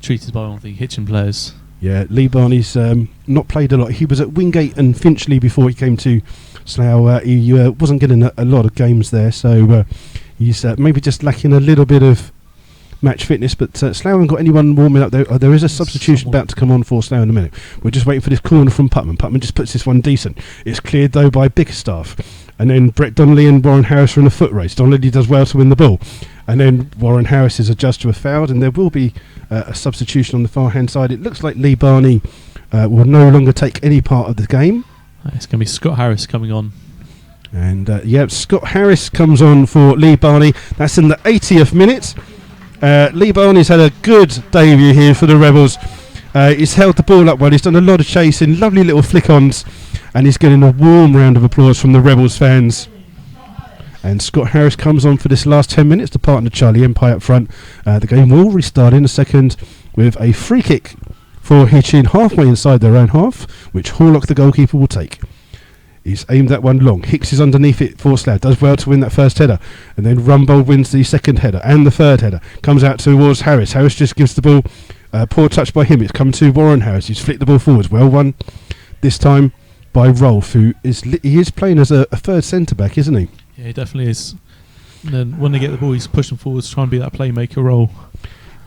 treated by one of the Hitchin players. Yeah, Lee Barney's not played a lot. He was at Wingate and Finchley before he came to Slough. He wasn't getting a lot of games there, so he's maybe just lacking a little bit of match fitness. But Slough haven't got anyone warming up there. There is a substitution about to come on for Slough in a minute. We're just waiting for this corner from Putman. Putman just puts this one decent. It's cleared though by Bickerstaff. And then Brett Donnelly and Warren Harris are in a foot race. Donnelly does well to win the ball. And then Warren Harris is adjudged to have fouled, and there will be a substitution on the far hand side. It looks like Lee Barney will no longer take any part of the game. It's going to be Scott Harris coming on. And Scott Harris comes on for Lee Barney. That's in the 80th minute. Lee Barney's had a good debut here for the Rebels. He's held the ball up well. He's done a lot of chasing, lovely little flick-ons, and he's getting a warm round of applause from the Rebels fans. And Scott Harris comes on for this last 10 minutes to partner Charlie Empire up front. The game will restart in a second with a free kick for Hitchin halfway inside their own half, which Horlock, the goalkeeper, will take. He's aimed that one long. Hicks is underneath it for Slough. Does well to win that first header. And then Rumbold wins the second header and the third header. Comes out towards Harris. Harris just gives the ball. Poor touch by him. It's come to Warren Harris. He's flicked the ball forwards. Well won this time by Rolf, who is playing as a third centre-back, isn't he? Yeah, he definitely is. And then when they get the ball, he's pushing forwards, trying to be that playmaker role.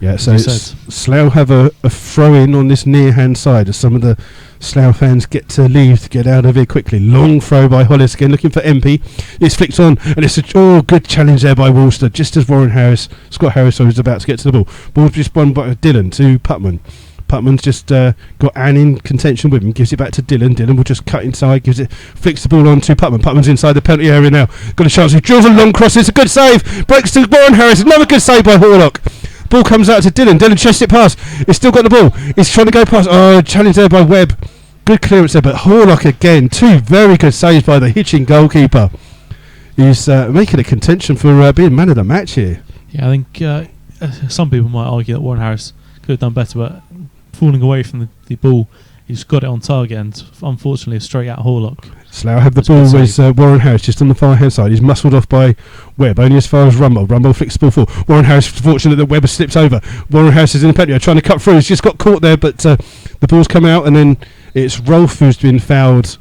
Yeah, so Slough have a throw-in on this near-hand side as some of the Slough fans get to leave to get out of here quickly. Long throw by Hollis again, looking for MP. It's flicked on, and it's a good challenge there by Worcester, just as Scott Harris was about to get to the ball. Ball's just won by Dylan to Putman. Putman's just got Anne in contention with him, gives it back to Dylan. Dylan will just cut inside, flicks the ball on to Putman. Putman's inside the penalty area now. Got a chance, he drills a long cross, it's a good save. Breaks to Warren Harris, another good save by Horlock. Ball comes out to Dylan. Dylan chests it past. He's still got the ball. He's trying to go past. Oh, challenge there by Webb. Good clearance there, but Horlock again. Two very good saves by the Hitchin goalkeeper. He's making a contention for being man of the match here. Yeah, I think some people might argue that Warren Harris could have done better, but falling away from the ball, he's got it on target, and unfortunately, straight at Horlock. Slough have the ball with Warren Harris just on the far hand side. He's muscled off by Webb, only as far as Rumbold. Rumbold flicks the ball forward. Warren Harris, fortunate that Webb slips over. Warren Harris is in the penalty, trying to cut through. He's just got caught there, but the ball's come out, and then it's Rolf who's been fouled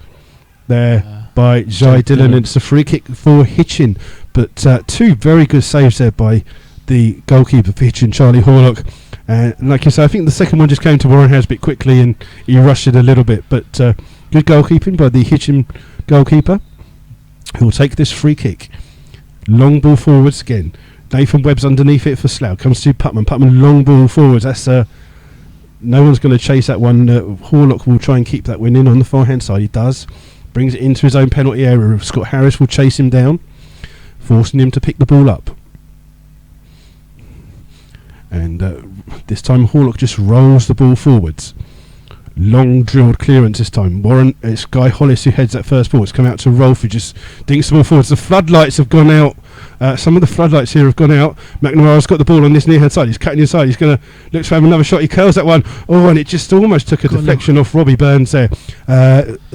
there by Jai Dillon, and it's a free kick for Hitchin. But two very good saves there by the goalkeeper for Hitchin, Charlie Horlock. Like you say, I think the second one just came to Warren Harris a bit quickly, and he rushed it a little bit, but good goalkeeping by the Hitchin goalkeeper, who will take this free kick. Long ball forwards again. Nathan Webb's underneath it for Slough. Comes to Putman. Putman, long ball forwards. That's no one's going to chase that one. Horlock will try and keep that win in on the far hand side. He does. Brings it into his own penalty area. Scott Harris will chase him down, forcing him to pick the ball up. And this time Horlock just rolls the ball forwards. Long drilled clearance this time. It's Guy Hollis who heads that first ball. It's come out to Rolf, who just dinks the ball forwards. The floodlights have gone out. Some of the floodlights here have gone out. McNamara's got the ball on this near hand side. He's cutting inside. He's going to look to have another shot. He curls that one. Oh, and it just almost took a deflection off Robbie Burns there.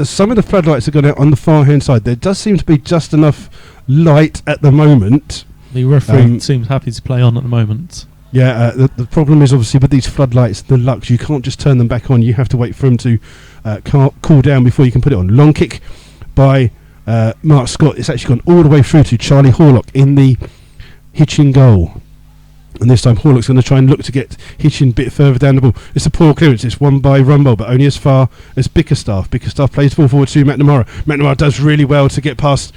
Some of the floodlights have gone out on the far hand side. There does seem to be just enough light at the moment The referee seems happy to play on at the moment. Yeah, the problem is obviously with these floodlights, the Lux, you can't just turn them back on. You have to wait for them to cool down before you can put it on. Long kick by Mark Scott. It's actually gone all the way through to Charlie Horlock in the Hitchin goal. And this time Horlock's going to try and look to get Hitchin a bit further down the ball. It's a poor clearance. It's won by Rumble, but only as far as Bickerstaff. Bickerstaff plays the ball forward to McNamara. McNamara does really well to get past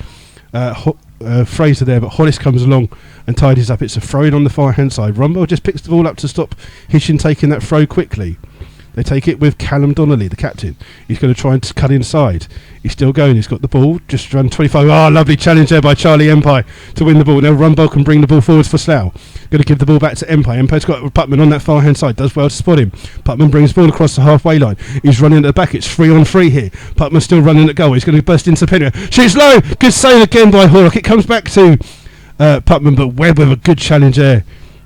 Fraser there, but Hollis comes along and tidies up. It's a throw in on the far hand side. Rumble just picks the ball up to stop Hitchin taking that throw quickly. They take it with Callum Donnelly, the captain. He's going to try and cut inside. He's still going. He's got the ball. Just run 25. Lovely challenge there by Charlie Empire to win the ball. Now Rumble can bring the ball forwards for Slough. Going to give the ball back to Empire. Empire's got Putman on that far hand side. Does well to spot him. Putman brings the ball across the halfway line. He's running at the back. It's 3-on-3 here. Putman's still running at goal. He's going to burst into the penalty. Shoots low. Good save again by Horlock. It comes back to Putman, but Webb with a good challenge there.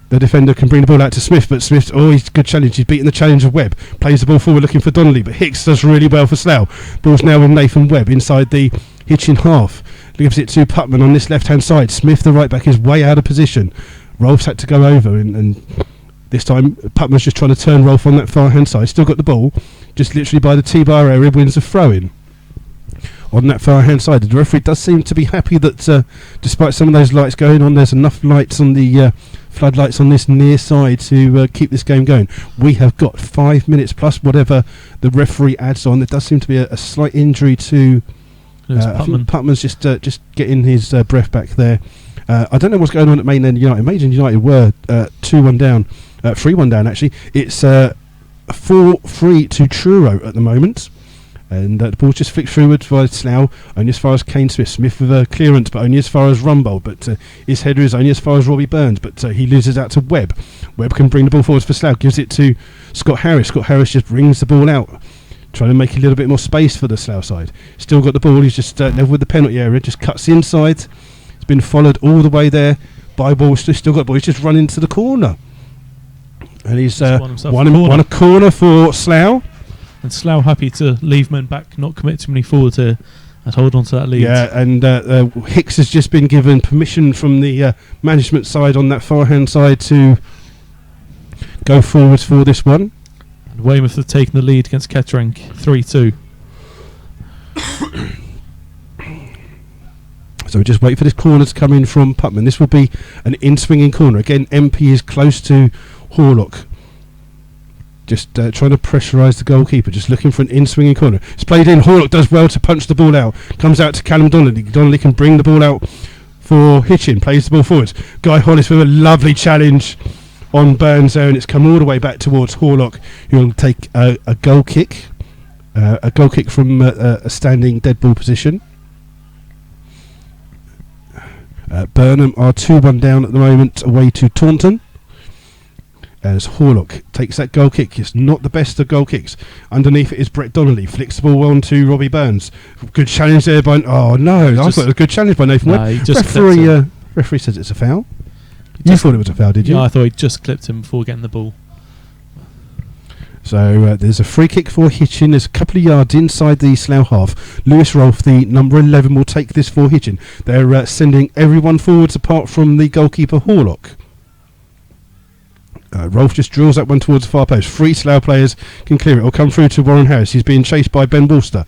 The defender can bring the ball out to Smith, but Smith, he's good challenge. He's beaten the challenge of Webb. Plays the ball forward looking for Donnelly, but Hicks does really well for Slough. Ball's now with Nathan Webb inside the Hitchin half. Gives it to Putman on this left-hand side. Smith, the right back, is way out of position. Rolf's had to go over, and this time Putman's just trying to turn Rolf on that far-hand side. Still got the ball, just literally by the T-bar area, wins the throw-in. On that far hand side, the referee does seem to be happy that despite some of those lights going on, there's enough lights on the floodlights on this near side to keep this game going. We have got 5 minutes plus whatever the referee adds on. There does seem to be a slight injury to I think Putman's just getting his breath back there. I don't know what's going on at Mainland United. Mainland United were 2-1 down, 3-1 down actually. It's 4-3 to Truro at the moment. And the ball's just flicked through by Slough, only as far as Kane Smith. Smith with a clearance, but only as far as Rumble. But his header is only as far as Robbie Burns, but he loses out to Webb. Webb can bring the ball forwards for Slough, gives it to Scott Harris. Scott Harris just brings the ball out, trying to make a little bit more space for the Slough side. Still got the ball, he's just level with the penalty area, just cuts inside. It's been followed all the way there by ball. Still got the ball, he's just run into the corner. And he's won a corner for Slough. And Slough happy to leave men back, not commit too many forwards here, and hold on to that lead. Yeah, and Hicks has just been given permission from the management side on that far-hand side to go forwards for this one. And Weymouth have taken the lead against Kettering, 3-2. So we just wait for this corner to come in from Putman. This will be an in-swinging corner. Again, MP is close to Horlock. Just trying to pressurise the goalkeeper, just looking for an in-swinging corner. It's played in. Horlock does well to punch the ball out. Comes out to Callum Donnelly. Donnelly can bring the ball out for Hitchin. Plays the ball forwards. Guy Hollis with a lovely challenge on Burns there, and it's come all the way back towards Horlock, who will take a goal kick. A goal kick from a standing dead ball position. Burnham are 2-1 down at the moment, away to Taunton. As Horlock takes that goal kick. It's not the best of goal kicks. Underneath it is Brett Donnelly. Flicks the ball on to Robbie Burns. Good challenge there by... Oh, no. I thought it was a good challenge by Nathan Webb. Referee says it's a foul. You thought it was a foul, did you? Yeah, I thought he just clipped him before getting the ball. So there's a free kick for Hitchin. There's a couple of yards inside the Slough half. Lewis Rolfe, the number 11, will take this for Hitchin. They're sending everyone forwards apart from the goalkeeper Horlock. Rolfe just drills that one towards the far post. 3 Slough players can clear it. It'll come through to Warren Harris. He's being chased by Ben Worcester.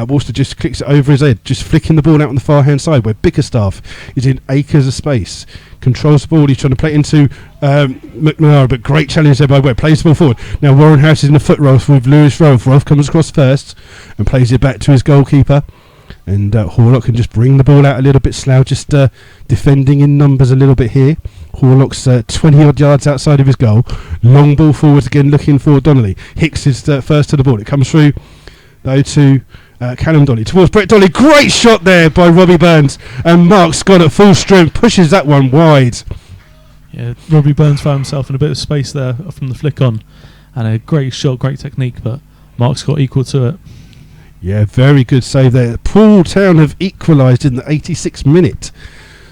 Worcester just clicks it over his head, just flicking the ball out on the far hand side where Bickerstaff is in acres of space. Controls the ball. He's trying to play it into McNamara, but great challenge there by Webb. Plays the ball forward. Now Warren Harris is in a foot Rolfe with Lewis Rolfe. Rolfe comes across first and plays it back to his goalkeeper. And Horlock can just bring the ball out a little bit. Slough just defending in numbers a little bit here. Horlock's 20 odd yards outside of his goal. Long ball forwards again, looking for Donnelly. Hicks is first to the ball. It comes through though to Callum Donnelly towards Brett Donnelly. Great shot there by Robbie Burns, and Mark Scott at full strength pushes that one wide. Yeah, Robbie Burns found himself in a bit of space there from the flick on, and a great shot, great technique, but Mark Scott equal to it. Yeah, very good save there. Poole Town have equalised in the 86th minute.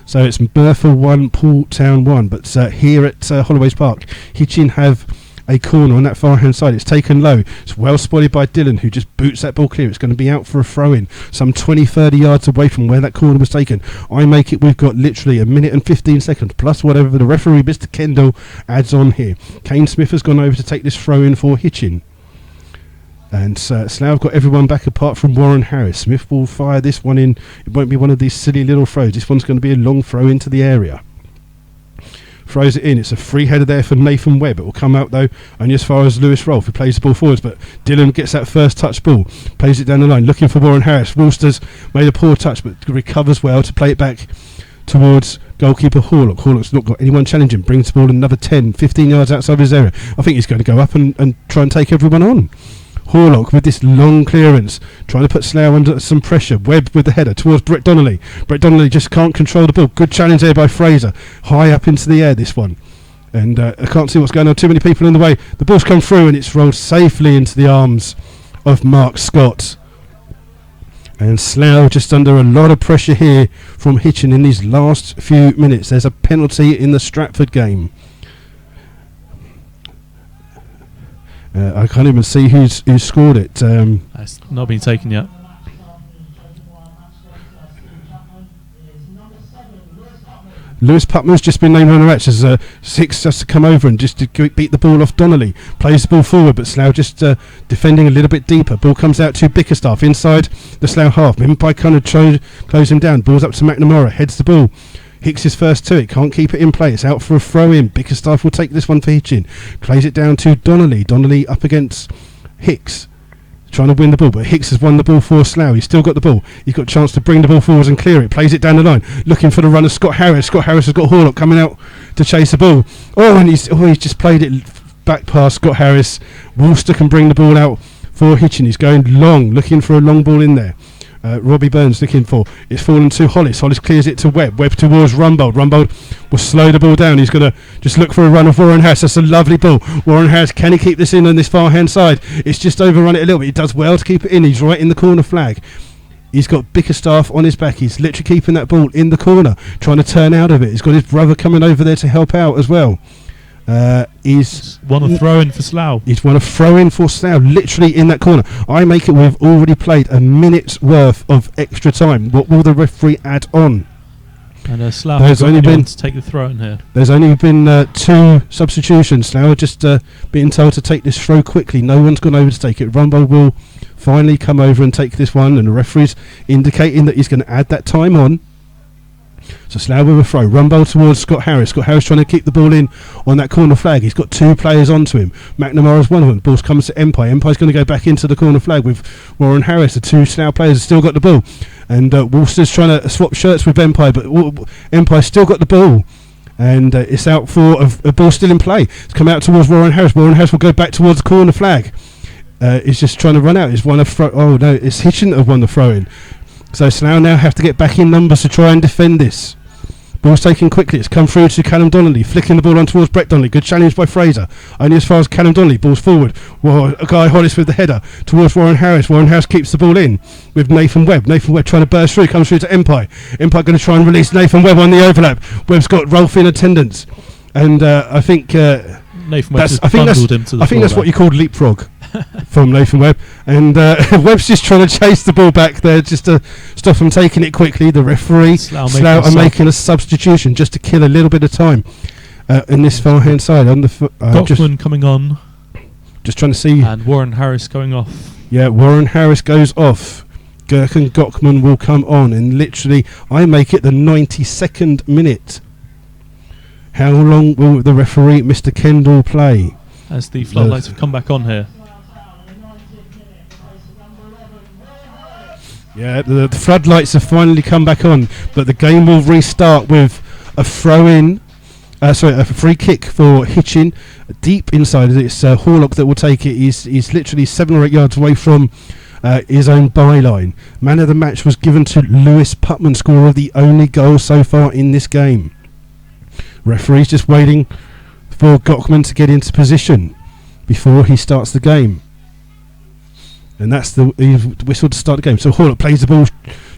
So it's Merthyr 1, Poole Town 1. But here at Holloway's Park, Hitchin have a corner on that far hand side. It's taken low. It's well spotted by Dylan, who just boots that ball clear. It's going to be out for a throw-in, some 20-30 yards away from where that corner was taken. I make it, we've got literally a minute and 15 seconds plus whatever the referee, Mr. Kendall, adds on here. Kane Smith has gone over to take this throw-in for Hitchin. And Slough have got everyone back apart from Warren Harris. Smith will fire this one in. It won't be one of these silly little throws. This one's going to be a long throw into the area. Throws it in. It's a free header there for Nathan Webb. It will come out though only as far as Lewis Rolfe, who plays the ball forwards, but Dylan gets that first touch ball, plays it down the line, looking for Warren Harris. Woolster's made a poor touch but recovers well to play it back towards goalkeeper Horlock. Horlock's not got anyone challenging, brings the ball another 10-15 yards outside of his area. I think he's going to go up and try and take everyone on. Horlock with this long clearance, trying to put Slough under some pressure. Webb with the header towards Brett Donnelly. Brett Donnelly just can't control the ball. Good challenge there by Fraser. High up into the air, this one. And I can't see what's going on. Too many people in the way. The ball's come through and it's rolled safely into the arms of Mark Scott. And Slough just under a lot of pressure here from Hitchin in these last few minutes. There's a penalty in the Stratford game. I can't even see who's scored it. It's not been taken yet. Lewis Putman's just been named on the match as 6 just to come over and just to beat the ball off Donnelly. Plays the ball forward, but Slough just defending a little bit deeper. Ball comes out to Bickerstaff inside the Slough half. Mimpai kind of close him down. Ball's up to McNamara. Heads the ball. Hicks is first to it, can't keep it in play. It's out for a throw in. Bickerstaff will take this one for Hitchin. Plays it down to Donnelly. Donnelly up against Hicks, trying to win the ball, but Hicks has won the ball for Slough. He's still got the ball. He's got a chance to bring the ball forwards and clear it. Plays it down the line, looking for the run of Scott Harris. Scott Harris has got Horlock coming out to chase the ball. And he's just played it back past Scott Harris. Woolster can bring the ball out for Hitchin. He's going long, looking for a long ball in there. Robbie Burns looking for. It's fallen to Hollis. Hollis clears it to Webb. Webb towards Rumbold. Rumbold will slow the ball down. He's going to just look for a run of Warren Harris. That's a lovely ball. Warren Harris, can he keep this in on this far hand side? It's just overrun it a little bit. He does well to keep it in. He's right in the corner flag. He's got Bickerstaff on his back. He's literally keeping that ball in the corner, trying to turn out of it. He's got his brother coming over there to help out as well. He's won a throw in for Slough. He's won a throw in for Slough, literally in that corner. I make it, we've already played a minute's worth of extra time. What will the referee add on? And Slough has only been to take the throw in here. There's only been 2 substitutions. Slough just being told to take this throw quickly. No one's gone over to take it. Rumble will finally come over and take this one, and the referee's indicating that he's going to add that time on. So Slough with a throw. Rumble towards Scott Harris. Scott Harris trying to keep the ball in on that corner flag. He's got 2 players onto him. McNamara's one of them. Ball comes to Empire. Empire's going to go back into the corner flag with Warren Harris. The 2 Slough players have still got the ball. And Worcester's trying to swap shirts with Empire, but Empire's still got the ball. And it's out for a ball still in play. It's come out towards Warren Harris. Warren Harris will go back towards the corner flag. He's just trying to run out. He's won a throw. Oh no, it's Hitchin that have won the throw in. So Slough now have to get back in numbers to try and defend this. Ball's taken quickly. It's come through to Callum Donnelly, flicking the ball on towards Brett Donnelly. Good challenge by Fraser. Only as far as Callum Donnelly. Ball's forward. A guy Hollis with the header towards Warren Harris. Warren Harris keeps the ball in with Nathan Webb. Nathan Webb trying to burst through. Comes through to Empire. Empire going to try and release Nathan Webb on the overlap. Webb's got Rolfe in attendance. And I think Nathan Webb that's what you call leapfrog from Nathan Webb. And Webb's just trying to chase the ball back there just to stop him taking it quickly. The referee, Slough are making a substitution just to kill a little bit of time in this far hand side. On the Gochman coming on. Just trying to see. And Warren Harris going off. Yeah, Warren Harris goes off. Gherkin Gochman will come on. And literally, I make it the 92nd minute. How long will the referee, Mr. Kendall, play? As the floodlights have come back on here. Yeah, the floodlights have finally come back on, but the game will restart with a a free kick for Hitchin, deep inside. It's Horlock that will take it. He's literally 7 or 8 yards away from his own byline. Man of the match was given to Lewis Putman, scorer of the only goal so far in this game. Referee's just waiting for Gochman to get into position before he starts the game. And that's the whistle to start the game. So Horlock plays the ball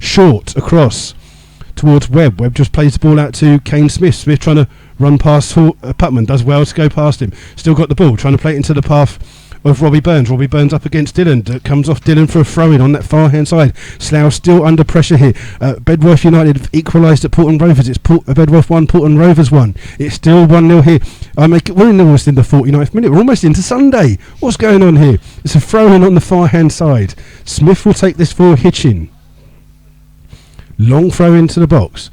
short across towards Webb. Webb just plays the ball out to Kane Smith. Smith trying to run past Putman, does well to go past him. Still got the ball, trying to play it into the path of Robbie Burns. Robbie Burns up against Dylan. Comes off Dylan for a throw-in on that far-hand side. Slough still under pressure here. Bedworth United have equalised at Portland Rovers. It's Bedworth 1, Portland Rovers 1. It's still 1-0 here. We're almost in the 49th minute. We're almost into Sunday. What's going on here? It's a throw-in on the far-hand side. Smith will take this for Hitchin. Long throw into the box.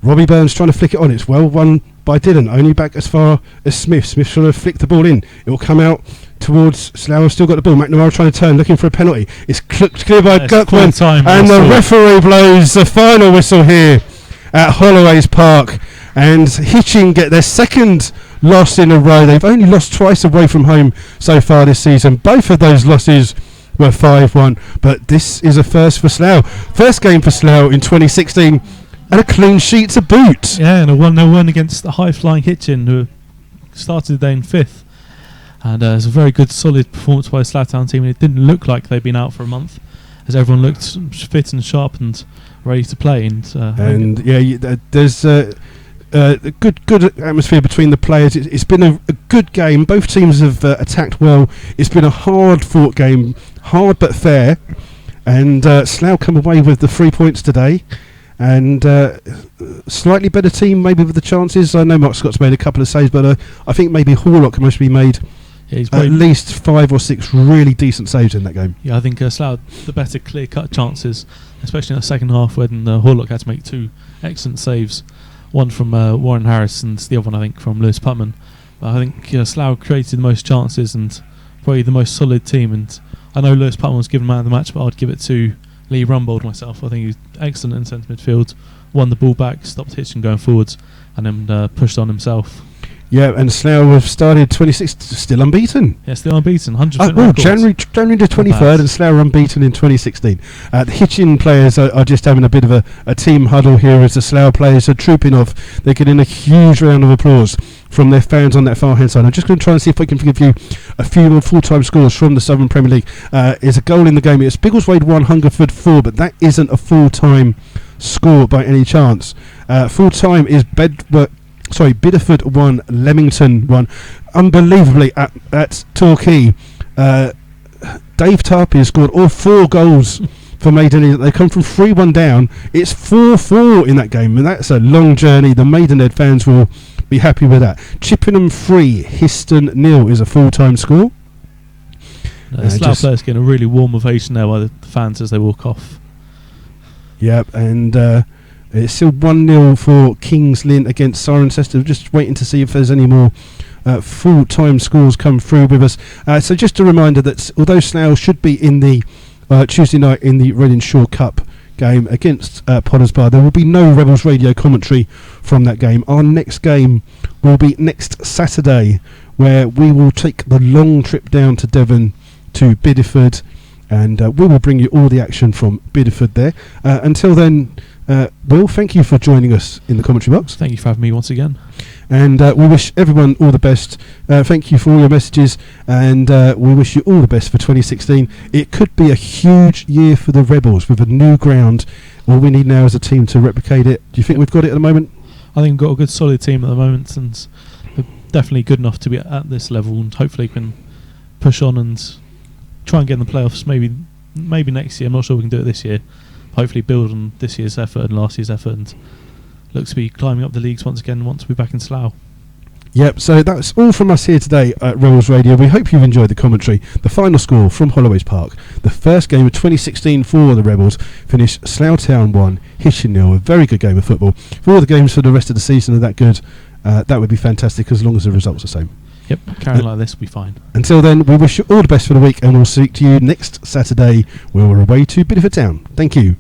Robbie Burns trying to flick it on. It's well won by Dylan. Only back as far as Smith. Smith trying to flick the ball in. It will come out towards Slough. Still got the ball. McNamara trying to turn, looking for a penalty. It's clear by Gutman. And the referee blows the final whistle here at Holloway's Park. And Hitchin get their second loss in a row. They've only lost twice away from home so far this season. Both of those losses were 5-1. But this is a first for Slough. First game for Slough in 2016. And a clean sheet to boot. Yeah, and a 1-0 against the high-flying Hitchin, who started the day in 5th. And it was a very good, solid performance by the Slough Town team. And it didn't look like they'd been out for a month, as everyone looked fit and sharp and ready to play. There's a good atmosphere between the players. It's been a good game. Both teams have attacked well. It's been a hard-fought game, hard but fair. And Slough come away with the 3 points today. And slightly better team maybe with the chances. I know Mark Scott's made a couple of saves, but I think maybe Horlock must be made at least 5 or 6 really decent saves in that game. Yeah, I think Slough the better clear-cut chances, especially in the second half when Horlock had to make 2 excellent saves, one from Warren Harris and the other one I think from Lewis Putman. But I think Slough created the most chances and probably the most solid team. And I know Lewis Putman was given man of the match, but I'd give it to Lee Rumbold myself. I think he was excellent in centre midfield, won the ball back, stopped Hitchin going forwards, and then pushed on himself. Yeah, and Slough have started 26, still unbeaten. Yeah, still unbeaten, 100%. January the 23rd, and Slough are unbeaten in 2016. The Hitchin players are just having a bit of a team huddle here as the Slough players are trooping off. They're getting a huge round of applause from their fans on that far hand side. I'm just going to try and see if I can give you a few more full-time scores from the Southern Premier League. There's a goal in the game. It's Biggleswade 1, Hungerford 4, but that isn't a full-time score by any chance. Full-time is Bideford 1, Leamington 1. Unbelievably, at Torquay, Dave Tarpey scored all 4 goals for Maidenhead. They come from 3-1 down. It's 4-4 in that game, and that's a long journey. The Maidenhead fans will be happy with that. Chippenham 3, Histon 0 is a full-time score. Slough players getting a really warm ovation there by the fans as they walk off. Yep, and it's still 1-0 for Kings Lynn against Cirencester. Just waiting to see if there's any more full-time scores come through with us. So just a reminder that although Slough should be in the Tuesday night in the Reading Shore Cup game against Potters Bar, there will be no Rebels radio commentary from that game. Our next game will be next Saturday, where we will take the long trip down to Devon to Bideford, and we will bring you all the action from Bideford there. Until then, Will, thank you for joining us in the commentary box. Thank you for having me once again. And we wish everyone all the best. Thank you for all your messages, and we wish you all the best for 2016. It could be a huge year for the Rebels with a new ground. All we need now is a team to replicate it. Do you think we've got it at the moment? I think we've got a good solid team at the moment, and they're definitely good enough to be at this level, and hopefully can push on and try and get in the playoffs maybe next year. I'm not sure we can do it this year. Hopefully build on this year's effort and last year's effort, and look to be climbing up the leagues once again once we're back in Slough. Yep, so that's all from us here today at Rebels Radio. We hope you've enjoyed the commentary. The final score from Holloway's Park. The first game of 2016 for the Rebels finished Slough Town 1, Hitchin 0. A very good game of football. If all the games for the rest of the season are that good, that would be fantastic as long as the results are the same. Yep, carrying like this will be fine. Until then, we wish you all the best for the week, and we'll speak to you next Saturday where we're away to Bideford Town. Thank you.